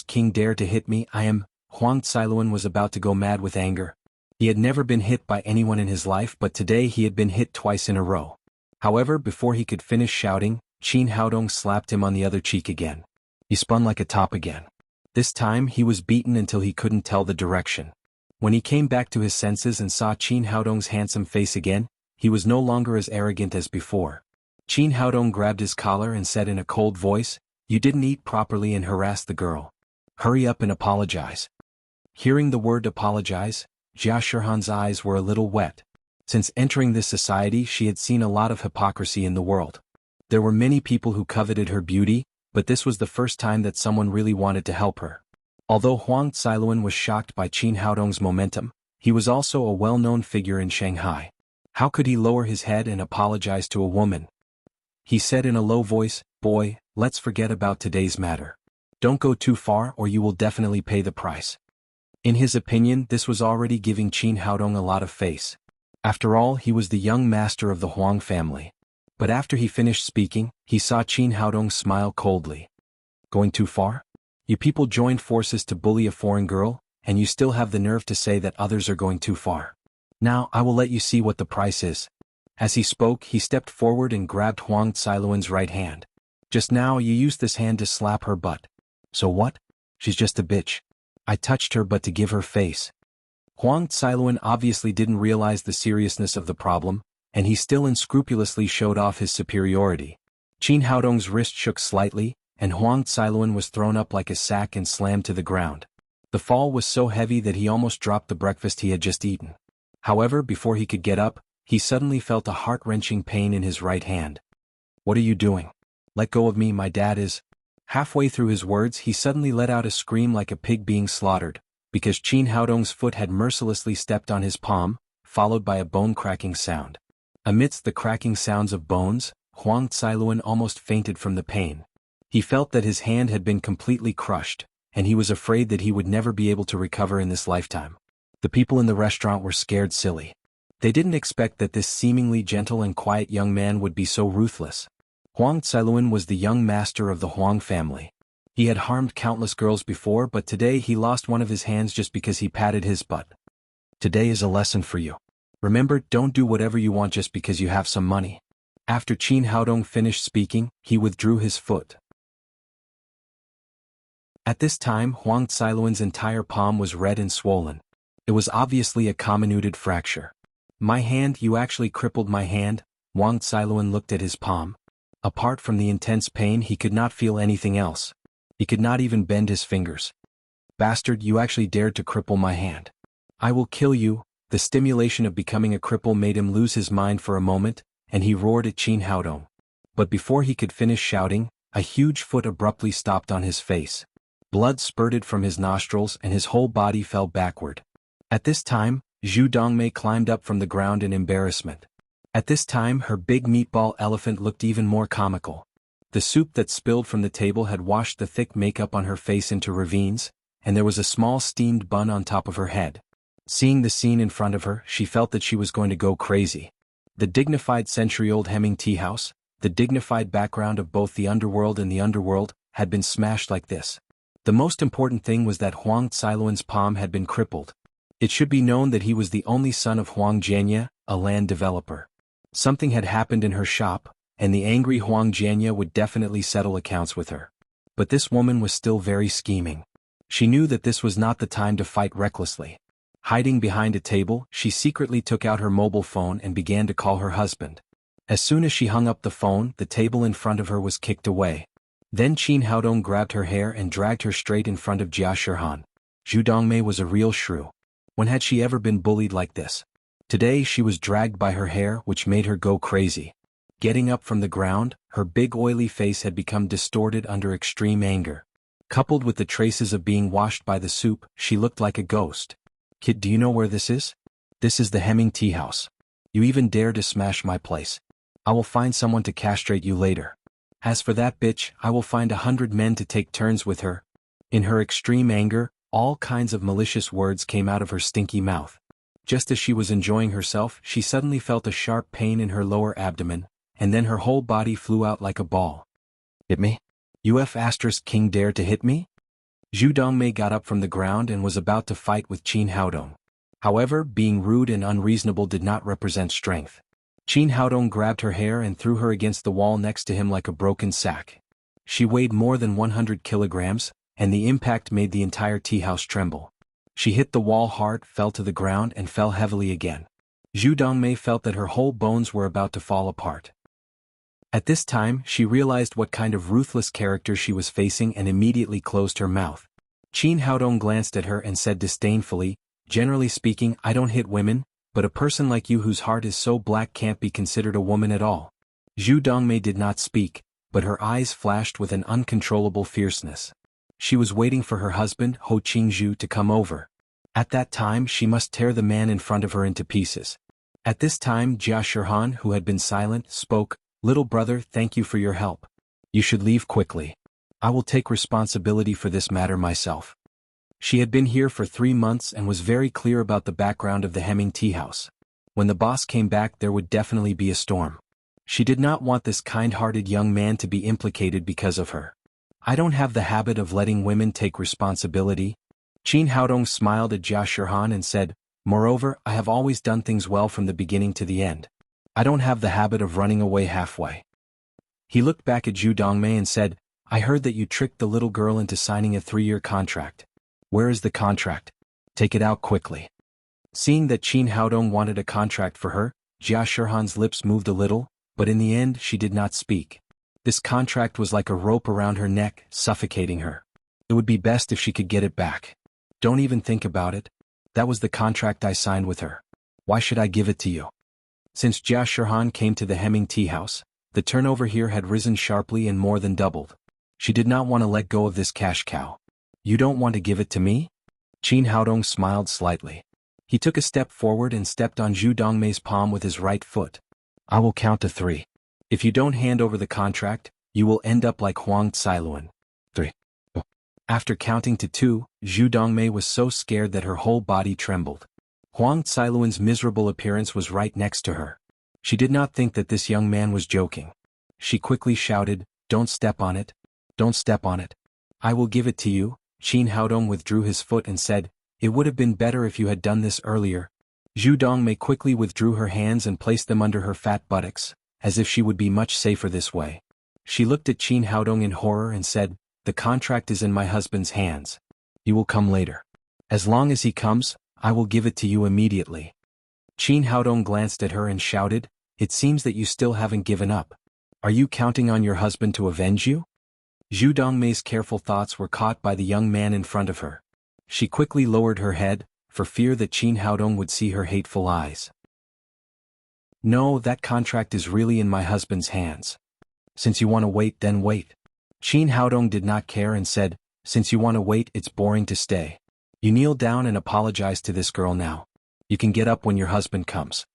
King dare to hit me, I am. Huang Cailuan was about to go mad with anger. He had never been hit by anyone in his life, but today he had been hit twice in a row. However, before he could finish shouting, Qin Haodong slapped him on the other cheek again. He spun like a top again. This time he was beaten until he couldn't tell the direction. When he came back to his senses and saw Qin Haodong's handsome face again, he was no longer as arrogant as before. Qin Haodong grabbed his collar and said in a cold voice, "You didn't eat properly and harassed the girl. Hurry up and apologize." Hearing the word apologize, Jia Shihan's eyes were a little wet. Since entering this society, she had seen a lot of hypocrisy in the world. There were many people who coveted her beauty, but this was the first time that someone really wanted to help her. Although Huang Cailuan was shocked by Qin Haodong's momentum, he was also a well-known figure in Shanghai. How could he lower his head and apologize to a woman? He said in a low voice, "Boy, let's forget about today's matter. Don't go too far or you will definitely pay the price." In his opinion, this was already giving Qin Haodong a lot of face. After all, he was the young master of the Huang family. But after he finished speaking, he saw Qin Haodong smile coldly. "Going too far? You people joined forces to bully a foreign girl, and you still have the nerve to say that others are going too far. Now I will let you see what the price is." As he spoke, he stepped forward and grabbed Huang Cailuan's right hand. "Just now you used this hand to slap her butt. So what? She's just a bitch. I touched her but to give her face." Huang Cailuan obviously didn't realize the seriousness of the problem, and he still unscrupulously showed off his superiority. Qin Haodong's wrist shook slightly, and Huang Cailuan was thrown up like a sack and slammed to the ground. The fall was so heavy that he almost dropped the breakfast he had just eaten. However, before he could get up, he suddenly felt a heart-wrenching pain in his right hand. "What are you doing? Let go of me, my dad is..." Halfway through his words, he suddenly let out a scream like a pig being slaughtered, because Qin Haodong's foot had mercilessly stepped on his palm, followed by a bone-cracking sound. Amidst the cracking sounds of bones, Huang Cailuan almost fainted from the pain. He felt that his hand had been completely crushed, and he was afraid that he would never be able to recover in this lifetime. The people in the restaurant were scared silly. They didn't expect that this seemingly gentle and quiet young man would be so ruthless. Huang Cailuan was the young master of the Huang family. He had harmed countless girls before, but today he lost one of his hands just because he patted his butt. Today is a lesson for you. Remember, don't do whatever you want just because you have some money. After Qin Haodong finished speaking, he withdrew his foot. At this time, Huang Cailuan's entire palm was red and swollen. It was obviously a comminuted fracture. "My hand, you actually crippled my hand." Huang Cailuan looked at his palm. Apart from the intense pain, he could not feel anything else. He could not even bend his fingers. "Bastard, you actually dared to cripple my hand. I will kill you." The stimulation of becoming a cripple made him lose his mind for a moment, and he roared at Qin Haodong. But before he could finish shouting, a huge foot abruptly stopped on his face. Blood spurted from his nostrils and his whole body fell backward. At this time, Zhu Dongmei climbed up from the ground in embarrassment. At this time her big meatball elephant looked even more comical. The soup that spilled from the table had washed the thick makeup on her face into ravines, and there was a small steamed bun on top of her head. Seeing the scene in front of her, she felt that she was going to go crazy. The dignified century-old Hemming tea house, the dignified background of both the underworld and the underworld, had been smashed like this. The most important thing was that Huang Cailuan's palm had been crippled. It should be known that he was the only son of Huang Jianye, a land developer. Something had happened in her shop, and the angry Huang Jianye would definitely settle accounts with her. But this woman was still very scheming. She knew that this was not the time to fight recklessly. Hiding behind a table, she secretly took out her mobile phone and began to call her husband. As soon as she hung up the phone, the table in front of her was kicked away. Then Qin Haodong grabbed her hair and dragged her straight in front of Jia Shirhan. Zhu Dongmei was a real shrew. When had she ever been bullied like this? Today she was dragged by her hair, which made her go crazy. Getting up from the ground, her big oily face had become distorted under extreme anger. Coupled with the traces of being washed by the soup, she looked like a ghost. Kid, do you know where this is? This is the Hemming tea house. You even dare to smash my place. I will find someone to castrate you later. As for that bitch, I will find 100 men to take turns with her. In her extreme anger, all kinds of malicious words came out of her stinky mouth. Just as she was enjoying herself, she suddenly felt a sharp pain in her lower abdomen, and then her whole body flew out like a ball. Hit me? King dared to hit me? Zhu Dongmei got up from the ground and was about to fight with Qin Haodong. However, being rude and unreasonable did not represent strength. Qin Haodong grabbed her hair and threw her against the wall next to him like a broken sack. She weighed more than 100 kilograms, and the impact made the entire tea house tremble. She hit the wall hard, fell to the ground and fell heavily again. Zhu Dongmei felt that her whole bones were about to fall apart. At this time, she realized what kind of ruthless character she was facing and immediately closed her mouth. Qin Haodong glanced at her and said disdainfully, "Generally speaking, I don't hit women, but a person like you whose heart is so black can't be considered a woman at all." Zhu Dongmei did not speak, but her eyes flashed with an uncontrollable fierceness. She was waiting for her husband, Ho Qingzhu, to come over. At that time she must tear the man in front of her into pieces. At this time Jia Shirhan, who had been silent, spoke, "Little brother, thank you for your help. You should leave quickly. I will take responsibility for this matter myself." She had been here for 3 months and was very clear about the background of the Hemming tea house. When the boss came back there would definitely be a storm. She did not want this kind-hearted young man to be implicated because of her. "I don't have the habit of letting women take responsibility." Qin Haodong smiled at Jia Shirhan and said, "Moreover, I have always done things well from the beginning to the end. I don't have the habit of running away halfway." He looked back at Zhu Dongmei and said, "I heard that you tricked the little girl into signing a 3-year contract. Where is the contract? Take it out quickly." Seeing that Qin Haodong wanted a contract for her, Jia Shirhan's lips moved a little, but in the end she did not speak. This contract was like a rope around her neck, suffocating her. It would be best if she could get it back. "Don't even think about it. That was the contract I signed with her. Why should I give it to you?" Since Jia Shirhan came to the Hemming tea house, the turnover here had risen sharply and more than doubled. She did not want to let go of this cash cow. "You don't want to give it to me?" Qin Haodong smiled slightly. He took a step forward and stepped on Zhu Dongmei's palm with his right foot. "I will count to 3. If you don't hand over the contract, you will end up like Huang Cailuan. 3. After counting to 2, Zhu Dongmei was so scared that her whole body trembled. Huang Cailuan's miserable appearance was right next to her. She did not think that this young man was joking. She quickly shouted, "Don't step on it. Don't step on it. I will give it to you." Qin Haodong withdrew his foot and said, "It would have been better if you had done this earlier." Zhu Dongmei quickly withdrew her hands and placed them under her fat buttocks, as if she would be much safer this way. She looked at Qin Haodong in horror and said, "The contract is in my husband's hands. He will come later. As long as he comes, I will give it to you immediately." Qin Haodong glanced at her and shouted, "It seems that you still haven't given up. Are you counting on your husband to avenge you?" Zhu Dongmei's careful thoughts were caught by the young man in front of her. She quickly lowered her head, for fear that Qin Haodong would see her hateful eyes. "No, that contract is really in my husband's hands. Since you want to wait, then wait." Qin Haodong did not care and said, Since you want to wait, it's boring to stay. You kneel down and apologize to this girl now. You can get up when your husband comes.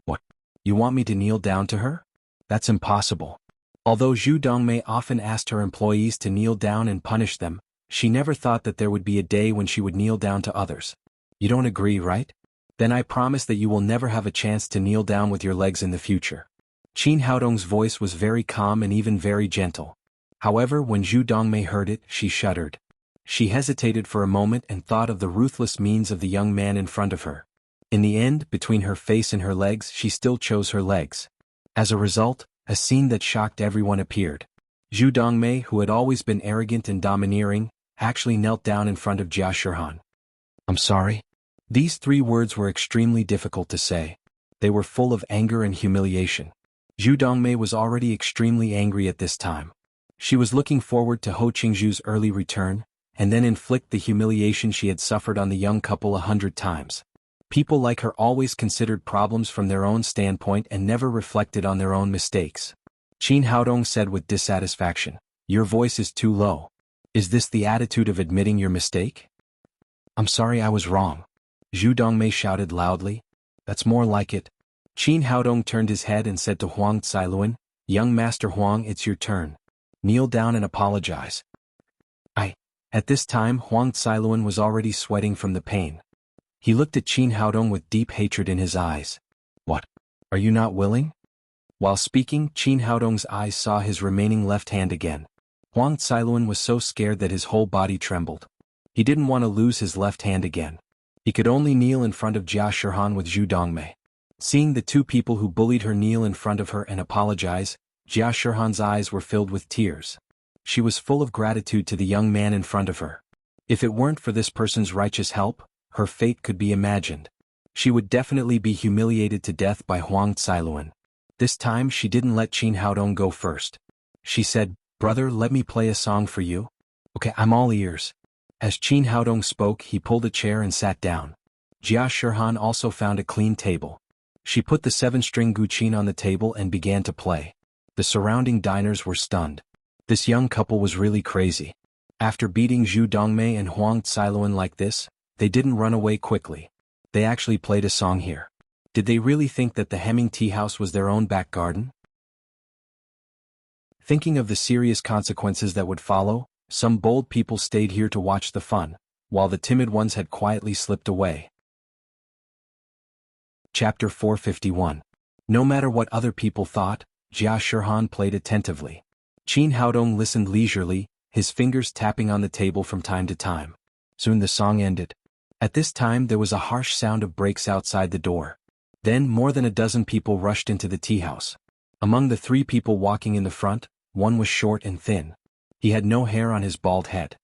What? You want me to kneel down to her? That's impossible. Although Zhu Dongmei often asked her employees to kneel down and punish them, she never thought that there would be a day when she would kneel down to others. You don't agree, right? Then I promise that you will never have a chance to kneel down with your legs in the future. Qin Haodong's voice was very calm and even very gentle. However, when Zhu Dongmei heard it, she shuddered. She hesitated for a moment and thought of the ruthless means of the young man in front of her. In the end, between her face and her legs, she still chose her legs. As a result, a scene that shocked everyone appeared. Zhu Dongmei, who had always been arrogant and domineering, actually knelt down in front of Jia Shihan. I'm sorry. These 3 words were extremely difficult to say. They were full of anger and humiliation. Zhu Dongmei was already extremely angry at this time. She was looking forward to Ho Qingzhu's early return, and then inflict the humiliation she had suffered on the young couple 100 times. People like her always considered problems from their own standpoint and never reflected on their own mistakes. Qin Haodong said with dissatisfaction, "Your voice is too low. Is this the attitude of admitting your mistake?" "I'm sorry, I was wrong." Zhu Dongmei shouted loudly. "That's more like it." Qin Haodong turned his head and said to Huang Cailuan, "Young Master Huang, it's your turn. Kneel down and apologize." At this time, Huang Cailuan was already sweating from the pain. He looked at Qin Haodong with deep hatred in his eyes. "What? Are you not willing?" While speaking, Qin Haodong's eyes saw his remaining left hand again. Huang Cailuan was so scared that his whole body trembled. He didn't want to lose his left hand again. He could only kneel in front of Jia Shihan with Zhu Dongmei. Seeing the 2 people who bullied her kneel in front of her and apologize, Jia Shihan's eyes were filled with tears. She was full of gratitude to the young man in front of her. If it weren't for this person's righteous help, her fate could be imagined. She would definitely be humiliated to death by Huang Cailuan. This time she didn't let Qin Haodong go first. She said, "Brother, let me play a song for you." "Okay, I'm all ears." As Qin Haodong spoke, he pulled a chair and sat down. Jia Shihan also found a clean table. She put the 7-string guqin on the table and began to play. The surrounding diners were stunned. This young couple was really crazy. After beating Zhu Dongmei and Huang Cailuan like this, they didn't run away quickly. They actually played a song here. Did they really think that the Hemming tea house was their own back garden? Thinking of the serious consequences that would follow, some bold people stayed here to watch the fun, while the timid ones had quietly slipped away. Chapter 451. No matter what other people thought, Jia Shihan played attentively. Qin Haodong listened leisurely, his fingers tapping on the table from time to time. Soon the song ended. At this time there was a harsh sound of brakes outside the door. Then more than a dozen people rushed into the tea house. Among the 3 people walking in the front, one was short and thin. He had no hair on his bald head.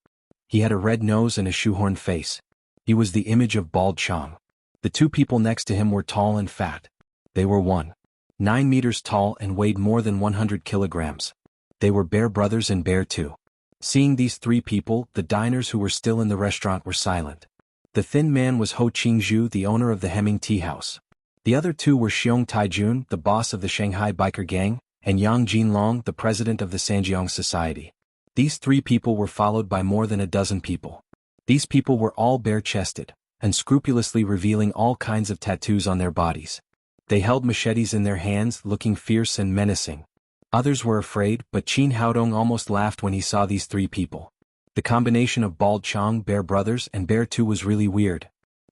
He had a red nose and a shoehorned face. He was the image of Bald Chong. The 2 people next to him were tall and fat. They were 1.9 meters tall and weighed more than 100 kilograms. They were Bear Brothers and Bear 2. Seeing these 3 people, the diners who were still in the restaurant were silent. The thin man was Ho Qingzhu, the owner of the Hemming Tea House. The other 2 were Xiong Taijun, the boss of the Shanghai biker gang, and Yang Jinlong, the president of the Sanjiang Society. These 3 people were followed by more than a dozen people. These people were all bare-chested, and scrupulously revealing all kinds of tattoos on their bodies. They held machetes in their hands, looking fierce and menacing. Others were afraid, but Qin Haodong almost laughed when he saw these 3 people. The combination of Bald Chong, Bear Brothers, and Bear 2 was really weird.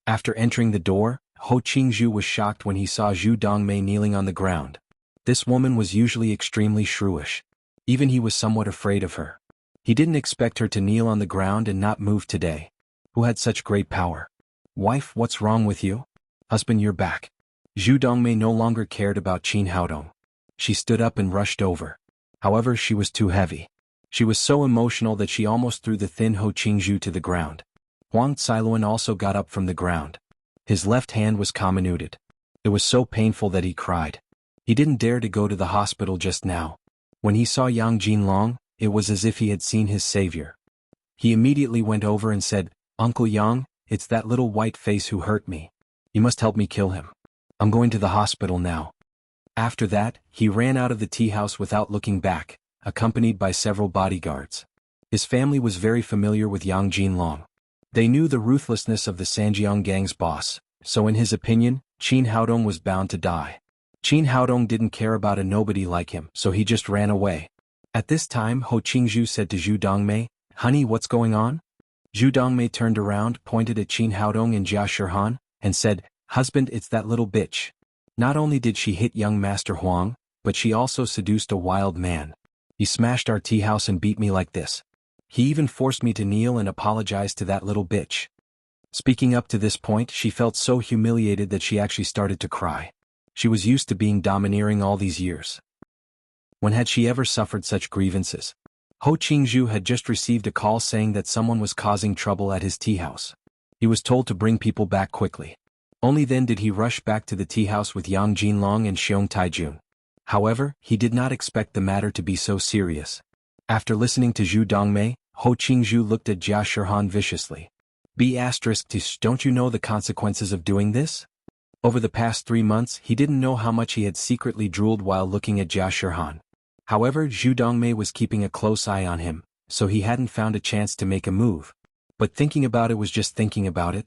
After entering the door, Ho Qingzhu was shocked when he saw Zhu Dongmei kneeling on the ground. This woman was usually extremely shrewish. Even he was somewhat afraid of her. He didn't expect her to kneel on the ground and not move today. Who had such great power? "Wife, what's wrong with you?" "Husband, you're back." Zhu Dongmei no longer cared about Qin Haodong. She stood up and rushed over. However, she was too heavy. She was so emotional that she almost threw the thin Ho Qingzhu to the ground. Huang Cailuan also got up from the ground. His left hand was comminuted. It was so painful that he cried. He didn't dare to go to the hospital just now. When he saw Yang Jinlong, it was as if he had seen his savior. He immediately went over and said, "Uncle Yang, it's that little white face who hurt me. You must help me kill him. I'm going to the hospital now." After that, he ran out of the tea house without looking back, accompanied by several bodyguards. His family was very familiar with Yang Jinlong. They knew the ruthlessness of the Sanjiang gang's boss, so in his opinion, Qin Haodong was bound to die. Qin Haodong didn't care about a nobody like him, so he just ran away. At this time, Ho Qingzhu said to Zhu Dongmei, "Honey, what's going on?" Zhu Dongmei turned around, pointed at Qin Haodong and Jia Shihan, and said, "Husband, it's that little bitch. Not only did she hit young Master Huang, but she also seduced a wild man. He smashed our tea house and beat me like this. He even forced me to kneel and apologize to that little bitch." Speaking up to this point, she felt so humiliated that she actually started to cry. She was used to being domineering all these years. When had she ever suffered such grievances? Ho Qingzhu had just received a call saying that someone was causing trouble at his tea house. He was told to bring people back quickly. Only then did he rush back to the tea house with Yang Jinlong and Xiong Taijun. However, he did not expect the matter to be so serious. After listening to Zhu Dongmei, Ho Qingzhu looked at Jia Shihan viciously. Don't you know the consequences of doing this? Over the past 3 months, he didn't know how much he had secretly drooled while looking at Jia Shihan. However, Zhu Dongmei was keeping a close eye on him, so he hadn't found a chance to make a move. But thinking about it was just thinking about it.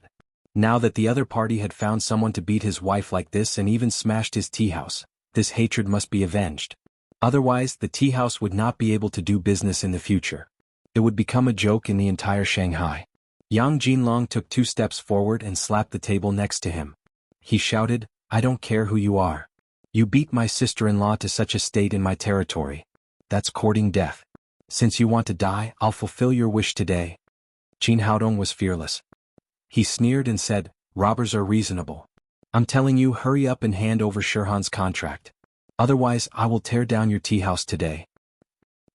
Now that the other party had found someone to beat his wife like this and even smashed his tea house, this hatred must be avenged. Otherwise, the tea house would not be able to do business in the future. It would become a joke in the entire Shanghai. Yang Jinlong took 2 steps forward and slapped the table next to him. He shouted, "I don't care who you are. You beat my sister-in-law to such a state in my territory. That's courting death. Since you want to die, I'll fulfill your wish today." Qin Haodong was fearless. He sneered and said, "Robbers are reasonable. I'm telling you, hurry up and hand over Shihan's contract. Otherwise, I will tear down your tea house today."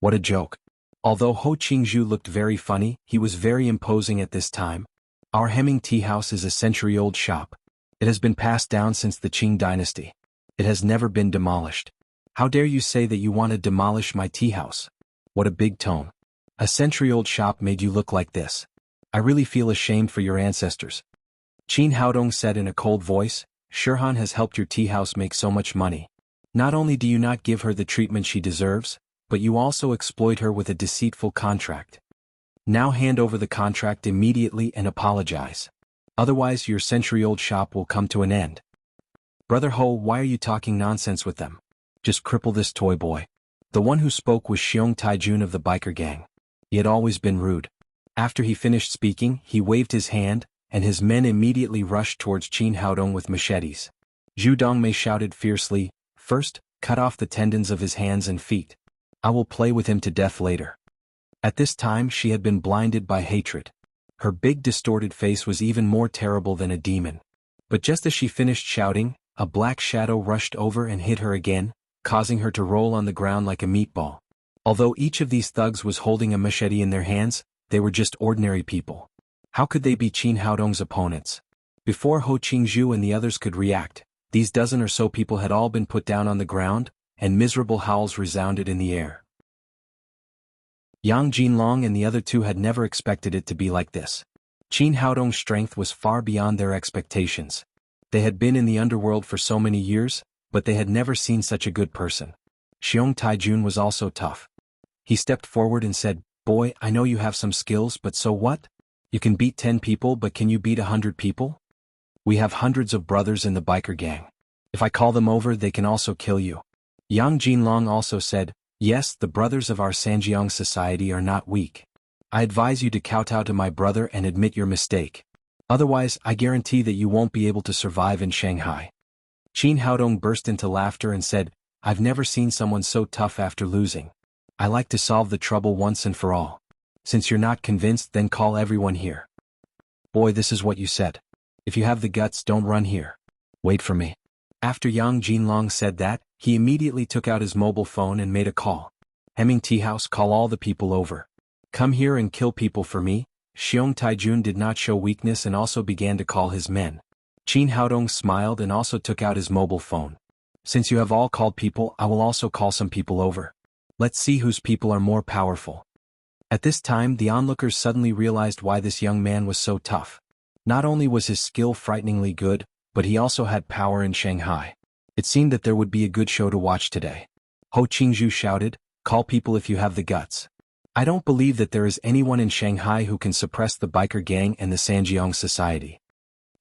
What a joke. Although Ho Qingzhu looked very funny, he was very imposing at this time. Our Hemming tea house is a century-old shop. It has been passed down since the Qing dynasty. It has never been demolished. How dare you say that you want to demolish my tea house? What a big tone. A century-old shop made you look like this. I really feel ashamed for your ancestors. Qin Haodong said in a cold voice, "Shihan has helped your tea house make so much money. Not only do you not give her the treatment she deserves, but you also exploit her with a deceitful contract. Now hand over the contract immediately and apologize. Otherwise your century-old shop will come to an end." "Brother Ho, why are you talking nonsense with them? Just cripple this toy boy." The one who spoke was Xiong Taijun of the biker gang. He had always been rude. After he finished speaking, he waved his hand, and his men immediately rushed towards Qin Haodong with machetes. Zhu Dongmei shouted fiercely, "First, cut off the tendons of his hands and feet. I will play with him to death later." At this time she had been blinded by hatred. Her big distorted face was even more terrible than a demon. But just as she finished shouting, a black shadow rushed over and hit her again, causing her to roll on the ground like a meatball. Although each of these thugs was holding a machete in their hands, they were just ordinary people. How could they be Qin Haodong's opponents? Before Ho Qingzhu and the others could react, these dozen or so people had all been put down on the ground, and miserable howls resounded in the air. Yang Jinlong and the other 2 had never expected it to be like this. Qin Haodong's strength was far beyond their expectations. They had been in the underworld for so many years, but they had never seen such a good person. Xiong Taijun was also tough. He stepped forward and said, "Boy, I know you have some skills, but so what? You can beat 10 people, but can you beat 100 people? We have hundreds of brothers in the biker gang. If I call them over, they can also kill you." Yang Jinlong also said, "Yes, the brothers of our Sanjiang society are not weak. I advise you to kowtow to my brother and admit your mistake. Otherwise, I guarantee that you won't be able to survive in Shanghai." Qin Haodong burst into laughter and said, "I've never seen someone so tough after losing. I like to solve the trouble once and for all. Since you're not convinced, then call everyone here." "Boy, this is what you said. If you have the guts, don't run here. Wait for me." After Yang Jinlong said that, he immediately took out his mobile phone and made a call. "Hemming Tea House, call all the people over. Come here and kill people for me." Xiong Taijun did not show weakness and also began to call his men. Qin Haodong smiled and also took out his mobile phone. "Since you have all called people, I will also call some people over. Let's see whose people are more powerful." At this time the onlookers suddenly realized why this young man was so tough. Not only was his skill frighteningly good, but he also had power in Shanghai. It seemed that there would be a good show to watch today. Ho Qingzhu shouted, "Call people if you have the guts." I don't believe that there is anyone in Shanghai who can suppress the biker gang and the Sanjiang society.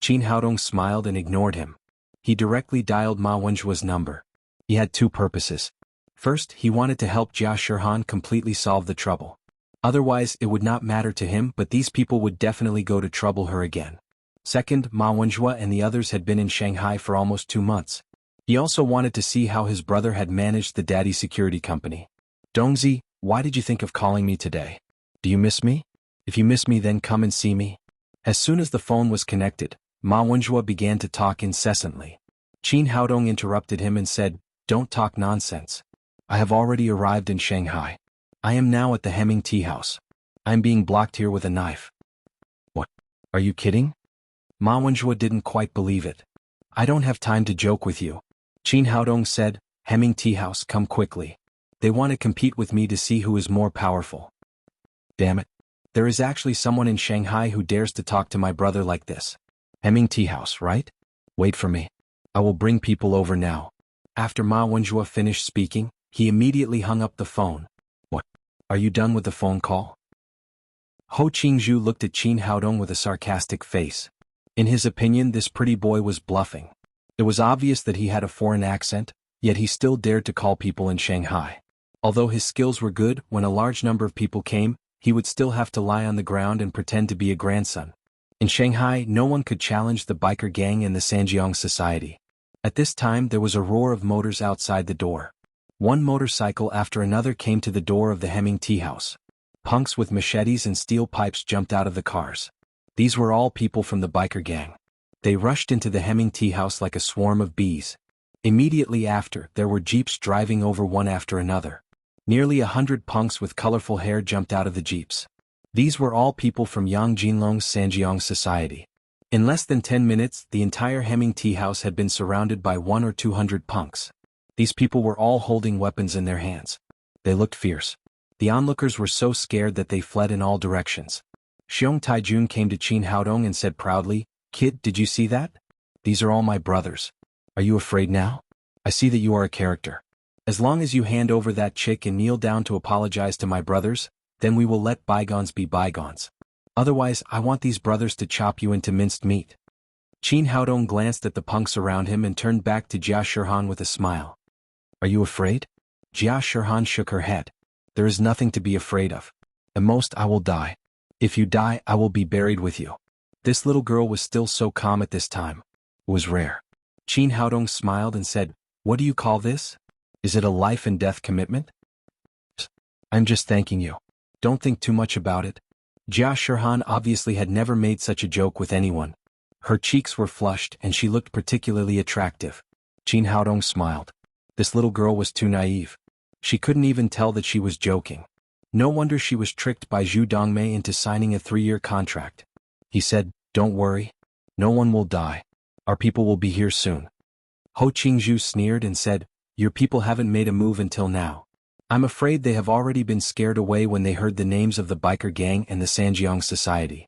Qin Haodong smiled and ignored him. He directly dialed Ma Wenjua's number. He had two purposes. First, he wanted to help Jia Shirhan completely solve the trouble. Otherwise, it would not matter to him, but these people would definitely go to trouble her again. Second, Ma Wenjua and the others had been in Shanghai for almost 2 months. He also wanted to see how his brother had managed the daddy security company. Dongzi, why did you think of calling me today? Do you miss me? If you miss me, then come and see me. As soon as the phone was connected, Ma Wenjua began to talk incessantly. Qin Haodong interrupted him and said, "Don't talk nonsense. I have already arrived in Shanghai. I am now at the Hemming Tea House. I am being blocked here with a knife." What? Are you kidding? Ma Wenjua didn't quite believe it. "I don't have time to joke with you." Qin Haodong said, "Hemming Tea House, come quickly. They want to compete with me to see who is more powerful." Damn it. There is actually someone in Shanghai who dares to talk to my brother like this. Hemming Tea House, right? Wait for me. I will bring people over now. After Ma Wenjua finished speaking, he immediately hung up the phone. What? Are you done with the phone call? Ho Qingzhu looked at Qin Haodong with a sarcastic face. In his opinion, this pretty boy was bluffing. It was obvious that he had a foreign accent, yet he still dared to call people in Shanghai. Although his skills were good, when a large number of people came, he would still have to lie on the ground and pretend to be a grandson. In Shanghai, no one could challenge the biker gang and the Sanjiang society. At this time, there was a roar of motors outside the door. One motorcycle after another came to the door of the Hemming Tea House. Punks with machetes and steel pipes jumped out of the cars. These were all people from the biker gang. They rushed into the Hemming Tea House like a swarm of bees. Immediately after, there were jeeps driving over one after another. Nearly 100 punks with colorful hair jumped out of the jeeps. These were all people from Yang Jinlong's Sanjiang society. In less than 10 minutes, the entire Hemming Tea House had been surrounded by 100 or 200 punks. These people were all holding weapons in their hands. They looked fierce. The onlookers were so scared that they fled in all directions. Xiong Taijun came to Qin Haodong and said proudly, "Kid, did you see that? These are all my brothers. Are you afraid now? I see that you are a character. As long as you hand over that chick and kneel down to apologize to my brothers, then we will let bygones be bygones. Otherwise, I want these brothers to chop you into minced meat." Qin Haodong glanced at the punks around him and turned back to Jia Shirhan with a smile. "Are you afraid?" Jia Shirhan shook her head. "There is nothing to be afraid of. At most, I will die. If you die, I will be buried with you." This little girl was still so calm at this time. It was rare. Qin Haodong smiled and said, "What do you call this? Is it a life and death commitment?" "I'm just thanking you. Don't think too much about it." Jia Shirhan obviously had never made such a joke with anyone. Her cheeks were flushed and she looked particularly attractive. Qin Haodong smiled. This little girl was too naive. She couldn't even tell that she was joking. No wonder she was tricked by Zhu Dongmei into signing a 3-year contract. He said, "Don't worry. No one will die. Our people will be here soon." Ho Qingzhu sneered and said, "Your people haven't made a move until now. I'm afraid they have already been scared away when they heard the names of the biker gang and the Sanjiang society."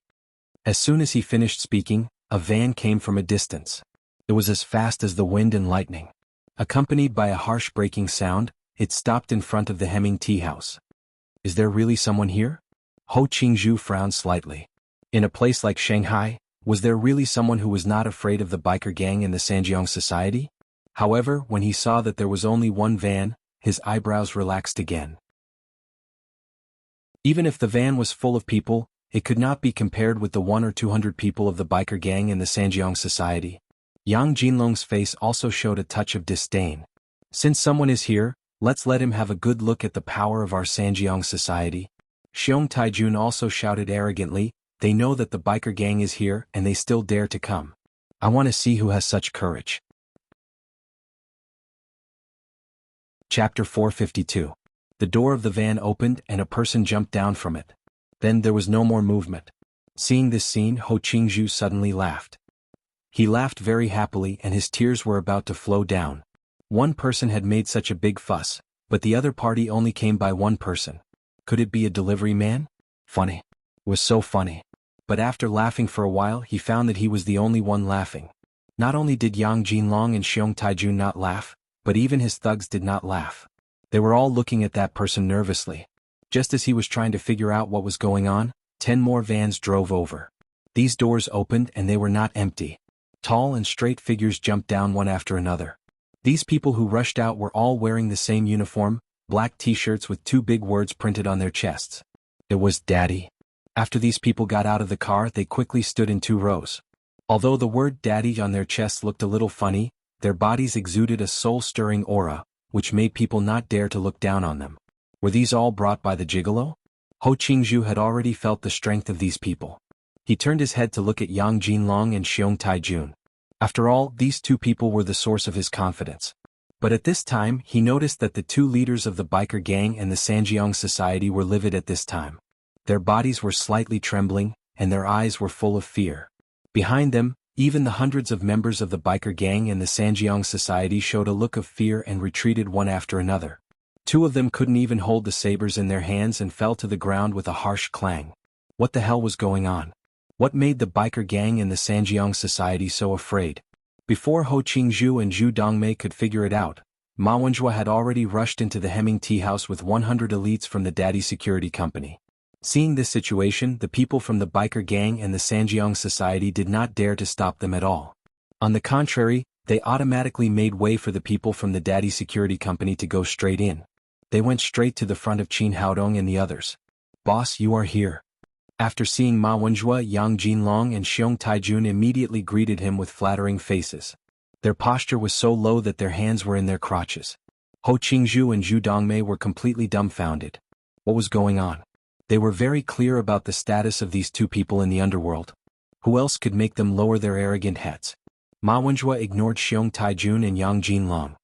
As soon as he finished speaking, a van came from a distance. It was as fast as the wind and lightning. Accompanied by a harsh breaking sound, it stopped in front of the Hemming Tea House. "Is there really someone here?" Ho Qingzhu frowned slightly. In a place like Shanghai, was there really someone who was not afraid of the biker gang and the Sanjiang society? However, when he saw that there was only one van, his eyebrows relaxed again. Even if the van was full of people, it could not be compared with the 100 or 200 people of the biker gang and the Sanjiang society. Yang Jinlong's face also showed a touch of disdain. "Since someone is here, let's let him have a good look at the power of our Sanjiang society." Xiong Taijun also shouted arrogantly, "They know that the biker gang is here and they still dare to come. I want to see who has such courage." Chapter 452. The door of the van opened and a person jumped down from it. Then there was no more movement. Seeing this scene, Ho Qingzhu suddenly laughed. He laughed very happily and his tears were about to flow down. One person had made such a big fuss, but the other party only came by one person. Could it be a delivery man? Funny. It was so funny. But after laughing for a while, he found that he was the only one laughing. Not only did Yang Jinlong and Xiong Taijun not laugh, but even his thugs did not laugh. They were all looking at that person nervously. Just as he was trying to figure out what was going on, 10 more vans drove over. These doors opened and they were not empty. Tall and straight figures jumped down one after another. These people who rushed out were all wearing the same uniform, black t-shirts with 2 big words printed on their chests. It was Daddy. After these people got out of the car, they quickly stood in 2 rows. Although the word Daddy on their chests looked a little funny, their bodies exuded a soul-stirring aura, which made people not dare to look down on them. Were these all brought by the gigolo? Ho Qingzhu had already felt the strength of these people. He turned his head to look at Yang Jinlong and Xiong Taijun. After all, these 2 people were the source of his confidence. But at this time, he noticed that the 2 leaders of the biker gang and the Sanjiang society were livid at this time. Their bodies were slightly trembling, and their eyes were full of fear. Behind them, even the hundreds of members of the biker gang and the Sanjiang society showed a look of fear and retreated one after another. 2 of them couldn't even hold the sabers in their hands and fell to the ground with a harsh clang. What the hell was going on? What made the biker gang and the Sanjiang society so afraid? Before Ho Qingzhu and Zhu Dongmei could figure it out, Ma Wenjue had already rushed into the Hemming tea house with 100 elites from the Daddy Security Company. Seeing this situation, the people from the biker gang and the Sanjiang society did not dare to stop them at all. On the contrary, they automatically made way for the people from the Daddy Security Company to go straight in. They went straight to the front of Qin Haodong and the others. "Boss, you are here." After seeing Ma Wenjue, Yang Jinlong and Xiong Taijun immediately greeted him with flattering faces. Their posture was so low that their hands were in their crotches. Ho Qingzhu and Zhu Dongmei were completely dumbfounded. What was going on? They were very clear about the status of these 2 people in the underworld. Who else could make them lower their arrogant heads? Ma Wenjue ignored Xiong Taijun and Yang Jinlong.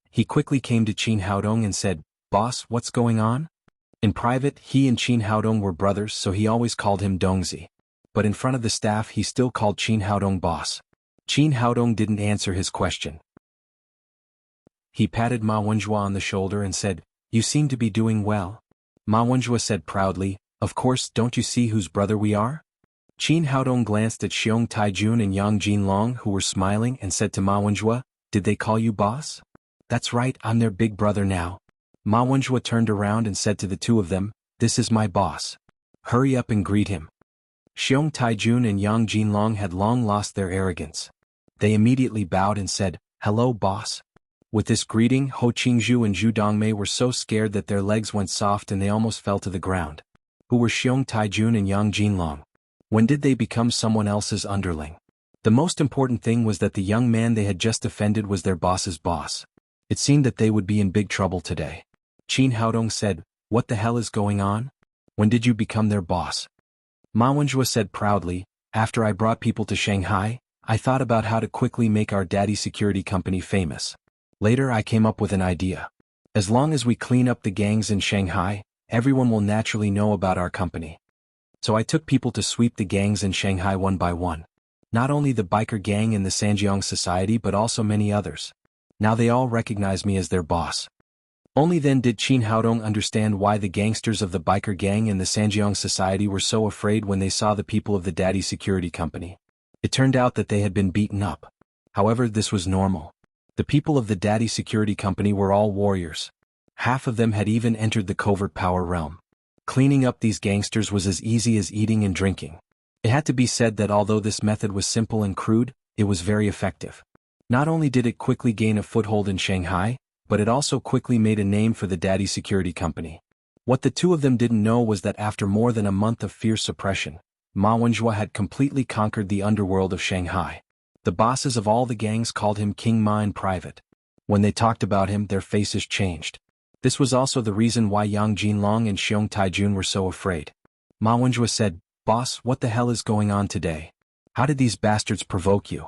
He quickly came to Qin Haodong and said, "Boss, what's going on?" In private, he and Qin Haodong were brothers, so he always called him Dongzi. But in front of the staff he still called Qin Haodong boss. Qin Haodong didn't answer his question. He patted Ma Wenjue on the shoulder and said, "You seem to be doing well." Ma Wenjue said proudly, "Of course, don't you see whose brother we are?" Qin Haodong glanced at Xiong Taijun and Yang Jinlong, who were smiling, and said to Ma Wenjue, "Did they call you boss?" "That's right, I'm their big brother now." Ma Wenjue turned around and said to the 2 of them, "This is my boss. Hurry up and greet him." Xiong Taijun and Yang Jinlong had long lost their arrogance. They immediately bowed and said, "Hello, boss." With this greeting, Ho Qingzhu and Zhu Dongmei were so scared that their legs went soft and they almost fell to the ground. Who were Xiong Taijun and Yang Jinlong? When did they become someone else's underling? The most important thing was that the young man they had just offended was their boss's boss. It seemed that they would be in big trouble today. Qin Haodong said, "What the hell is going on? When did you become their boss?" Ma Wenjue said proudly, "After I brought people to Shanghai, I thought about how to quickly make our Daddy Security Company famous. Later I came up with an idea. As long as we clean up the gangs in Shanghai, everyone will naturally know about our company. So I took people to sweep the gangs in Shanghai one by one. Not only the biker gang and the Sanjiang society but also many others. Now they all recognize me as their boss." Only then did Qin Haodong understand why the gangsters of the biker gang and the Sanjiang society were so afraid when they saw the people of the Daddy Security Company. It turned out that they had been beaten up. However, this was normal. The people of the Daddy Security Company were all warriors. Half of them had even entered the covert power realm. Cleaning up these gangsters was as easy as eating and drinking. It had to be said that although this method was simple and crude, it was very effective. Not only did it quickly gain a foothold in Shanghai, but it also quickly made a name for the Daddy Security Company. What the 2 of them didn't know was that after more than a month of fierce suppression, Ma Wenjue had completely conquered the underworld of Shanghai. The bosses of all the gangs called him King Ma in private. When they talked about him, their faces changed. This was also the reason why Yang Jinlong and Xiong Taijun were so afraid. Ma Wenjue said, "Boss, what the hell is going on today? How did these bastards provoke you?"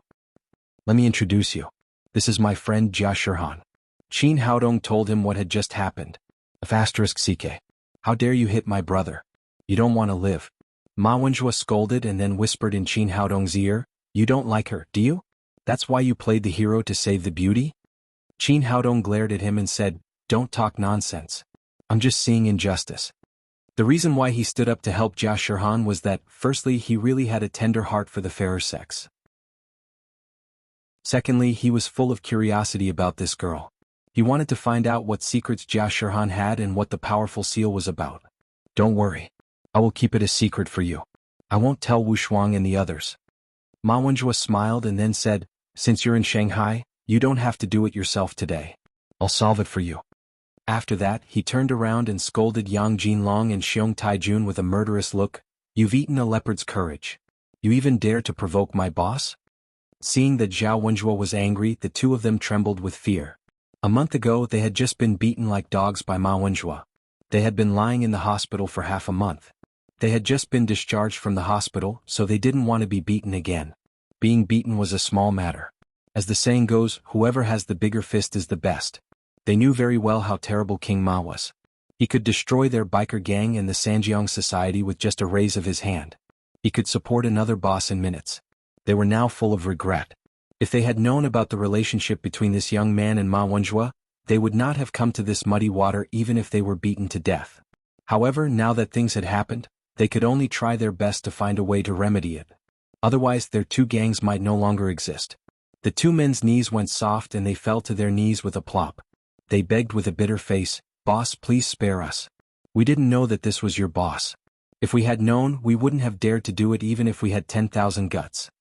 "Let me introduce you. This is my friend Jia Shirhan." Qin Haodong told him what had just happened. *CK. "How dare you hit my brother? You don't want to live." Ma Wenjue scolded and then whispered in Qin Haodong's ear, "You don't like her, do you? That's why you played the hero to save the beauty?" Qin Haodong glared at him and said, "Don't talk nonsense. I'm just seeing injustice." The reason why he stood up to help Jia Shirhan was that, firstly, he really had a tender heart for the fairer sex. Secondly, he was full of curiosity about this girl. He wanted to find out what secrets Jia Shirhan had and what the powerful seal was about. Don't worry. I will keep it a secret for you. I won't tell Wu Shuang and the others. Ma Wenjue smiled and then said, since you're in Shanghai, you don't have to do it yourself today. I'll solve it for you. After that, he turned around and scolded Yang Jinlong and Xiong Taijun with a murderous look. You've eaten a leopard's courage. You even dare to provoke my boss? Seeing that Zhao Wenjue was angry, the two of them trembled with fear. A month ago they had just been beaten like dogs by Ma Wenjue. They had been lying in the hospital for half a month. They had just been discharged from the hospital, so they didn't want to be beaten again. Being beaten was a small matter. As the saying goes, whoever has the bigger fist is the best. They knew very well how terrible King Ma was. He could destroy their biker gang and the Sanjiang society with just a raise of his hand. He could support another boss in minutes. They were now full of regret. If they had known about the relationship between this young man and Ma Wenjue, they would not have come to this muddy water even if they were beaten to death. However, now that things had happened, they could only try their best to find a way to remedy it. Otherwise, their two gangs might no longer exist. The two men's knees went soft and they fell to their knees with a plop. They begged with a bitter face, "Boss, please spare us. We didn't know that this was your boss. If we had known, we wouldn't have dared to do it even if we had 10,000 guts."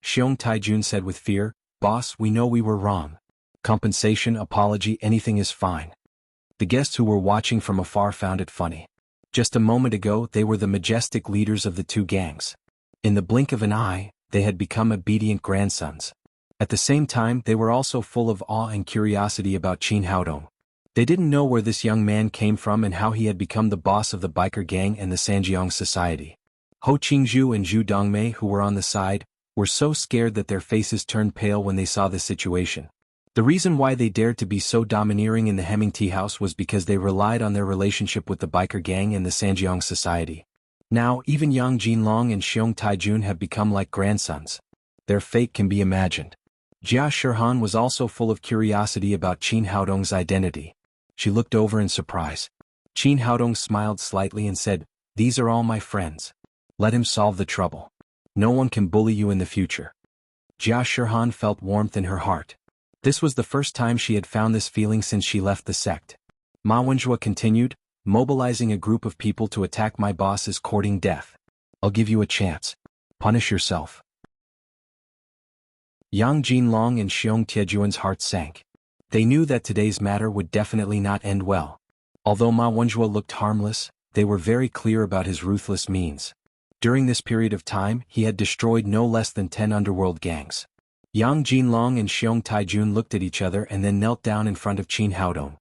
Xiong Taijun said with fear, "Boss, we know we were wrong. Compensation, apology, anything is fine." The guests who were watching from afar found it funny. Just a moment ago they were the majestic leaders of the two gangs. In the blink of an eye, they had become obedient grandsons. At the same time, they were also full of awe and curiosity about Qin Haodong. They didn't know where this young man came from and how he had become the boss of the biker gang and the Sanjiang society. Ho Qingzhu and Zhu Dongmei, who were on the side, were so scared that their faces turned pale when they saw the situation. The reason why they dared to be so domineering in the Hemming Tea House was because they relied on their relationship with the biker gang and the Sanjiang society. Now, even Yang Jinlong and Xiong Taijun have become like grandsons. Their fate can be imagined. Jia Shihan was also full of curiosity about Qin Haodong's identity. She looked over in surprise. Qin Haodong smiled slightly and said, "These are all my friends. Let him solve the trouble. No one can bully you in the future." Jia Shihan felt warmth in her heart. This was the first time she had found this feeling since she left the sect. Ma Wenjue continued, "Mobilizing a group of people to attack my boss is courting death. I'll give you a chance. Punish yourself." Yang Jinlong and Xiong Tiejuan's hearts sank. They knew that today's matter would definitely not end well. Although Ma Wenjue looked harmless, they were very clear about his ruthless means. During this period of time, he had destroyed no less than 10 underworld gangs. Yang Jinlong and Xiong Taijun looked at each other and then knelt down in front of Qin Haodong.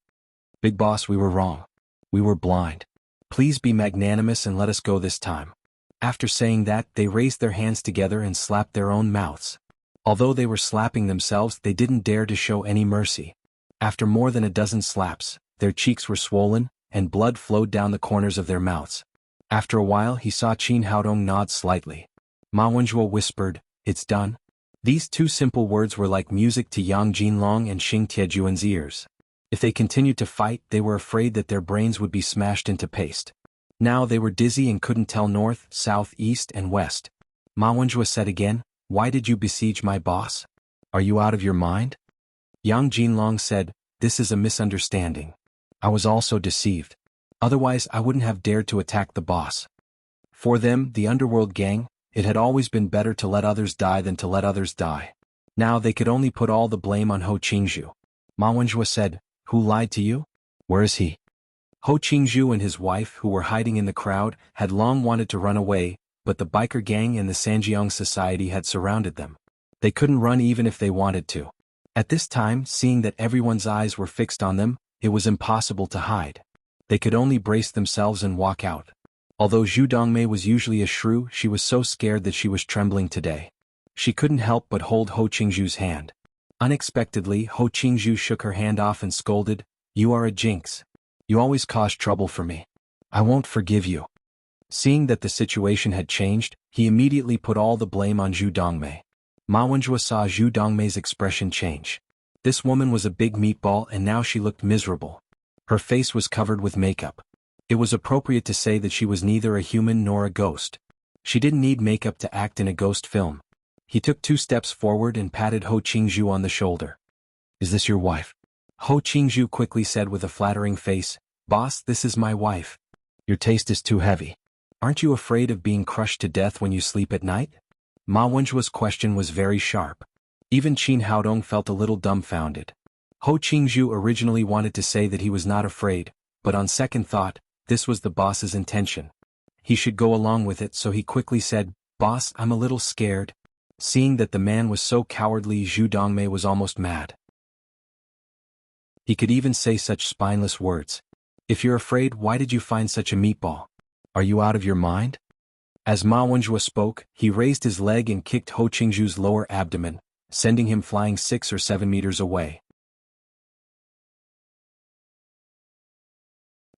"Big boss, we were wrong. We were blind. Please be magnanimous and let us go this time." After saying that, they raised their hands together and slapped their own mouths. Although they were slapping themselves, they didn't dare to show any mercy. After more than a dozen slaps, their cheeks were swollen, and blood flowed down the corners of their mouths. After a while he saw Qin Haodong nod slightly. Ma Wenjue whispered, "It's done." These two simple words were like music to Yang Jinlong and Xing Tiejuan's ears. If they continued to fight, they were afraid that their brains would be smashed into paste. Now they were dizzy and couldn't tell north, south, east, and west. Ma Wenjue said again, "Why did you besiege my boss? Are you out of your mind?" Yang Jinlong said, "This is a misunderstanding. I was also deceived. Otherwise I wouldn't have dared to attack the boss." For them, the underworld gang, it had always been better to let others die than to let others die. Now they could only put all the blame on Ho Qingzhu. Ma Wenjue said, "Who lied to you? Where is he?" Ho Qingzhu and his wife, who were hiding in the crowd, had long wanted to run away, but the biker gang and the Sanjiang society had surrounded them. They couldn't run even if they wanted to. At this time, seeing that everyone's eyes were fixed on them, it was impossible to hide. They could only brace themselves and walk out. Although Zhu Dongmei was usually a shrew, she was so scared that she was trembling today. She couldn't help but hold Ho Qingzhu's hand. Unexpectedly, Ho Qingzhu shook her hand off and scolded, "You are a jinx. You always cause trouble for me. I won't forgive you." Seeing that the situation had changed, he immediately put all the blame on Zhu Dongmei. Ma Wenjue saw Zhu Dongmei's expression change. This woman was a big meatball and now she looked miserable. Her face was covered with makeup. It was appropriate to say that she was neither a human nor a ghost. She didn't need makeup to act in a ghost film. He took 2 steps forward and patted Ho Qingzhu on the shoulder. "Is this your wife?" Ho Qingzhu quickly said with a flattering face, "Boss, this is my wife." Your taste is too heavy. Aren't you afraid of being crushed to death when you sleep at night? Ma Wenjua's question was very sharp. Even Qin Haodong felt a little dumbfounded. Ho Qingzhu originally wanted to say that he was not afraid, but on second thought, this was the boss's intention. He should go along with it, so he quickly said, "Boss, I'm a little scared." Seeing that the man was so cowardly, Zhu Dongmei was almost mad. He could even say such spineless words. If you're afraid, why did you find such a meatball? Are you out of your mind? As Ma Wenjue spoke, he raised his leg and kicked Ho Qingzhu's lower abdomen, sending him flying 6 or 7 meters away.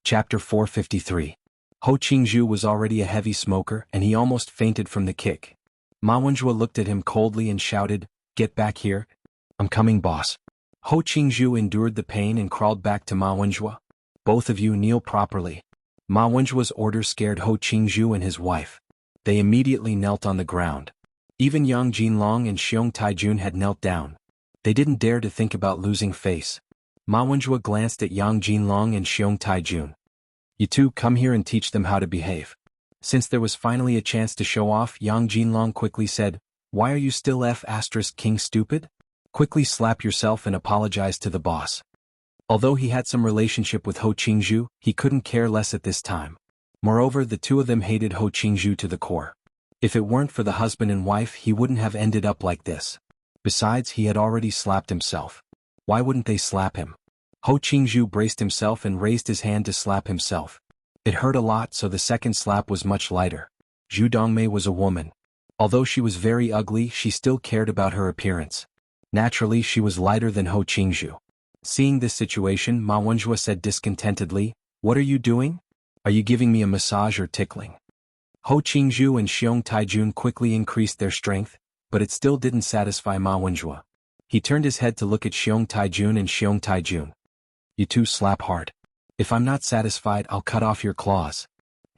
Chapter 453. Ho Qingzhu was already a heavy smoker and he almost fainted from the kick. Ma Wenjue looked at him coldly and shouted, "Get back here. I'm coming, boss." Ho Qingzhu endured the pain and crawled back to Ma Wenjue. "Both of you kneel properly." Ma Wenjue's order scared Ho Qingzhu and his wife. They immediately knelt on the ground. Even Yang Jinlong and Xiong Taijun had knelt down. They didn't dare to think about losing face. Ma Wenjue glanced at Yang Jinlong and Xiong Taijun. "You two come here and teach them how to behave." Since there was finally a chance to show off, Yang Jinlong quickly said, "Why are you still King stupid? Quickly slap yourself and apologize to the boss." Although he had some relationship with Ho Qingzhu, he couldn't care less at this time. Moreover, the two of them hated Ho Qingzhu to the core. If it weren't for the husband and wife, he wouldn't have ended up like this. Besides, he had already slapped himself. Why wouldn't they slap him? Ho Qingzhu braced himself and raised his hand to slap himself. It hurt a lot, so the second slap was much lighter. Zhu Dongmei was a woman. Although she was very ugly, she still cared about her appearance. Naturally, she was lighter than Ho Qingzhu. Seeing this situation, Ma Wenjue said discontentedly, "What are you doing? Are you giving me a massage or tickling?" Ho Qingzhu and Xiong Taijun quickly increased their strength, but it still didn't satisfy Ma Wenjue. He turned his head to look at Xiong Taijun and Xiong Taijun. "You two slap hard. If I'm not satisfied, I'll cut off your claws."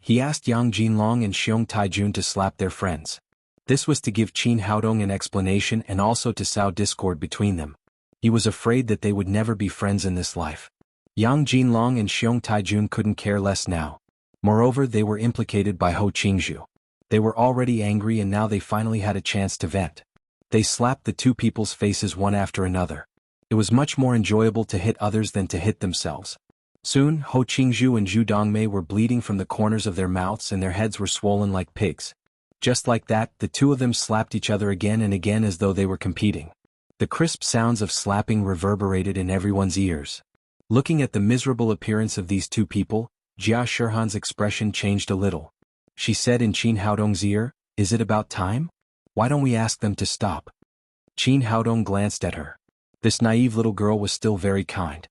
He asked Yang Jinlong and Xiong Taijun to slap their friends. This was to give Qin Haodong an explanation and also to sow discord between them. He was afraid that they would never be friends in this life. Yang Jinlong and Xiong Taijun couldn't care less now. Moreover, they were implicated by Ho Qingzhu. They were already angry and now they finally had a chance to vent. They slapped the two people's faces one after another. It was much more enjoyable to hit others than to hit themselves. Soon, Ho Qingzhu and Zhu Dongmei were bleeding from the corners of their mouths and their heads were swollen like pigs. Just like that, the two of them slapped each other again and again as though they were competing. The crisp sounds of slapping reverberated in everyone's ears. Looking at the miserable appearance of these two people, Jia Shihan's expression changed a little. She said in Qin Haodong's ear, "Is it about time? Why don't we ask them to stop?" Qin Haodong glanced at her. This naive little girl was still very kind.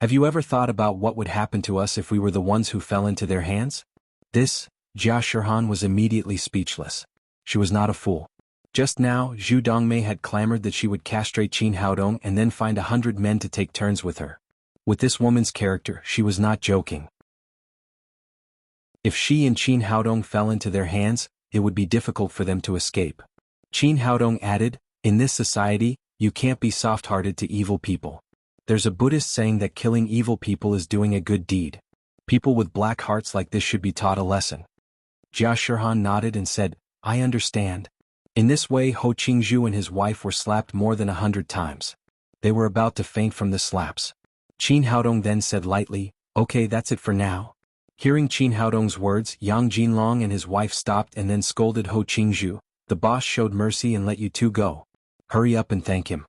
"Have you ever thought about what would happen to us if we were the ones who fell into their hands?" Jia Shihan was immediately speechless. She was not a fool. Just now, Zhu Dongmei had clamored that she would castrate Qin Haodong and then find 100 men to take turns with her. With this woman's character, she was not joking. If she and Qin Haodong fell into their hands, it would be difficult for them to escape. Qin Haodong added, "In this society, you can't be soft-hearted to evil people. There's a Buddhist saying that killing evil people is doing a good deed. People with black hearts like this should be taught a lesson." Jia Shihan nodded and said, "I understand." In this way, Ho Qingzhu and his wife were slapped more than 100 times. They were about to faint from the slaps. Qin Haodong then said lightly, "Okay, that's it for now." Hearing Qin Haodong's words, Yang Jinlong and his wife stopped and then scolded Ho Qingzhu, "The boss showed mercy and let you two go. Hurry up and thank him."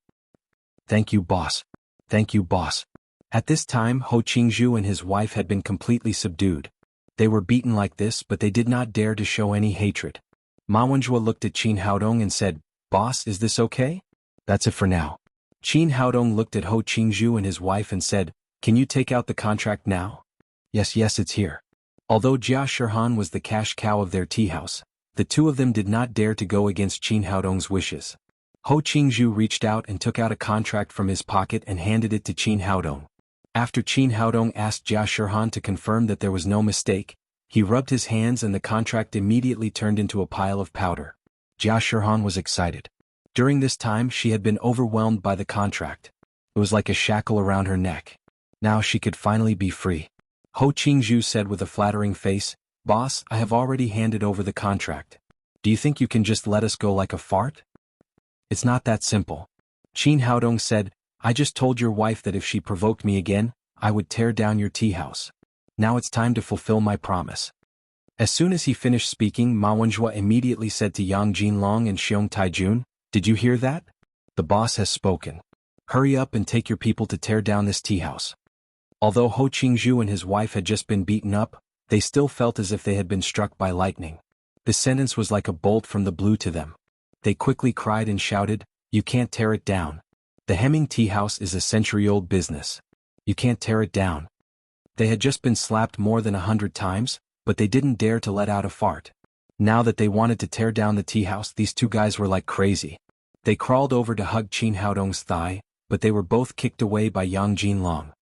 "Thank you, boss. Thank you, boss." At this time, Ho Qingzhu and his wife had been completely subdued. They were beaten like this, but they did not dare to show any hatred. Ma Wenjue looked at Qin Haodong and said, "Boss, is this okay?" "That's it for now." Qin Haodong looked at Ho Qingzhu and his wife and said, "Can you take out the contract now?" Yes, it's here." Although Jia Shihan was the cash cow of their tea house, the two of them did not dare to go against Qin Haodong's wishes. Ho Qingzhu reached out and took out a contract from his pocket and handed it to Qin Haodong. After Qin Haodong asked Jia Shihan to confirm that there was no mistake, he rubbed his hands and the contract immediately turned into a pile of powder. Jia Shihan was excited. During this time she had been overwhelmed by the contract. It was like a shackle around her neck. Now she could finally be free. Ho Qingzhu said with a flattering face, "Boss, I have already handed over the contract. Do you think you can just let us go like a fart?" "It's not that simple." Qin Haodong said, "I just told your wife that if she provoked me again, I would tear down your tea house. Now it's time to fulfill my promise." As soon as he finished speaking, Ma Wenjue immediately said to Yang Jinlong and Xiong Taijun, "Did you hear that? The boss has spoken. Hurry up and take your people to tear down this tea house." Although Ho Qingzhu and his wife had just been beaten up, they still felt as if they had been struck by lightning. This sentence was like a bolt from the blue to them. They quickly cried and shouted, "You can't tear it down. The Hemming tea house is a century-old business. You can't tear it down." They had just been slapped more than 100 times, but they didn't dare to let out a fart. Now that they wanted to tear down the tea house, these two guys were like crazy. They crawled over to hug Qin Haodong's thigh, but they were both kicked away by Yang Jinlong.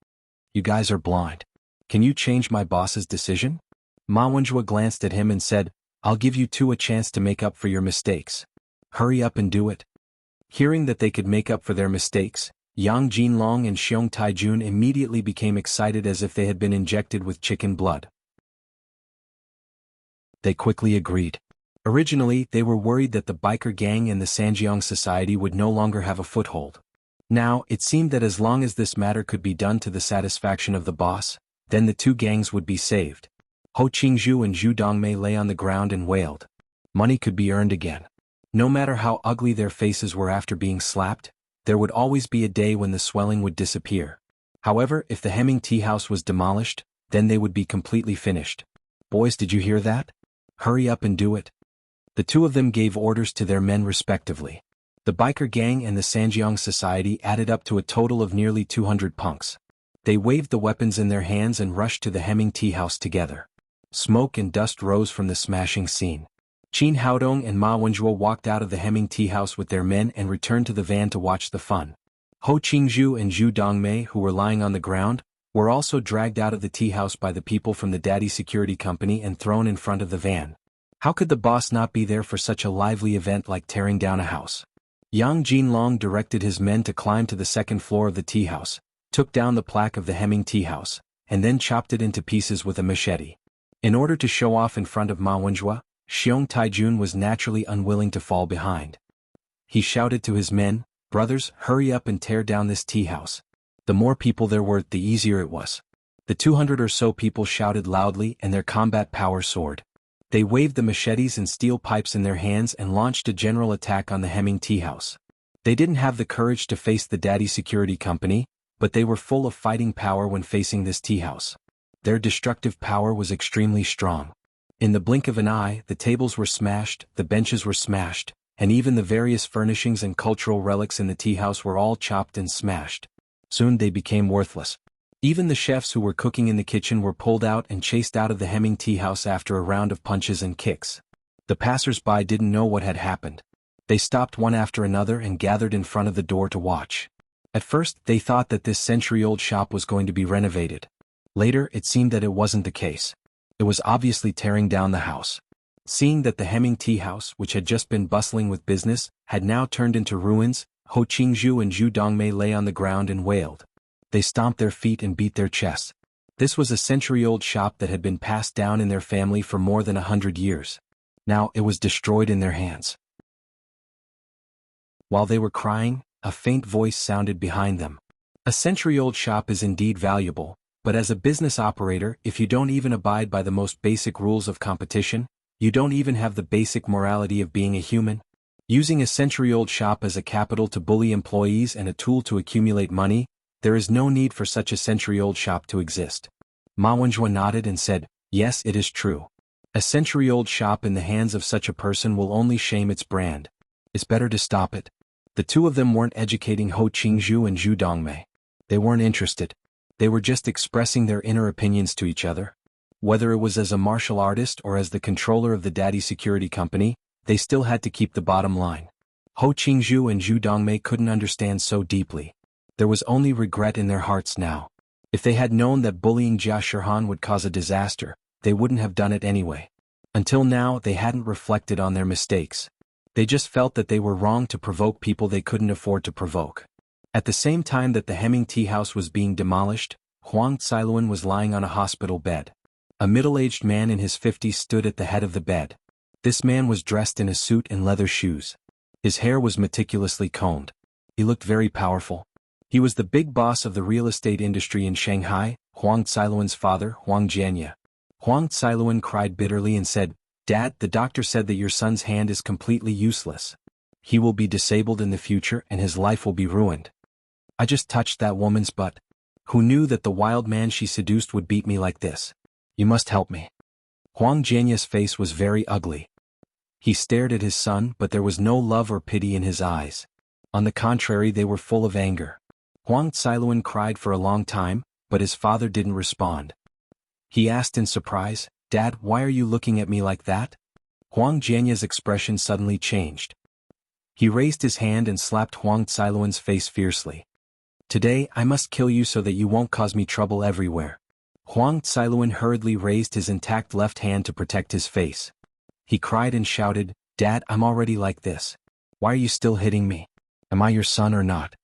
"You guys are blind. Can you change my boss's decision?" Ma Wenjue glanced at him and said, "I'll give you two a chance to make up for your mistakes. Hurry up and do it." Hearing that they could make up for their mistakes, Yang Jinlong and Xiong Taijun immediately became excited as if they had been injected with chicken blood. They quickly agreed. Originally, they were worried that the biker gang and the Sanjiang society would no longer have a foothold. Now, it seemed that as long as this matter could be done to the satisfaction of the boss, then the two gangs would be saved. Ho Qingzhu and Zhu Dongmei lay on the ground and wailed. Money could be earned again. No matter how ugly their faces were after being slapped, there would always be a day when the swelling would disappear. However, if the Hemming tea house was demolished, then they would be completely finished. "Boys, did you hear that? Hurry up and do it." The two of them gave orders to their men respectively. The biker gang and the Sanjiang society added up to a total of nearly 200 punks. They waved the weapons in their hands and rushed to the Hemming tea house together. Smoke and dust rose from the smashing scene. Qin Haodong and Ma Wenjue walked out of the Hemming tea house with their men and returned to the van to watch the fun. Ho Qingzhu and Zhu Dongmei, who were lying on the ground, were also dragged out of the tea house by the people from the Daddy Security Company and thrown in front of the van. How could the boss not be there for such a lively event like tearing down a house? Yang Jinlong directed his men to climb to the second floor of the tea house, took down the plaque of the Hemming tea house, and then chopped it into pieces with a machete. In order to show off in front of Ma Wenjue, Xiong Taijun was naturally unwilling to fall behind. He shouted to his men, "Brothers, hurry up and tear down this tea house." The more people there were, the easier it was. The 200 or so people shouted loudly and their combat power soared. They waved the machetes and steel pipes in their hands and launched a general attack on the Hemming tea house. They didn't have the courage to face the Daddy Security Company, but they were full of fighting power when facing this tea house. Their destructive power was extremely strong. In the blink of an eye, the tables were smashed, the benches were smashed, and even the various furnishings and cultural relics in the tea house were all chopped and smashed. Soon they became worthless. Even the chefs who were cooking in the kitchen were pulled out and chased out of the Hemming tea house after a round of punches and kicks. The passers-by didn't know what had happened. They stopped one after another and gathered in front of the door to watch. At first, they thought that this century-old shop was going to be renovated. Later, it seemed that it wasn't the case. It was obviously tearing down the house. Seeing that the Hemming tea house, which had just been bustling with business, had now turned into ruins, Ho Qingzhu and Zhu Dongmei lay on the ground and wailed. They stomped their feet and beat their chests. This was a century-old shop that had been passed down in their family for more than 100 years. Now it was destroyed in their hands. While they were crying, a faint voice sounded behind them. "A century-old shop is indeed valuable, but as a business operator, if you don't even abide by the most basic rules of competition, you don't even have the basic morality of being a human. Using a century-old shop as a capital to bully employees and a tool to accumulate money, there is no need for such a century-old shop to exist." Ma Wenjue nodded and said, "Yes, it is true. A century-old shop in the hands of such a person will only shame its brand. It's better to stop it." The two of them weren't educating Ho Qingzhu and Zhu Dongmei. They weren't interested. They were just expressing their inner opinions to each other. Whether it was as a martial artist or as the controller of the Daddy Security Company, they still had to keep the bottom line. Ho Qingzhu and Zhu Dongmei couldn't understand so deeply. There was only regret in their hearts now. If they had known that bullying Jia Shihan would cause a disaster, they wouldn't have done it anyway. Until now, they hadn't reflected on their mistakes. They just felt that they were wrong to provoke people they couldn't afford to provoke. At the same time that the Hemming tea house was being demolished, Huang Xiluan was lying on a hospital bed. A middle-aged man in his 50s stood at the head of the bed. This man was dressed in a suit and leather shoes. His hair was meticulously combed. He looked very powerful. He was the big boss of the real estate industry in Shanghai, Huang Xiluan's father, Huang Jianye. Huang Xiluan cried bitterly and said, "Dad, the doctor said that your son's hand is completely useless. He will be disabled in the future and his life will be ruined. I just touched that woman's butt. Who knew that the wild man she seduced would beat me like this? You must help me." Huang Jianye's face was very ugly. He stared at his son, but there was no love or pity in his eyes. On the contrary, they were full of anger. Huang Xiluan cried for a long time, but his father didn't respond. He asked in surprise, "Dad, why are you looking at me like that?" Huang Jianye's expression suddenly changed. He raised his hand and slapped Huang Xiluan's face fiercely. "Today I must kill you so that you won't cause me trouble everywhere." Huang Xiluan hurriedly raised his intact left hand to protect his face. He cried and shouted, "Dad, I'm already like this. Why are you still hitting me? Am I your son or not?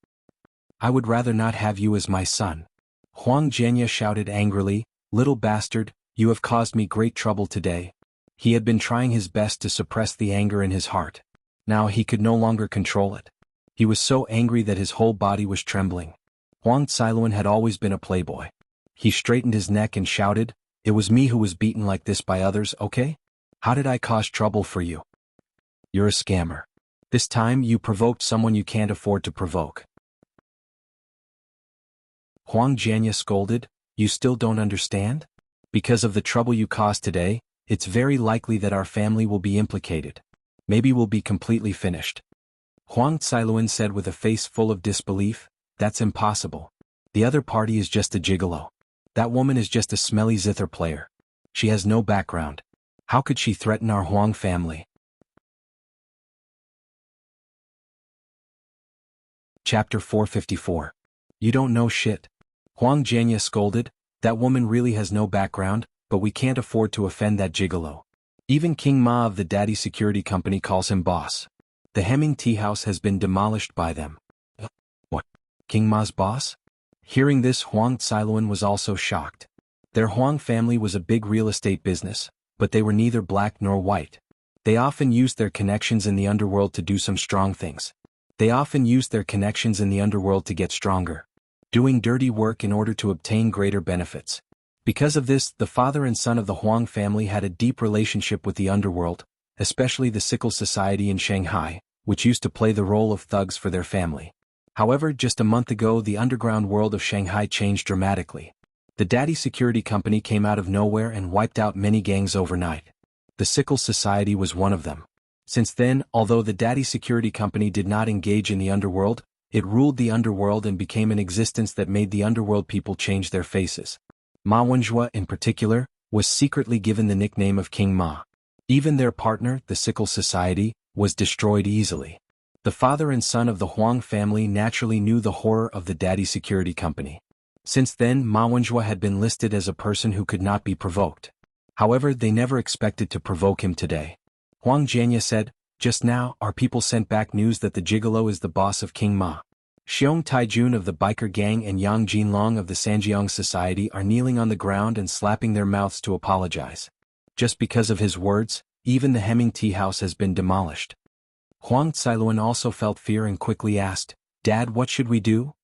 I would rather not have you as my son." Huang Jianye shouted angrily, "Little bastard, you have caused me great trouble today." He had been trying his best to suppress the anger in his heart. Now he could no longer control it. He was so angry that his whole body was trembling. Huang Xiluan had always been a playboy. He straightened his neck and shouted, "It was me who was beaten like this by others, okay? How did I cause trouble for you? You're a scammer. This time you provoked someone you can't afford to provoke." Huang Jianye scolded, "You still don't understand? Because of the trouble you caused today, it's very likely that our family will be implicated. Maybe we'll be completely finished." Huang Xiluan said with a face full of disbelief, "That's impossible. The other party is just a gigolo. That woman is just a smelly zither player. She has no background. How could she threaten our Huang family?" Chapter 454. You don't know shit. Huang Jianye scolded, "That woman really has no background, but we can't afford to offend that gigolo. Even King Ma of the Daddy Security Company calls him boss. The Hemming Tea House has been demolished by them." "What? King Ma's boss?" Hearing this, Huang Xiluan was also shocked. Their Huang family was a big real estate business, but they were neither black nor white. They often used their connections in the underworld to do some strong things. They often used their connections in the underworld to get stronger, doing dirty work in order to obtain greater benefits. Because of this, the father and son of the Huang family had a deep relationship with the underworld, especially the Sickle Society in Shanghai, which used to play the role of thugs for their family. However, just a month ago the underground world of Shanghai changed dramatically. The Daddy Security Company came out of nowhere and wiped out many gangs overnight. The Sickle Society was one of them. Since then, although the Daddy Security Company did not engage in the underworld, it ruled the underworld and became an existence that made the underworld people change their faces. Ma Wenjue, in particular, was secretly given the nickname of King Ma. Even their partner, the Sickle Society, was destroyed easily. The father and son of the Huang family naturally knew the horror of the Daddy Security Company. Since then, Ma Wenjue had been listed as a person who could not be provoked. However, they never expected to provoke him today. Huang Jianye said, "Just now, our people sent back news that the gigolo is the boss of King Ma. Xiong Taijun of the biker gang and Yang Jinlong of the Sanjiang Society are kneeling on the ground and slapping their mouths to apologize. Just because of his words, even the Hemming Tea House has been demolished." Huang Xiluan also felt fear and quickly asked, "Dad, what should we do?"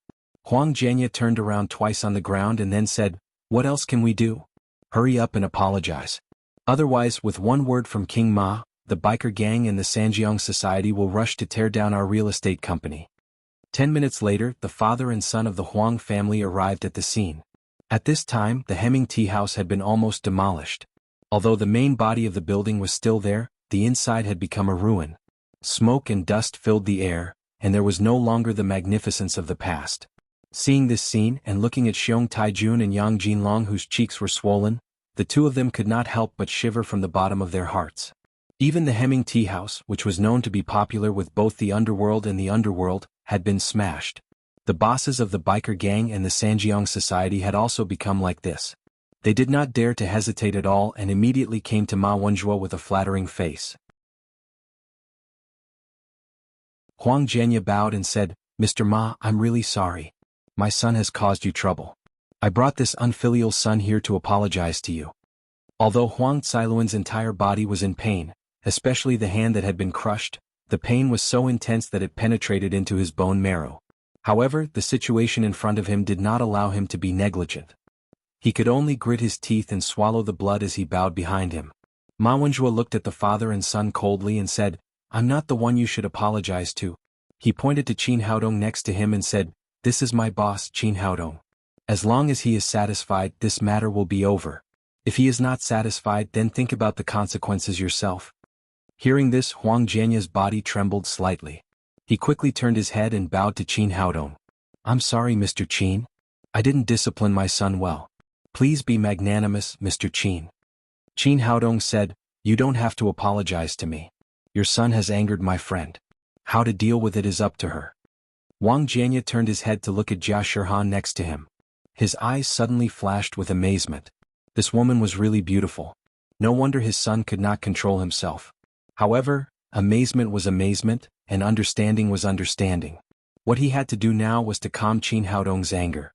Huang Jianye turned around twice on the ground and then said, "What else can we do? Hurry up and apologize. Otherwise, with one word from King Ma, the biker gang and the Sanjiang Society will rush to tear down our real estate company." 10 minutes later, the father and son of the Huang family arrived at the scene. At this time, the Hemming Tea House had been almost demolished. Although the main body of the building was still there, the inside had become a ruin. Smoke and dust filled the air, and there was no longer the magnificence of the past. Seeing this scene and looking at Xiong Taijun and Yang Jinlong whose cheeks were swollen, the two of them could not help but shiver from the bottom of their hearts. Even the Hemming Tea House, which was known to be popular with both the underworld and the underworld, had been smashed. The bosses of the biker gang and the Sanjiang Society had also become like this. They did not dare to hesitate at all and immediately came to Ma Wenjue with a flattering face. Huang Jianye bowed and said, "Mr. Ma, I'm really sorry. My son has caused you trouble. I brought this unfilial son here to apologize to you. Although Huang Cailuan's entire body was in pain, especially the hand that had been crushed, the pain was so intense that it penetrated into his bone marrow. However, the situation in front of him did not allow him to be negligent. He could only grit his teeth and swallow the blood as he bowed behind him. Ma Wenjue looked at the father and son coldly and said, I'm not the one you should apologize to. He pointed to Qin Haodong next to him and said, This is my boss, Qin Haodong. As long as he is satisfied, this matter will be over. If he is not satisfied, then think about the consequences yourself. Hearing this, Huang Jianya's body trembled slightly. He quickly turned his head and bowed to Qin Haodong. I'm sorry, Mr. Qin. I didn't discipline my son well. Please be magnanimous, Mr. Qin. Qin Haodong said, You don't have to apologize to me. Your son has angered my friend. How to deal with it is up to her. Wang Jianya turned his head to look at Jia Shihan next to him. His eyes suddenly flashed with amazement. This woman was really beautiful. No wonder his son could not control himself. However, amazement was amazement, and understanding was understanding. What he had to do now was to calm Qin Haodong's anger.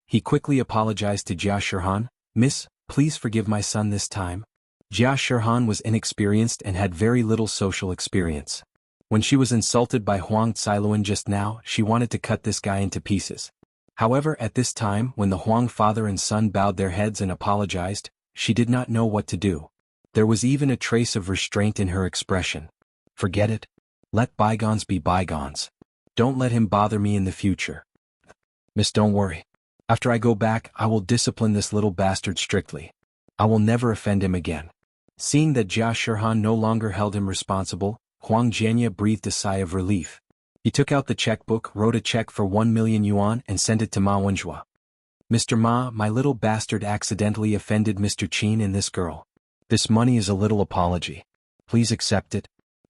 He quickly apologized to Jia Shihan. Miss, please forgive my son this time. Jia Shihan was inexperienced and had very little social experience. When she was insulted by Huang Cailuan just now, she wanted to cut this guy into pieces. However, at this time, when the Huang father and son bowed their heads and apologized, she did not know what to do. There was even a trace of restraint in her expression. Forget it. Let bygones be bygones. Don't let him bother me in the future. Miss, don't worry. After I go back, I will discipline this little bastard strictly. I will never offend him again. Seeing that Jia Shihan no longer held him responsible, Huang Jianya breathed a sigh of relief. He took out the checkbook, wrote a check for 1 million yuan and sent it to Ma Wenjue. Mr. Ma, my little bastard accidentally offended Mr. Qin and this girl. This money is a little apology. Please accept it.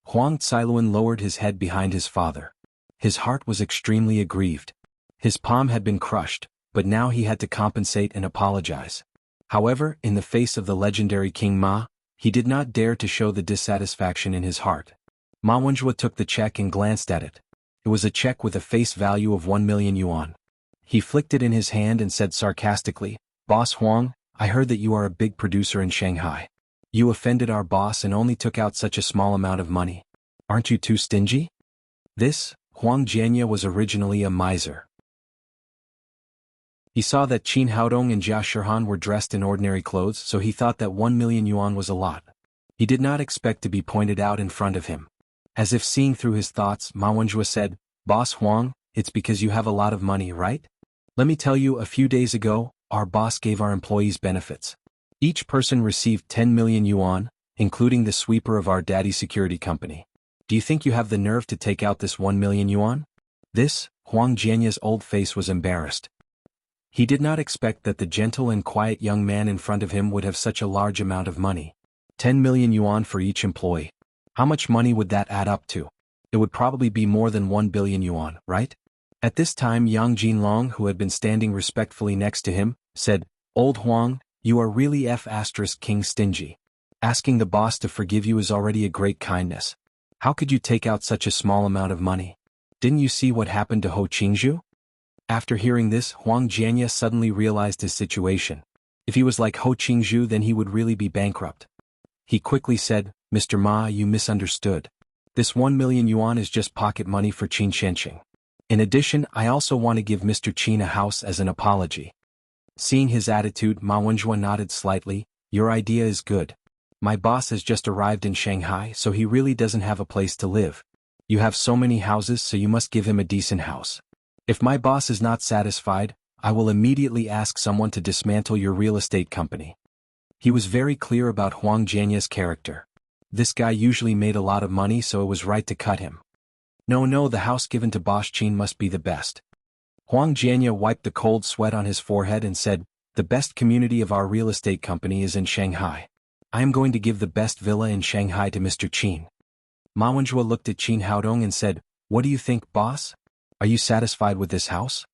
Huang Cailuan lowered his head behind his father. His heart was extremely aggrieved. His palm had been crushed, but now he had to compensate and apologize. However, in the face of the legendary King Ma, he did not dare to show the dissatisfaction in his heart. Ma Wenjue took the check and glanced at it. It was a check with a face value of 1 million yuan. He flicked it in his hand and said sarcastically, Boss Huang, I heard that you are a big producer in Shanghai. You offended our boss and only took out such a small amount of money. Aren't you too stingy? This, Huang Jianya was originally a miser. He saw that Qin Haodong and Jia Shihan were dressed in ordinary clothes, so he thought that 1 million yuan was a lot. He did not expect to be pointed out in front of him. As if seeing through his thoughts, Ma Wenjue said, Boss Huang, it's because you have a lot of money, right? Let me tell you, a few days ago, our boss gave our employees benefits. Each person received 10 million yuan, including the sweeper of our daddy security company. Do you think you have the nerve to take out this 1 million yuan? This, Huang Jianya's old face was embarrassed. He did not expect that the gentle and quiet young man in front of him would have such a large amount of money. 10 million yuan for each employee. How much money would that add up to? It would probably be more than 1 billion yuan, right? At this time, Yang Jinlong, who had been standing respectfully next to him, said, Old Huang, you are really King stingy. Asking the boss to forgive you is already a great kindness. How could you take out such a small amount of money? Didn't you see what happened to Ho Qingzhu? After hearing this, Huang Jianya suddenly realized his situation. If he was like Ho Qingzhu, then he would really be bankrupt. He quickly said, Mr. Ma, you misunderstood. This 1 million yuan is just pocket money for Qin Shenqing. In addition, I also want to give Mr. Qin a house as an apology. Seeing his attitude, Ma Wenjue nodded slightly. Your idea is good. My boss has just arrived in Shanghai, so he really doesn't have a place to live. You have so many houses, so you must give him a decent house. If my boss is not satisfied, I will immediately ask someone to dismantle your real estate company. He was very clear about Huang Jianya's character. This guy usually made a lot of money, so it was right to cut him. No, the house given to Boss Qin must be the best. Huang Jianya wiped the cold sweat on his forehead and said, The best community of our real estate company is in Shanghai. I am going to give the best villa in Shanghai to Mr. Qin. Ma Wenjue looked at Qin Haodong and said, What do you think, boss? Are you satisfied with this house?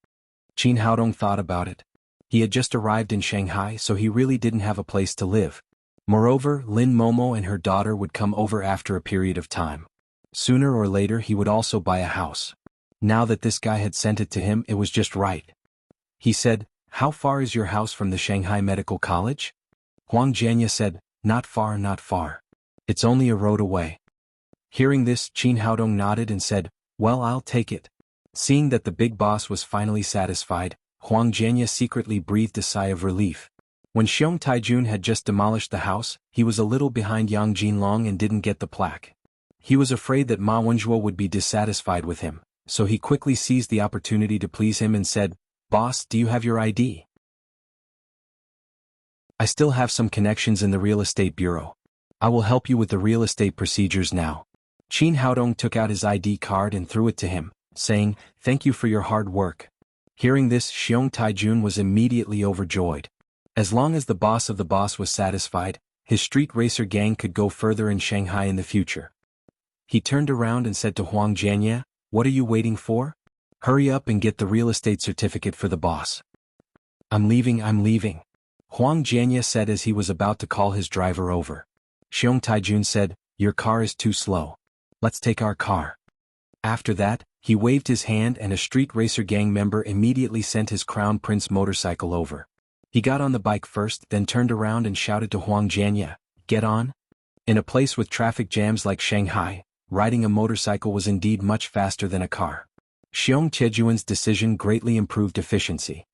Qin Haodong thought about it. He had just arrived in Shanghai, so he really didn't have a place to live. Moreover, Lin Momo and her daughter would come over after a period of time. Sooner or later he would also buy a house. Now that this guy had sent it to him, it was just right. He said, How far is your house from the Shanghai Medical College? Huang Jianya said, not far, not far. It's only a road away. Hearing this, Qin Haodong nodded and said, well, I'll take it. Seeing that the big boss was finally satisfied, Huang Jianya secretly breathed a sigh of relief. When Xiong Taijun had just demolished the house, he was a little behind Yang Jinlong and didn't get the plaque. He was afraid that Ma Wenzhuo would be dissatisfied with him, so he quickly seized the opportunity to please him and said, Boss, do you have your ID? I still have some connections in the real estate bureau. I will help you with the real estate procedures now. Qin Haodong took out his ID card and threw it to him, saying, thank you for your hard work. Hearing this, Xiong Taijun was immediately overjoyed. As long as the boss of the boss was satisfied, his street racer gang could go further in Shanghai in the future. He turned around and said to Huang Jianya, what are you waiting for? Hurry up and get the real estate certificate for the boss. I'm leaving. Huang Jianya said as he was about to call his driver over. Xiong Taijun said, your car is too slow. Let's take our car. After that, he waved his hand and a street racer gang member immediately sent his Crown Prince motorcycle over. He got on the bike first, then turned around and shouted to Huang Jianya, get on? In a place with traffic jams like Shanghai, riding a motorcycle was indeed much faster than a car. Xiong Taijun's decision greatly improved efficiency.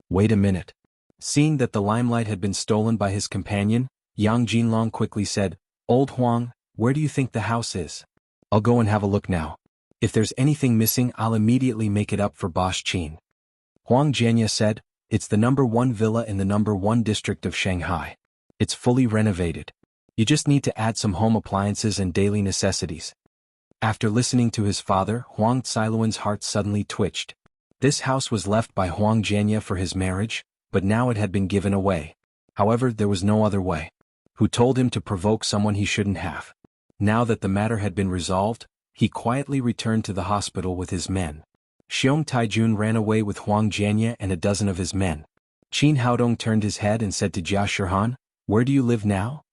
Wait a minute. Seeing that the limelight had been stolen by his companion, Yang Jinlong quickly said, Old Huang, where do you think the house is? I'll go and have a look now. If there's anything missing, I'll immediately make it up for Boss Qin. Huang Jianya said, it's the number 1 villa in the number 1 district of Shanghai. It's fully renovated. You just need to add some home appliances and daily necessities. After listening to his father, Huang Cailuan's heart suddenly twitched. This house was left by Huang Jianya for his marriage, but now it had been given away. However, there was no other way. Who told him to provoke someone he shouldn't have? Now that the matter had been resolved, he quietly returned to the hospital with his men. Xiong Taijun ran away with Huang Jianya and a dozen of his men. Qin Haodong turned his head and said to Jia Shihan, where do you live now?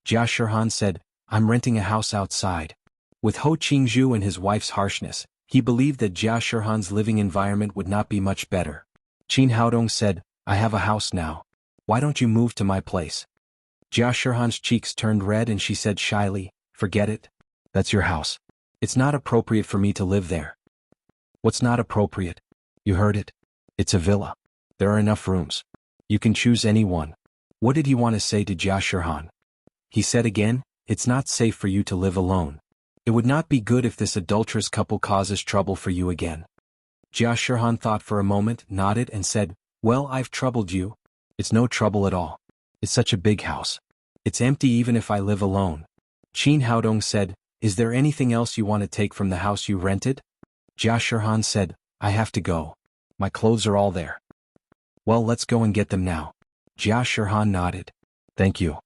Jia Shihan said, I'm renting a house outside. With Ho Qingzhu and his wife's harshness, he believed that Jia Shihan's living environment would not be much better. Qin Haodong said, I have a house now. Why don't you move to my place? Jia Shihan's cheeks turned red and she said shyly, forget it. That's your house. It's not appropriate for me to live there. What's not appropriate? You heard it. It's a villa. There are enough rooms. You can choose any one. What did he want to say to Jia Shihan? He said again, it's not safe for you to live alone. It would not be good if this adulterous couple causes trouble for you again. Jia Shihan thought for a moment, nodded and said, well, I've troubled you. It's no trouble at all. It's such a big house. It's empty even if I live alone. Qin Haodong said, is there anything else you want to take from the house you rented? Jia Shihan said, I have to go. My clothes are all there. Well, let's go and get them now. Jia Shihan nodded. Thank you.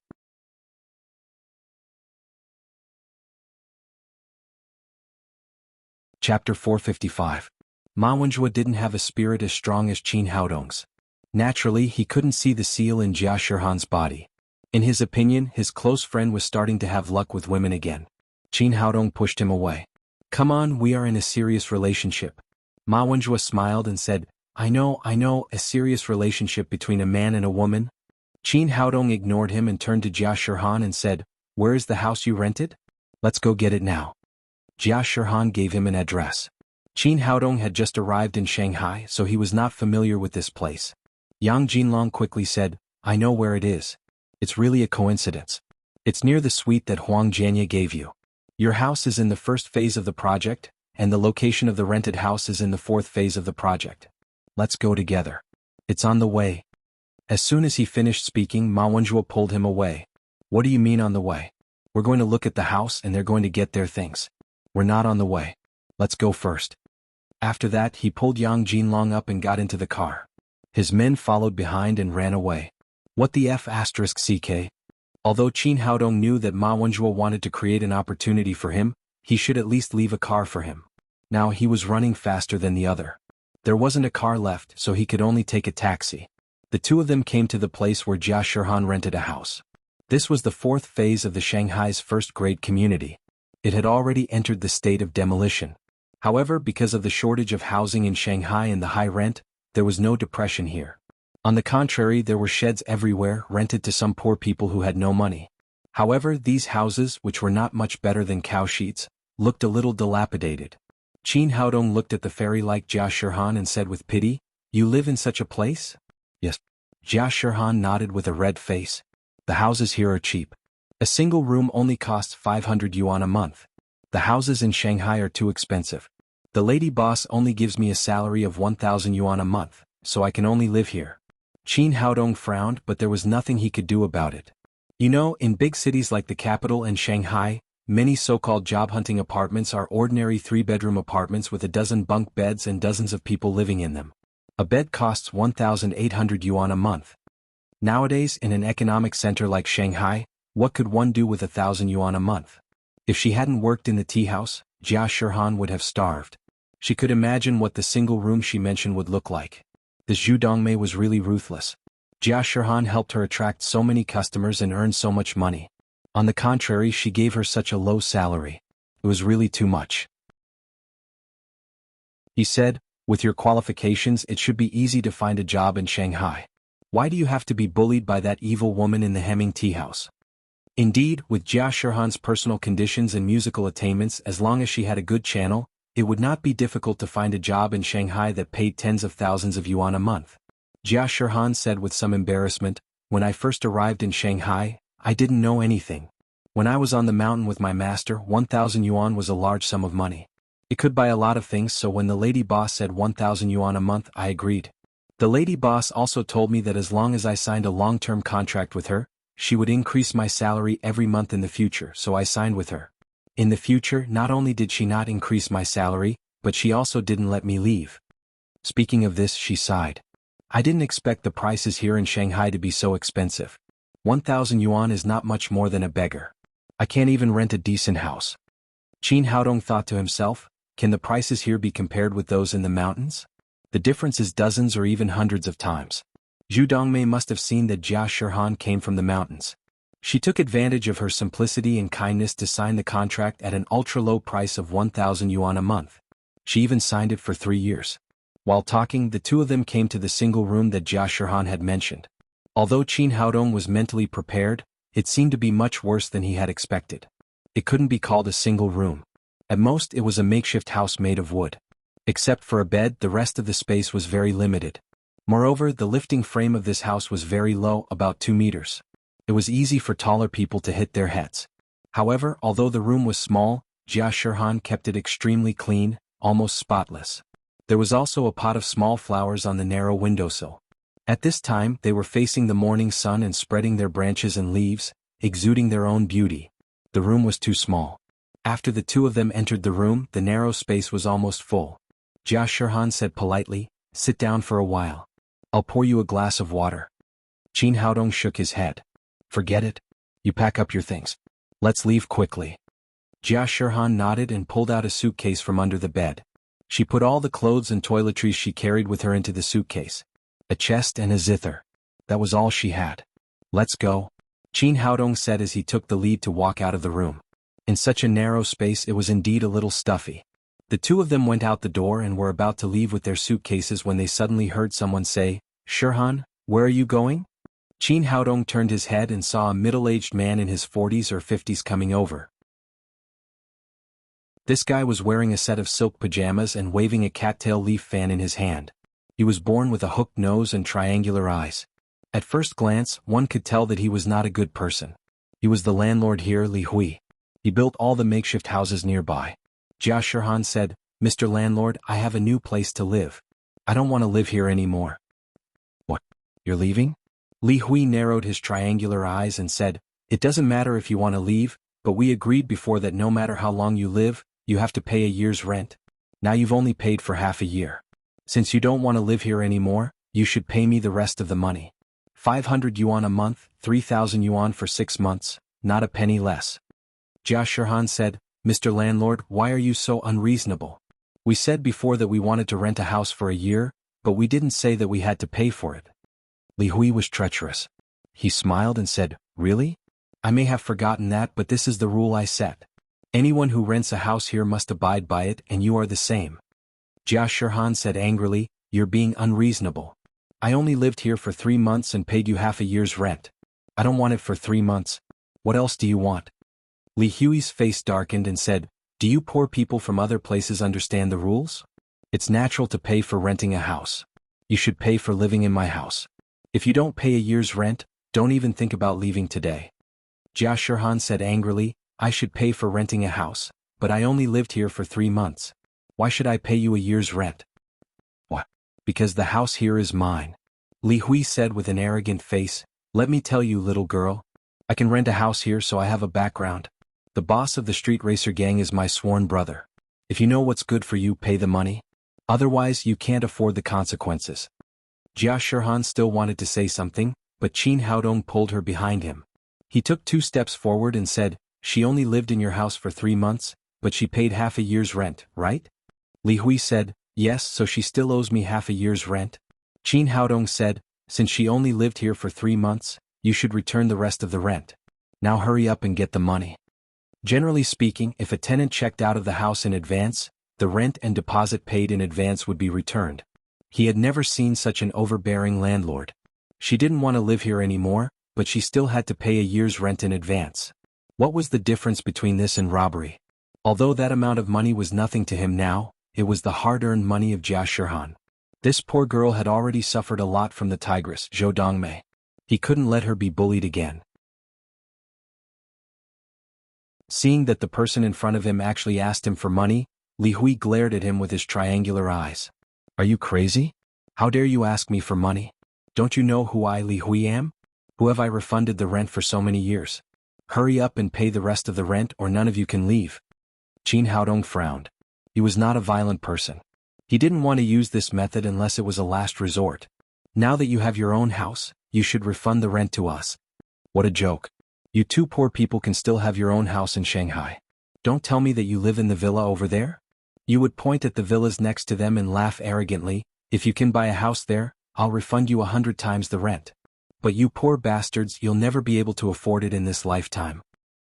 Chapter 455. Ma Wenzhuo didn't have a spirit as strong as Qin Haodong's. Naturally, he couldn't see the seal in Jia Shihan's body. In his opinion, his close friend was starting to have luck with women again. Qin Haodong pushed him away. Come on, we are in a serious relationship. Ma Wenzhuo smiled and said, I know, a serious relationship between a man and a woman. Qin Haodong ignored him and turned to Jia Shihan and said, where is the house you rented? Let's go get it now. Jia Shihan gave him an address. Qin Haodong had just arrived in Shanghai, so he was not familiar with this place. Yang Jinlong quickly said, I know where it is. It's really a coincidence. It's near the suite that Huang Jianya gave you. Your house is in the first phase of the project, and the location of the rented house is in the fourth phase of the project. Let's go together. It's on the way. As soon as he finished speaking, Ma Wenzhuo pulled him away. What do you mean on the way? We're going to look at the house and they're going to get their things. We're not on the way. Let's go first. After that, he pulled Yang Jinlong up and got into the car. His men followed behind and ran away. What the F***ck? Although Qin Haodong knew that Ma Wenzhuo wanted to create an opportunity for him, he should at least leave a car for him. Now he was running faster than the other. There wasn't a car left, so he could only take a taxi. The two of them came to the place where Jia Shihan rented a house. This was the fourth phase of the Shanghai's first-grade community. It had already entered the state of demolition. However, because of the shortage of housing in Shanghai and the high rent, there was no depression here. On the contrary, there were sheds everywhere, rented to some poor people who had no money. However, these houses, which were not much better than cow sheets, looked a little dilapidated. Qin Haodong looked at the fairy-like Jia Shirhan and said with pity, "You live in such a place?" "Yes." Jia Shirhan nodded with a red face. "The houses here are cheap. A single room only costs 500 yuan a month. The houses in Shanghai are too expensive. The lady boss only gives me a salary of 1,000 yuan a month, so I can only live here." Qin Haodong frowned, but there was nothing he could do about it. You know, in big cities like the capital and Shanghai, many so-called job-hunting apartments are ordinary 3-bedroom apartments with a dozen bunk beds and dozens of people living in them. A bed costs 1,800 yuan a month. Nowadays, in an economic center like Shanghai, what could one do with 1,000 yuan a month? If she hadn't worked in the tea house, Jia Shirhan would have starved. She could imagine what the single room she mentioned would look like. This Zhu Dongmei was really ruthless. Jia Shirhan helped her attract so many customers and earn so much money. On the contrary, she gave her such a low salary. It was really too much. He said, "With your qualifications, it should be easy to find a job in Shanghai. Why do you have to be bullied by that evil woman in the Hemming tea house?" Indeed, with Jia Shirhan's personal conditions and musical attainments, as long as she had a good channel, it would not be difficult to find a job in Shanghai that paid tens of thousands of yuan a month. Jia Shirhan said with some embarrassment, "When I first arrived in Shanghai, I didn't know anything. When I was on the mountain with my master, 1,000 yuan was a large sum of money. It could buy a lot of things, so when the lady boss said 1,000 yuan a month, I agreed. The lady boss also told me that as long as I signed a long-term contract with her, she would increase my salary every month in the future, so I signed with her. In the future, not only did she not increase my salary, but she also didn't let me leave." Speaking of this, she sighed. "I didn't expect the prices here in Shanghai to be so expensive. 1,000 yuan is not much more than a beggar. I can't even rent a decent house." Qin Haodong thought to himself, can the prices here be compared with those in the mountains? The difference is dozens or even hundreds of times. Zhu Dongmei must have seen that Jia Shirhan came from the mountains. She took advantage of her simplicity and kindness to sign the contract at an ultra-low price of 1,000 yuan a month. She even signed it for 3 years. While talking, the two of them came to the single room that Jia Shirhan had mentioned. Although Qin Haodong was mentally prepared, it seemed to be much worse than he had expected. It couldn't be called a single room. At most, it was a makeshift house made of wood. Except for a bed, the rest of the space was very limited. Moreover, the lifting frame of this house was very low, about 2 meters. It was easy for taller people to hit their heads. However, although the room was small, Jia Shirhan kept it extremely clean, almost spotless. There was also a pot of small flowers on the narrow windowsill. At this time, they were facing the morning sun and spreading their branches and leaves, exuding their own beauty. The room was too small. After the two of them entered the room, the narrow space was almost full. Jia Shirhan said politely, "Sit down for a while. I'll pour you a glass of water." Qin Haodong shook his head. "Forget it. You pack up your things. Let's leave quickly." Jia Shirhan nodded and pulled out a suitcase from under the bed. She put all the clothes and toiletries she carried with her into the suitcase. A chest and a zither. That was all she had. "Let's go," Qin Haodong said as he took the lead to walk out of the room. In such a narrow space, it was indeed a little stuffy. The two of them went out the door and were about to leave with their suitcases when they suddenly heard someone say, "Shirhan, where are you going?" Qin Haodong turned his head and saw a middle-aged man in his 40s or 50s coming over. This guy was wearing a set of silk pajamas and waving a cattail leaf fan in his hand. He was born with a hooked nose and triangular eyes. At first glance, one could tell that he was not a good person. He was the landlord here, Li Hui. He built all the makeshift houses nearby. Jia Shirhan said, "Mr. Landlord, I have a new place to live. I don't want to live here anymore." "What? You're leaving?" Li Hui narrowed his triangular eyes and said, "It doesn't matter if you want to leave, but we agreed before that no matter how long you live, you have to pay a year's rent. Now you've only paid for half a year. Since you don't want to live here anymore, you should pay me the rest of the money. 500 yuan a month, 3,000 yuan for 6 months, not a penny less." Jia Shirhan said, "Mr. Landlord, why are you so unreasonable? We said before that we wanted to rent a house for a year, but we didn't say that we had to pay for it." Li Hui was treacherous. He smiled and said, "Really? I may have forgotten that, but this is the rule I set. Anyone who rents a house here must abide by it, and you are the same." Jia Shirhan said angrily, "You're being unreasonable. I only lived here for 3 months and paid you half a year's rent. I don't want it for 3 months. What else do you want? Li Hui's face darkened and said, do you poor people from other places understand the rules? It's natural to pay for renting a house. You should pay for living in my house. If you don't pay a year's rent, don't even think about leaving today. Jia Shirhan said angrily, I should pay for renting a house, but I only lived here for 3 months. Why should I pay you a year's rent? What? Because the house here is mine. Li Hui said with an arrogant face, let me tell you, little girl. I can rent a house here so I have a background. The boss of the street racer gang is my sworn brother. If you know what's good for you, pay the money. Otherwise, you can't afford the consequences. Jia Shirhan still wanted to say something, but Qin Haodong pulled her behind him. He took 2 steps forward and said, she only lived in your house for 3 months, but she paid half a year's rent, right? Li Hui said, yes, so she still owes me half a year's rent. Qin Haodong said, since she only lived here for 3 months, you should return the rest of the rent. Now hurry up and get the money. Generally speaking, if a tenant checked out of the house in advance, the rent and deposit paid in advance would be returned. He had never seen such an overbearing landlord. She didn't want to live here anymore, but she still had to pay a year's rent in advance. What was the difference between this and robbery? Although that amount of money was nothing to him now, it was the hard-earned money of Jia Shirhan. This poor girl had already suffered a lot from the tigress, Zhou Dongmei. He couldn't let her be bullied again. Seeing that the person in front of him actually asked him for money, Li Hui glared at him with his triangular eyes. Are you crazy? How dare you ask me for money? Don't you know who I, Li Hui, am? Who have I refunded the rent for so many years? Hurry up and pay the rest of the rent or none of you can leave. Qin Haodong frowned. He was not a violent person. He didn't want to use this method unless it was a last resort. Now that you have your own house, you should refund the rent to us. What a joke. You 2 poor people can still have your own house in Shanghai. Don't tell me that you live in the villa over there. You would point at the villas next to them and laugh arrogantly, if you can buy a house there, I'll refund you 100 times the rent. But you poor bastards, you'll never be able to afford it in this lifetime.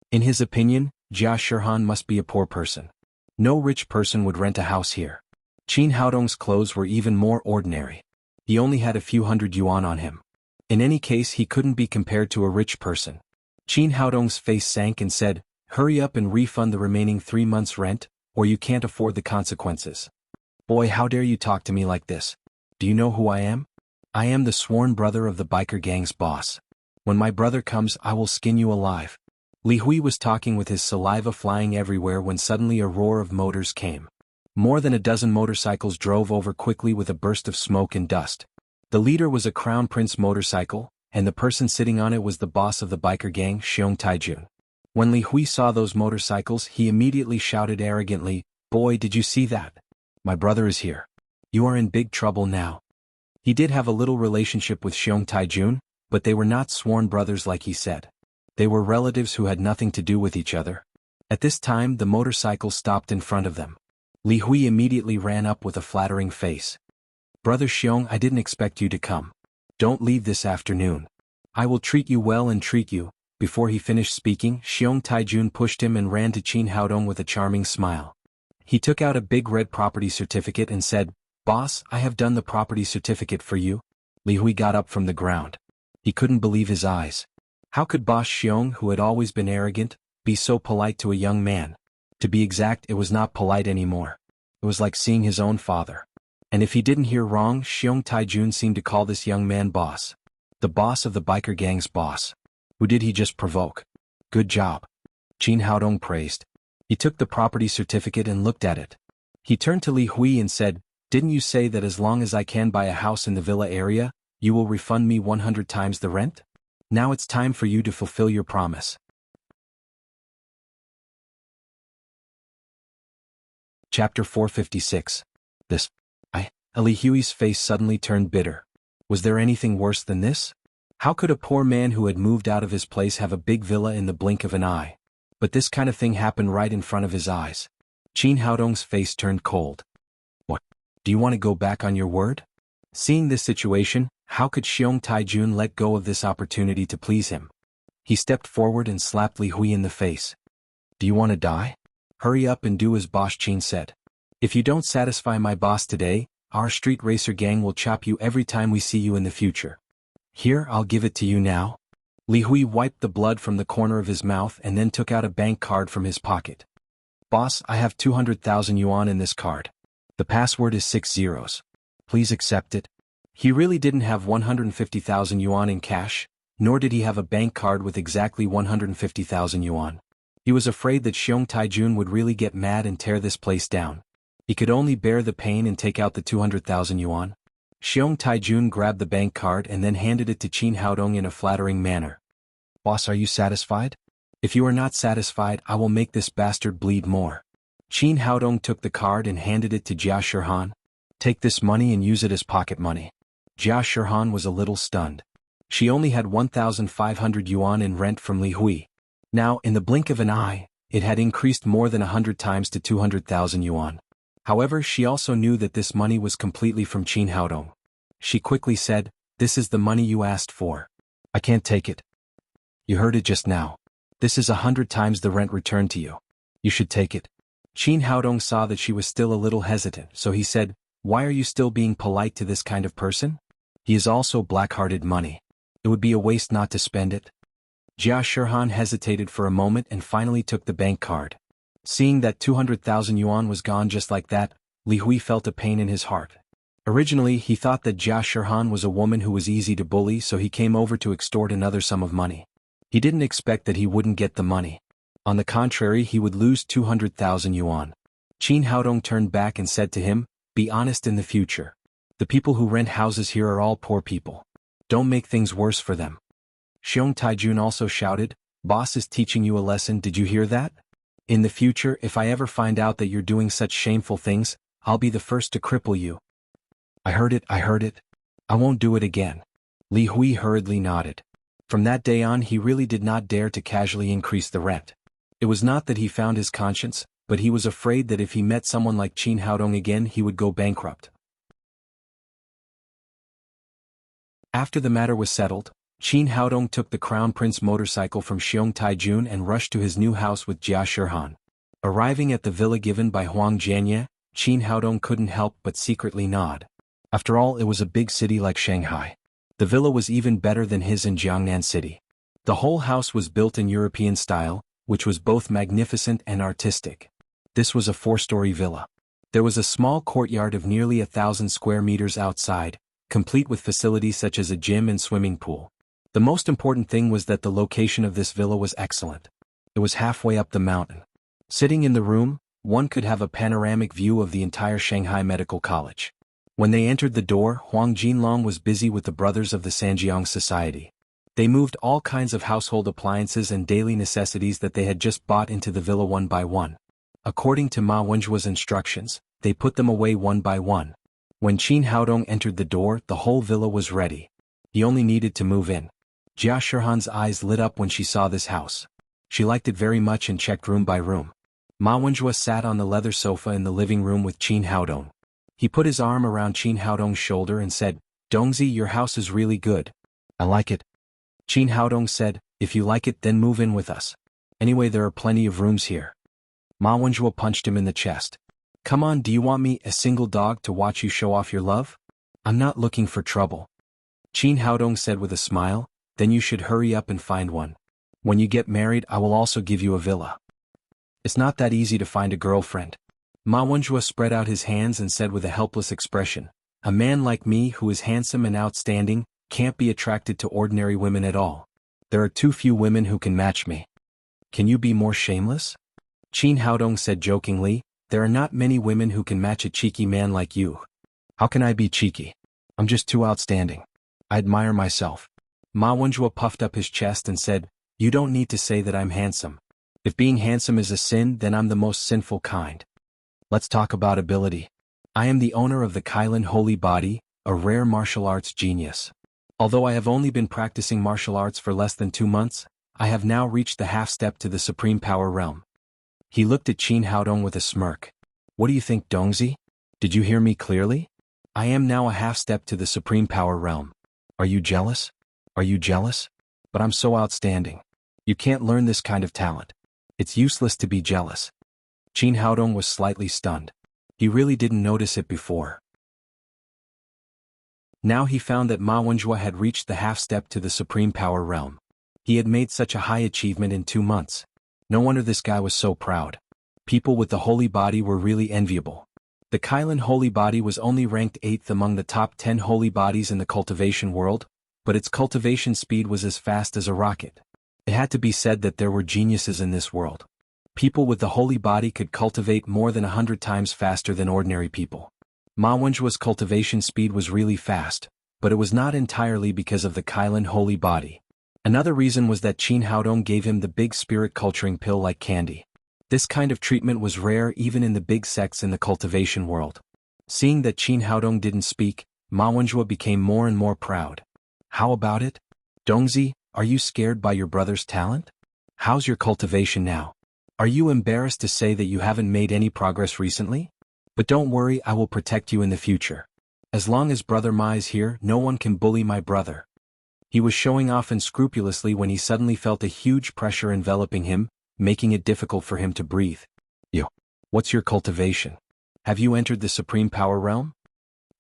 In his opinion, Jia Shirhan must be a poor person. No rich person would rent a house here. Qin Haodong's clothes were even more ordinary. He only had a few hundred yuan on him. In any case, he couldn't be compared to a rich person. Qin Haodong's face sank and said, hurry up and refund the remaining 3 months' rent, or you can't afford the consequences. Boy, how dare you talk to me like this? Do you know who I am? I am the sworn brother of the biker gang's boss. When my brother comes, I will skin you alive. Li Hui was talking with his saliva flying everywhere when suddenly a roar of motors came. More than a dozen motorcycles drove over quickly with a burst of smoke and dust. The leader was a Crown Prince motorcycle, and the person sitting on it was the boss of the biker gang, Xiong Taijun. When Li Hui saw those motorcycles, he immediately shouted arrogantly, boy, did you see that? My brother is here. You are in big trouble now. He did have a little relationship with Xiong Taijun, but they were not sworn brothers like he said. They were relatives who had nothing to do with each other. At this time, the motorcycle stopped in front of them. Li Hui immediately ran up with a flattering face. Brother Xiong, I didn't expect you to come. Don't leave this afternoon. I will treat you well and treat you. Before he finished speaking, Xiong Taijun pushed him and ran to Qin Haodong with a charming smile. He took out a big red property certificate and said, Boss, I have done the property certificate for you. Li Hui got up from the ground. He couldn't believe his eyes. How could Boss Xiong, who had always been arrogant, be so polite to a young man? To be exact, it was not polite anymore. It was like seeing his own father. And if he didn't hear wrong, Xiong Taijun seemed to call this young man boss. The boss of the biker gang's boss. Who did he just provoke? Good job. Qin Haodong praised. He took the property certificate and looked at it. He turned to Li Hui and said, didn't you say that as long as I can buy a house in the villa area, you will refund me 100 times the rent? Now it's time for you to fulfill your promise. Chapter 456. Li Hui's face suddenly turned bitter. Was there anything worse than this? How could a poor man who had moved out of his place have a big villa in the blink of an eye? But this kind of thing happened right in front of his eyes. Qin Haodong's face turned cold. What? Do you want to go back on your word? Seeing this situation, how could Xiong Taijun let go of this opportunity to please him? He stepped forward and slapped Li Hui in the face. Do you want to die? Hurry up and do as Boss Qin said. If you don't satisfy my boss today, our street racer gang will chop you every time we see you in the future. Here, I'll give it to you now. Li Hui wiped the blood from the corner of his mouth and then took out a bank card from his pocket. Boss, I have 200,000 yuan in this card. The password is 6 zeros. Please accept it. He really didn't have 150,000 yuan in cash, nor did he have a bank card with exactly 150,000 yuan. He was afraid that Xiong Taijun would really get mad and tear this place down. He could only bear the pain and take out the 200,000 yuan. Xiong Taijun grabbed the bank card and then handed it to Qin Haodong in a flattering manner. Boss, are you satisfied? If you are not satisfied, I will make this bastard bleed more. Qin Haodong took the card and handed it to Jia Shirhan. Take this money and use it as pocket money. Jia Shirhan was a little stunned. She only had 1,500 yuan in rent from Li Hui. Now, in the blink of an eye, it had increased more than 100 times to 200,000 yuan. However, she also knew that this money was completely from Qin Haodong. She quickly said, "This is the money you asked for. I can't take it. You heard it just now. This is 100 times the rent returned to you. You should take it." Qin Haodong saw that she was still a little hesitant, so he said, "Why are you still being polite to this kind of person? He is also black-hearted money. It would be a waste not to spend it." Jia Shirhan hesitated for a moment and finally took the bank card. Seeing that 200,000 yuan was gone just like that, Li Hui felt a pain in his heart. Originally, he thought that Jia Shirhan was a woman who was easy to bully, so he came over to extort another sum of money. He didn't expect that he wouldn't get the money. On the contrary, he would lose 200,000 yuan. Qin Haodong turned back and said to him, "Be honest in the future. The people who rent houses here are all poor people. Don't make things worse for them." Xiong Taijun also shouted, "Boss is teaching you a lesson, did you hear that? In the future, if I ever find out that you're doing such shameful things, I'll be the first to cripple you." I heard it. I won't do it again." Li Hui hurriedly nodded. From that day on, he really did not dare to casually increase the rent. It was not that he found his conscience, but he was afraid that if he met someone like Qin Haodong again, he would go bankrupt. After the matter was settled, Qin Haodong took the Crown Prince motorcycle from Xiong Taijun and rushed to his new house with Jia Shirhan. Arriving at the villa given by Huang Jianye, Qin Haodong couldn't help but secretly nod. After all, it was a big city like Shanghai. The villa was even better than his in Jiangnan City. The whole house was built in European style, which was both magnificent and artistic. This was a 4-story villa. There was a small courtyard of nearly 1,000 square meters outside, complete with facilities such as a gym and swimming pool. The most important thing was that the location of this villa was excellent. It was halfway up the mountain. Sitting in the room, one could have a panoramic view of the entire Shanghai Medical College. When they entered the door, Huang Jinlong was busy with the brothers of the Sanjiang Society. They moved all kinds of household appliances and daily necessities that they had just bought into the villa one by one. According to Ma Wenjua's instructions, they put them away one by one. When Qin Haodong entered the door, the whole villa was ready. He only needed to move in. Jia Shirhan's eyes lit up when she saw this house. She liked it very much and checked room by room. Ma Wenjua sat on the leather sofa in the living room with Qin Haodong. He put his arm around Qin Haodong's shoulder and said, "Dongzi, your house is really good. I like it." Qin Haodong said, "If you like it, then move in with us. Anyway, there are plenty of rooms here." Ma Wenjua punched him in the chest. "Come on, do you want me, a single dog, to watch you show off your love? I'm not looking for trouble." Qin Haodong said with a smile, "Then you should hurry up and find one. When you get married, I will also give you a villa. It's not that easy to find a girlfriend." Ma Wenjua spread out his hands and said with a helpless expression, "A man like me who is handsome and outstanding can't be attracted to ordinary women at all. There are too few women who can match me. Can you be more shameless?" Qin Haodong said jokingly, "There are not many women who can match a cheeky man like you." "How can I be cheeky? I'm just too outstanding. I admire myself." Ma Wenjua puffed up his chest and said, "You don't need to say that I'm handsome. If being handsome is a sin, then I'm the most sinful kind. Let's talk about ability. I am the owner of the Kailan Holy Body, a rare martial arts genius. Although I have only been practicing martial arts for less than 2 months, I have now reached the half-step to the supreme power realm." He looked at Qin Haodong with a smirk. "What do you think, Dongzi? Did you hear me clearly? I am now a half-step to the supreme power realm. Are you jealous? Are you jealous? But I'm so outstanding. You can't learn this kind of talent. It's useless to be jealous." Qin Haodong was slightly stunned. He really didn't notice it before. Now he found that Ma Wenzhua had reached the half-step to the supreme power realm. He had made such a high achievement in 2 months. No wonder this guy was so proud. People with the holy body were really enviable. The Kailan holy body was only ranked 8th among the top 10 holy bodies in the cultivation world, but its cultivation speed was as fast as a rocket. It had to be said that there were geniuses in this world. People with the holy body could cultivate more than 100 times faster than ordinary people. Ma Wenzhua's cultivation speed was really fast, but it was not entirely because of the Kailan holy body. Another reason was that Qin Haodong gave him the big spirit culturing pill like candy. This kind of treatment was rare even in the big sects in the cultivation world. Seeing that Qin Haodong didn't speak, Ma Wenzhua became more and more proud. How about it? Dongzi, are you scared by your brother's talent? How's your cultivation now? Are you embarrassed to say that you haven't made any progress recently? But don't worry, I will protect you in the future. As long as Brother Ma is here, no one can bully my brother. He was showing off unscrupulously when he suddenly felt a huge pressure enveloping him, making it difficult for him to breathe. Yo, what's your cultivation? Have you entered the supreme power realm?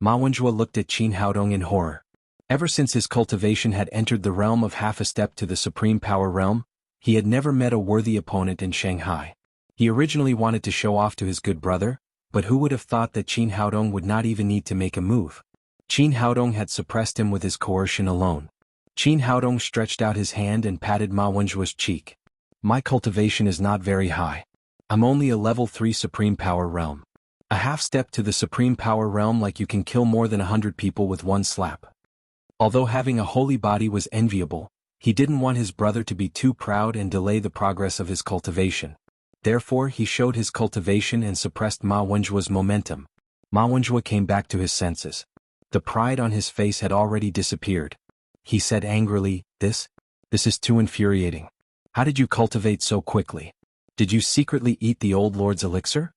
Ma Wenzhua looked at Qin Haodong in horror. Ever since his cultivation had entered the realm of half a step to the supreme power realm, he had never met a worthy opponent in Shanghai. He originally wanted to show off to his good brother, but who would have thought that Qin Haodong would not even need to make a move? Qin Haodong had suppressed him with his coercion alone. Qin Haodong stretched out his hand and patted Ma Wenzhua's cheek. My cultivation is not very high. I'm only a level 3 supreme power realm. A half step to the supreme power realm, like you can kill more than 100 people with one slap. Although having a holy body was enviable, he didn't want his brother to be too proud and delay the progress of his cultivation. Therefore he showed his cultivation and suppressed Ma Wenzhua's momentum. Ma Wenzhua came back to his senses. The pride on his face had already disappeared. He said angrily, This is too infuriating. How did you cultivate so quickly? Did you secretly eat the old lord's elixir?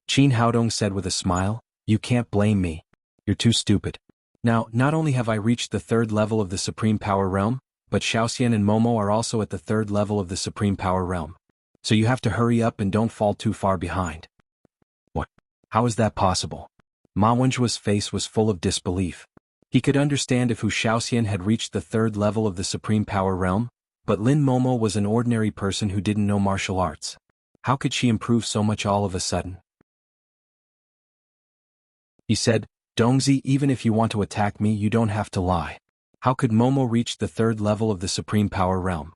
Qin Haodong said with a smile, You can't blame me. You're too stupid. Now, not only have I reached the 3rd level of the supreme power realm, but Xiaoxian and Momo are also at the 3rd level of the supreme power realm. So you have to hurry up and don't fall too far behind. What? How is that possible? Ma Wenzhua's face was full of disbelief. He could understand if Hu Xiaoxian had reached the 3rd level of the supreme power realm, but Lin Momo was an ordinary person who didn't know martial arts. How could she improve so much all of a sudden? He said, Dongzi, even if you want to attack me, you don't have to lie. How could Momo reach the 3rd level of the supreme power realm?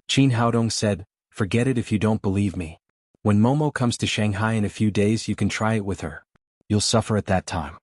Qin Haodong said, Forget it if you don't believe me. When Momo comes to Shanghai in a few days, you can try it with her. You'll suffer at that time.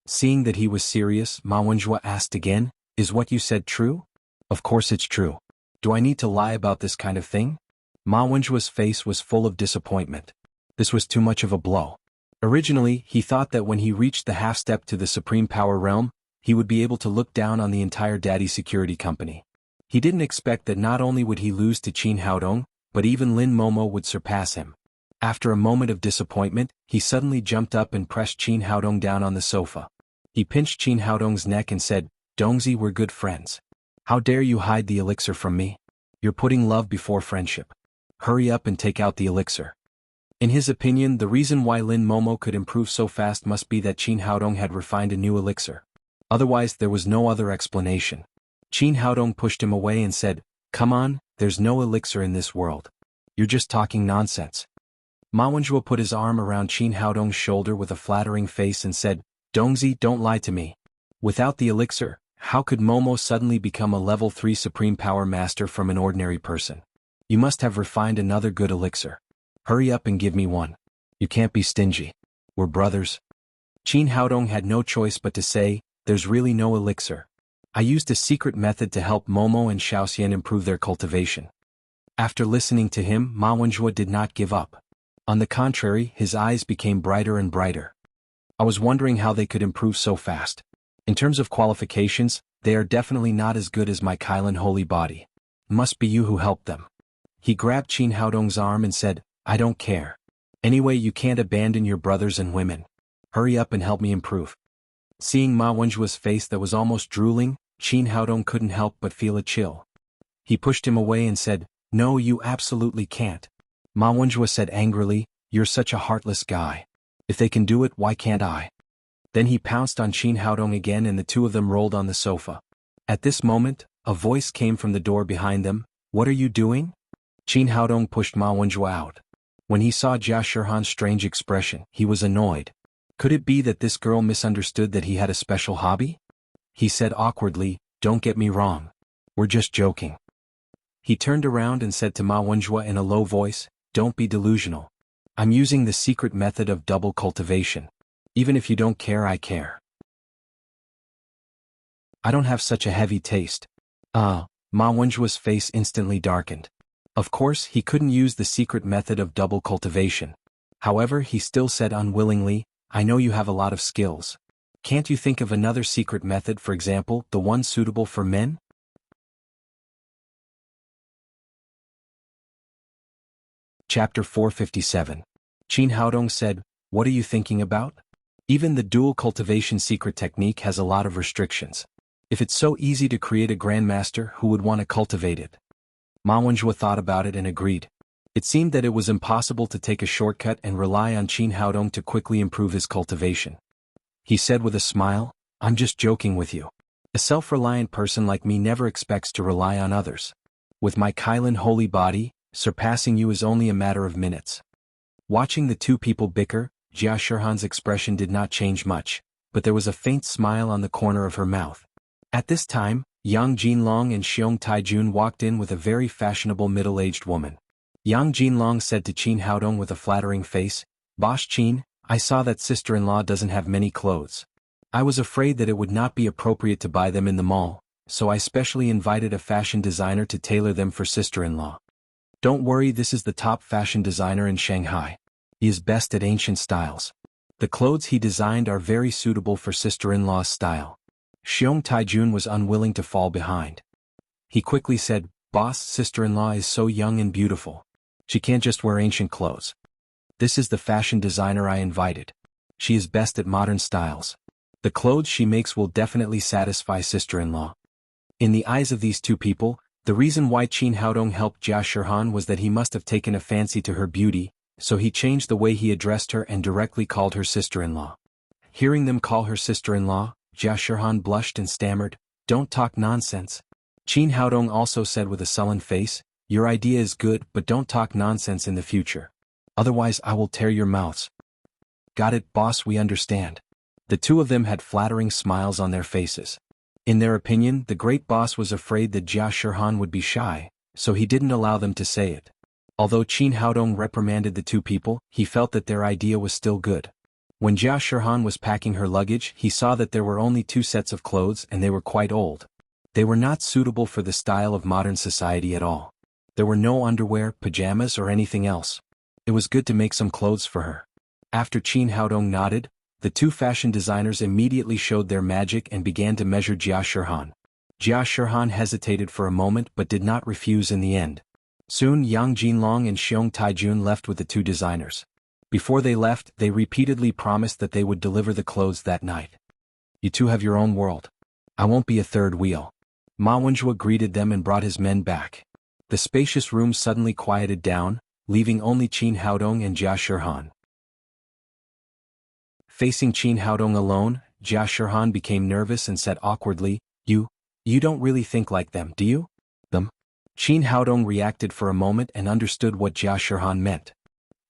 Seeing that he was serious, Ma Wenzhua asked again, Is what you said true? Of course it's true. Do I need to lie about this kind of thing? Ma Wenzhua's face was full of disappointment. This was too much of a blow. Originally, he thought that when he reached the half-step to the supreme power realm, he would be able to look down on the entire Daddy Security Company. He didn't expect that not only would he lose to Qin Haodong, but even Lin Momo would surpass him. After a moment of disappointment, he suddenly jumped up and pressed Qin Haodong down on the sofa. He pinched Qin Haodong's neck and said, Dongzi, we're good friends. How dare you hide the elixir from me? You're putting love before friendship. Hurry up and take out the elixir. In his opinion, the reason why Lin Momo could improve so fast must be that Qin Haodong had refined a new elixir. Otherwise, there was no other explanation. Qin Haodong pushed him away and said, Come on, there's no elixir in this world. You're just talking nonsense. Ma Wenzhua put his arm around Qin Haodong's shoulder with a flattering face and said, Dongzi, don't lie to me. Without the elixir, how could Momo suddenly become a level 3 supreme power master from an ordinary person? You must have refined another good elixir. Hurry up and give me one. You can't be stingy. We're brothers. Qin Haodong had no choice but to say, There's really no elixir. I used a secret method to help Momo and Xiaoxian improve their cultivation. After listening to him, Ma Wenzhua did not give up. On the contrary, his eyes became brighter and brighter. I was wondering how they could improve so fast. In terms of qualifications, they are definitely not as good as my Kailan holy body. Must be you who helped them. He grabbed Qin Haodong's arm and said, I don't care. Anyway, you can't abandon your brothers and women. Hurry up and help me improve. Seeing Ma Wenzhua's face that was almost drooling, Qin Haodong couldn't help but feel a chill. He pushed him away and said, No, you absolutely can't. Ma Wenzhua said angrily, You're such a heartless guy. If they can do it, why can't I? Then he pounced on Qin Haodong again and the two of them rolled on the sofa. At this moment, a voice came from the door behind them. "What are you doing?" Qin Haodong pushed Ma Wenjue out. When he saw Jia Shihan's strange expression, he was annoyed. Could it be that this girl misunderstood that he had a special hobby? He said awkwardly, "Don't get me wrong. We're just joking." He turned around and said to Ma Wenjue in a low voice, "Don't be delusional. I'm using the secret method of double cultivation. Even if you don't care, I care. I don't have such a heavy taste." Ma Wenjue's face instantly darkened. Of course, he couldn't use the secret method of double cultivation. However, he still said unwillingly, "I know you have a lot of skills. Can't you think of another secret method, for example, the one suitable for men?" Chapter 457. Qin Haodong said, "What are you thinking about? Even the dual cultivation secret technique has a lot of restrictions. If it's so easy to create a grandmaster, who would want to cultivate it?" Ma Wenjue thought about it and agreed. It seemed that it was impossible to take a shortcut and rely on Qin Haodong to quickly improve his cultivation. He said with a smile, "I'm just joking with you. A self-reliant person like me never expects to rely on others. With my Kylin holy body, surpassing you is only a matter of minutes." Watching the two people bicker, Jia Shihan's expression did not change much, but there was a faint smile on the corner of her mouth. At this time, Yang Jinlong and Xiong Taijun walked in with a very fashionable middle-aged woman. Yang Jinlong said to Qin Haodong with a flattering face, "Boss Qin, I saw that sister-in-law doesn't have many clothes. I was afraid that it would not be appropriate to buy them in the mall, so I specially invited a fashion designer to tailor them for sister-in-law. Don't worry, this is the top fashion designer in Shanghai. He is best at ancient styles. The clothes he designed are very suitable for sister-in-law's style." Xiong Taijun was unwilling to fall behind. He quickly said, "Boss, sister-in-law is so young and beautiful. She can't just wear ancient clothes. This is the fashion designer I invited. She is best at modern styles. The clothes she makes will definitely satisfy sister-in-law." In the eyes of these two people, the reason why Qin Haodong helped Jia Shihan was that he must have taken a fancy to her beauty, so he changed the way he addressed her and directly called her sister-in-law. Hearing them call her sister-in-law, Jia Shihan blushed and stammered, "Don't talk nonsense." Qin Haodong also said with a sullen face, "Your idea is good, but don't talk nonsense in the future. Otherwise I will tear your mouths." "Got it, boss, we understand." The two of them had flattering smiles on their faces. In their opinion, the great boss was afraid that Jia Shihan would be shy, so he didn't allow them to say it. Although Qin Haodong reprimanded the two people, he felt that their idea was still good. When Jia Shihan was packing her luggage, he saw that there were only 2 sets of clothes and they were quite old. They were not suitable for the style of modern society at all. There were no underwear, pajamas or anything else. It was good to make some clothes for her. After Qin Haodong nodded, the two fashion designers immediately showed their magic and began to measure Jia Shihan. Jia Shihan hesitated for a moment but did not refuse in the end. Soon Yang Jinlong and Xiong Taijun left with the two designers. Before they left, they repeatedly promised that they would deliver the clothes that night. "You two have your own world. I won't be a third wheel." Ma Wenjue greeted them and brought his men back. The spacious room suddenly quieted down, leaving only Qin Haodong and Jia Shihan. Facing Qin Haodong alone, Jia Shihan became nervous and said awkwardly, You don't really think like them, do you?" "Them?" Qin Haodong reacted for a moment and understood what Jia Shihan meant.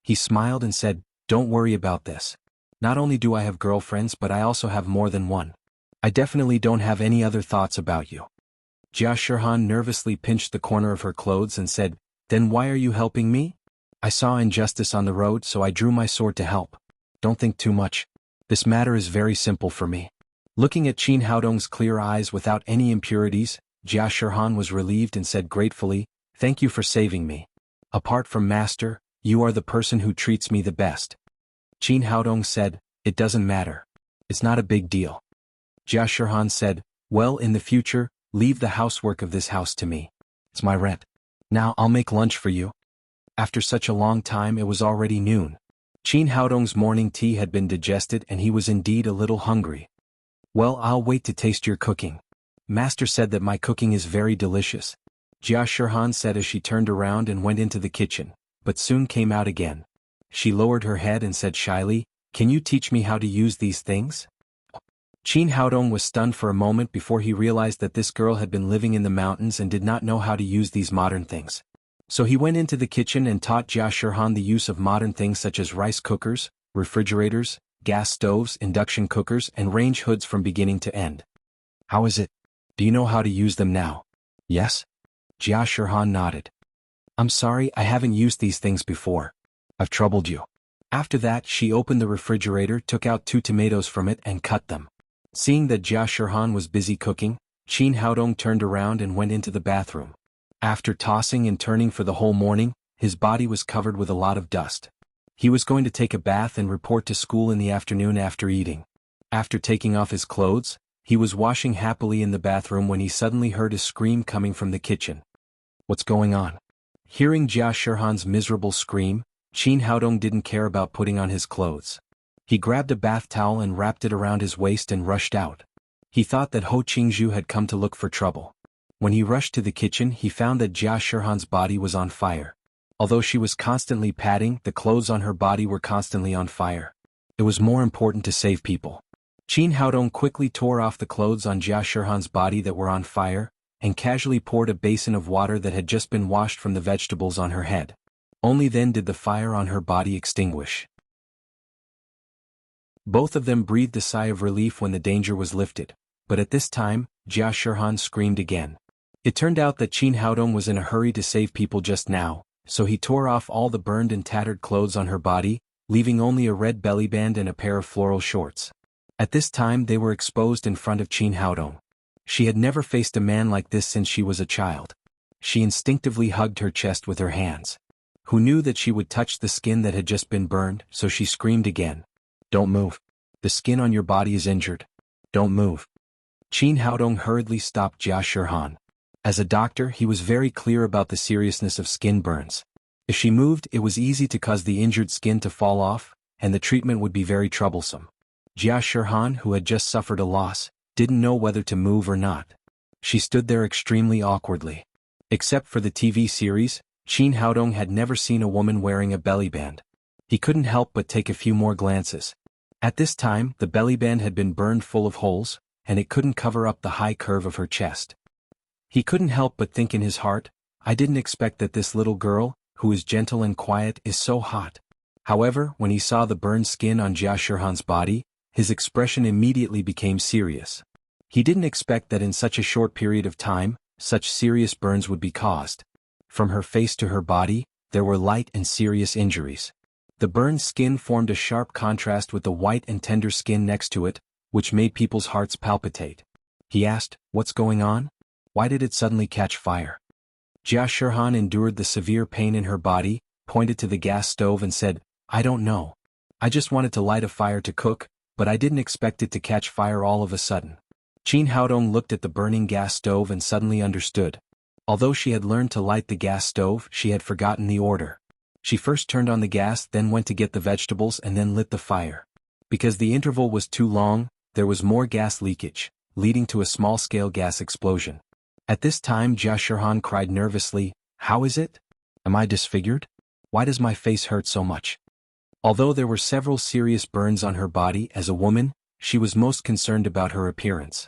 He smiled and said, "Don't worry about this. Not only do I have girlfriends but I also have more than one. I definitely don't have any other thoughts about you." Jia Shihan nervously pinched the corner of her clothes and said, "Then why are you helping me?" "I saw injustice on the road so I drew my sword to help. Don't think too much. This matter is very simple for me." Looking at Qin Haodong's clear eyes without any impurities, Jia Shihan was relieved and said gratefully, "Thank you for saving me. Apart from master, you are the person who treats me the best." Qin Haodong said, "It doesn't matter. It's not a big deal." Jia Shihan said, "Well, in the future, leave the housework of this house to me. It's my rent. Now I'll make lunch for you." After such a long time it was already noon. Qin Haodong's morning tea had been digested and he was indeed a little hungry. "Well, I'll wait to taste your cooking. Master said that my cooking is very delicious," Jia Shihan said as she turned around and went into the kitchen, but soon came out again. She lowered her head and said shyly, "Can you teach me how to use these things?" Qin Haodong was stunned for a moment before he realized that this girl had been living in the mountains and did not know how to use these modern things. So he went into the kitchen and taught Jia Shirhan the use of modern things such as rice cookers, refrigerators, gas stoves, induction cookers, and range hoods from beginning to end. How is it? Do you know how to use them now? Yes? Jia Shirhan nodded. I'm sorry, I haven't used these things before. I've troubled you. After that, she opened the refrigerator, took out 2 tomatoes from it, and cut them. Seeing that Jia Shirhan was busy cooking, Qin Haodong turned around and went into the bathroom. After tossing and turning for the whole morning, his body was covered with a lot of dust. He was going to take a bath and report to school in the afternoon after eating. After taking off his clothes, he was washing happily in the bathroom when he suddenly heard a scream coming from the kitchen. What's going on? Hearing Jia Shirhan's miserable scream, Qin Haodong didn't care about putting on his clothes. He grabbed a bath towel and wrapped it around his waist and rushed out. He thought that Ho Qingzhu had come to look for trouble. When he rushed to the kitchen, he found that Jia Shirhan's body was on fire. Although she was constantly padding, the clothes on her body were constantly on fire. It was more important to save people. Qin Haodong quickly tore off the clothes on Jia Shirhan's body that were on fire, and casually poured a basin of water that had just been washed from the vegetables on her head. Only then did the fire on her body extinguish. Both of them breathed a sigh of relief when the danger was lifted, but at this time, Jia Shirhan screamed again. It turned out that Qin Haodong was in a hurry to save people just now, so he tore off all the burned and tattered clothes on her body, leaving only a red bellyband and a pair of floral shorts. At this time they were exposed in front of Qin Haodong. She had never faced a man like this since she was a child. She instinctively hugged her chest with her hands. Who knew that she would touch the skin that had just been burned, so she screamed again. Don't move. The skin on your body is injured. Don't move. Qin Haodong hurriedly stopped Jia Shirhan. As a doctor, he was very clear about the seriousness of skin burns. If she moved, it was easy to cause the injured skin to fall off, and the treatment would be very troublesome. Jia Shirhan, who had just suffered a loss, didn't know whether to move or not. She stood there extremely awkwardly. Except for the TV series, Qin Haodong had never seen a woman wearing a bellyband. He couldn't help but take a few more glances. At this time, the bellyband had been burned full of holes, and it couldn't cover up the high curve of her chest. He couldn't help but think in his heart, I didn't expect that this little girl, who is gentle and quiet, is so hot. However, when he saw the burned skin on Jia Shirhan's body, his expression immediately became serious. He didn't expect that in such a short period of time, such serious burns would be caused. From her face to her body, there were light and serious injuries. The burned skin formed a sharp contrast with the white and tender skin next to it, which made people's hearts palpitate. He asked, what's going on? Why did it suddenly catch fire? Jia Shirhan endured the severe pain in her body, pointed to the gas stove and said, I don't know. I just wanted to light a fire to cook, but I didn't expect it to catch fire all of a sudden. Qin Haodong looked at the burning gas stove and suddenly understood. Although she had learned to light the gas stove, she had forgotten the order. She first turned on the gas, then went to get the vegetables and then lit the fire. Because the interval was too long, there was more gas leakage, leading to a small-scale gas explosion. At this time Jia Shirhan cried nervously, How is it? Am I disfigured? Why does my face hurt so much? Although there were several serious burns on her body, as a woman, she was most concerned about her appearance.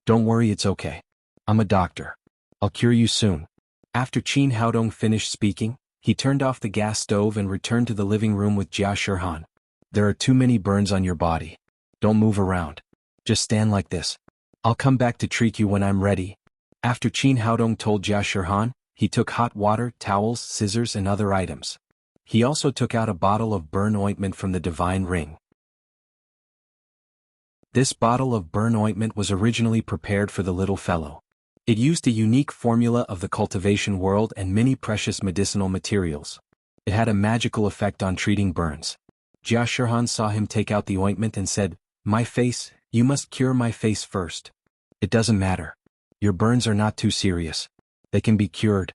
Don't worry, it's okay. I'm a doctor. I'll cure you soon. After Qin Haodong finished speaking, he turned off the gas stove and returned to the living room with Jia Shirhan. There are too many burns on your body. Don't move around. Just stand like this. I'll come back to treat you when I'm ready. After Qin Haodong told Jia Shirhan, he took hot water, towels, scissors and other items. He also took out a bottle of burn ointment from the divine ring. This bottle of burn ointment was originally prepared for the little fellow. It used a unique formula of the cultivation world and many precious medicinal materials. It had a magical effect on treating burns. Jia Shirhan saw him take out the ointment and said, My face, you must cure my face first. It doesn't matter. Your burns are not too serious. They can be cured.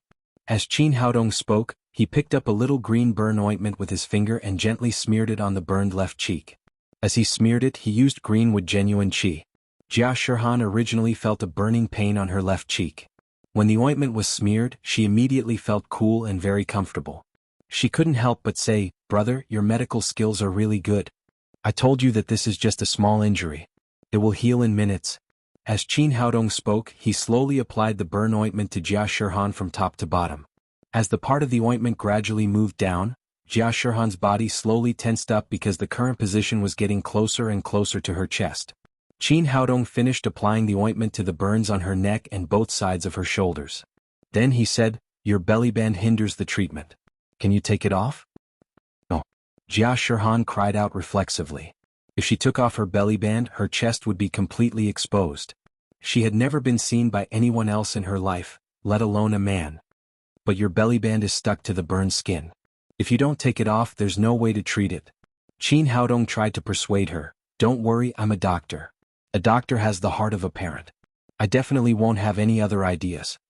As Qin Haodong spoke, he picked up a little green burn ointment with his finger and gently smeared it on the burned left cheek. As he smeared it, he used green with genuine qi. Jia Shirhan originally felt a burning pain on her left cheek. When the ointment was smeared, she immediately felt cool and very comfortable. She couldn't help but say, Brother, your medical skills are really good. I told you that this is just a small injury. It will heal in minutes. As Qin Haodong spoke, he slowly applied the burn ointment to Jia Shirhan from top to bottom. As the part of the ointment gradually moved down, Jia Shirhan's body slowly tensed up because the current position was getting closer and closer to her chest. Qin Haodong finished applying the ointment to the burns on her neck and both sides of her shoulders. Then he said, "Your belly band hinders the treatment. Can you take it off?" "No." Jia Shirhan cried out reflexively. If she took off her belly band, her chest would be completely exposed. She had never been seen by anyone else in her life, let alone a man. "But your belly band is stuck to the burned skin. If you don't take it off, there's no way to treat it." Qin Haodong tried to persuade her. "Don't worry, I'm a doctor. A doctor has the heart of a parent. I definitely won't have any other ideas."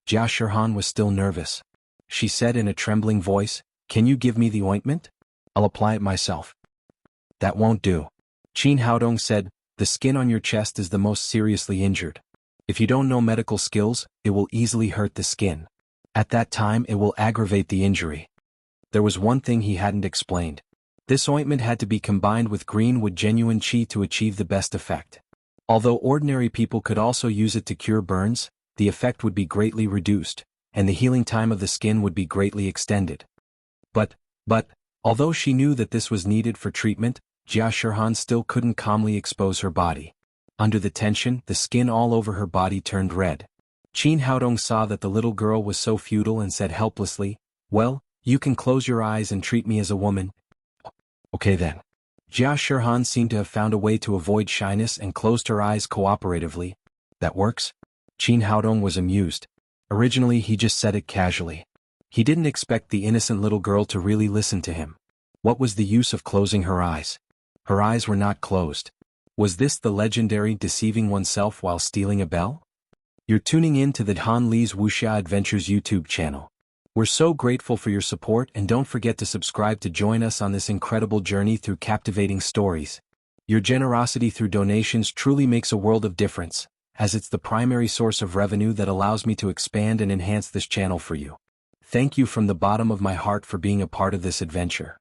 Jia Shirhan was still nervous. She said in a trembling voice, "Can you give me the ointment? I'll apply it myself." "That won't do." Qin Haodong said, "The skin on your chest is the most seriously injured. If you don't know medical skills, it will easily hurt the skin. At that time it will aggravate the injury." There was one thing he hadn't explained. This ointment had to be combined with green wood genuine qi to achieve the best effect. Although ordinary people could also use it to cure burns, the effect would be greatly reduced, and the healing time of the skin would be greatly extended. But, although she knew that this was needed for treatment, Jia Shirhan still couldn't calmly expose her body. Under the tension, the skin all over her body turned red. Qin Haodong saw that the little girl was so futile and said helplessly, "Well, you can close your eyes and treat me as a woman." "Okay then." Jia Shirhan seemed to have found a way to avoid shyness and closed her eyes cooperatively. "That works?" Qin Haodong was amused. Originally he just said it casually. He didn't expect the innocent little girl to really listen to him. What was the use of closing her eyes? Her eyes were not closed. Was this the legendary deceiving oneself while stealing a bell? You're tuning in to the Han Li's Wuxia Adventures YouTube channel. We're so grateful for your support, and don't forget to subscribe to join us on this incredible journey through captivating stories. Your generosity through donations truly makes a world of difference, as it's the primary source of revenue that allows me to expand and enhance this channel for you. Thank you from the bottom of my heart for being a part of this adventure.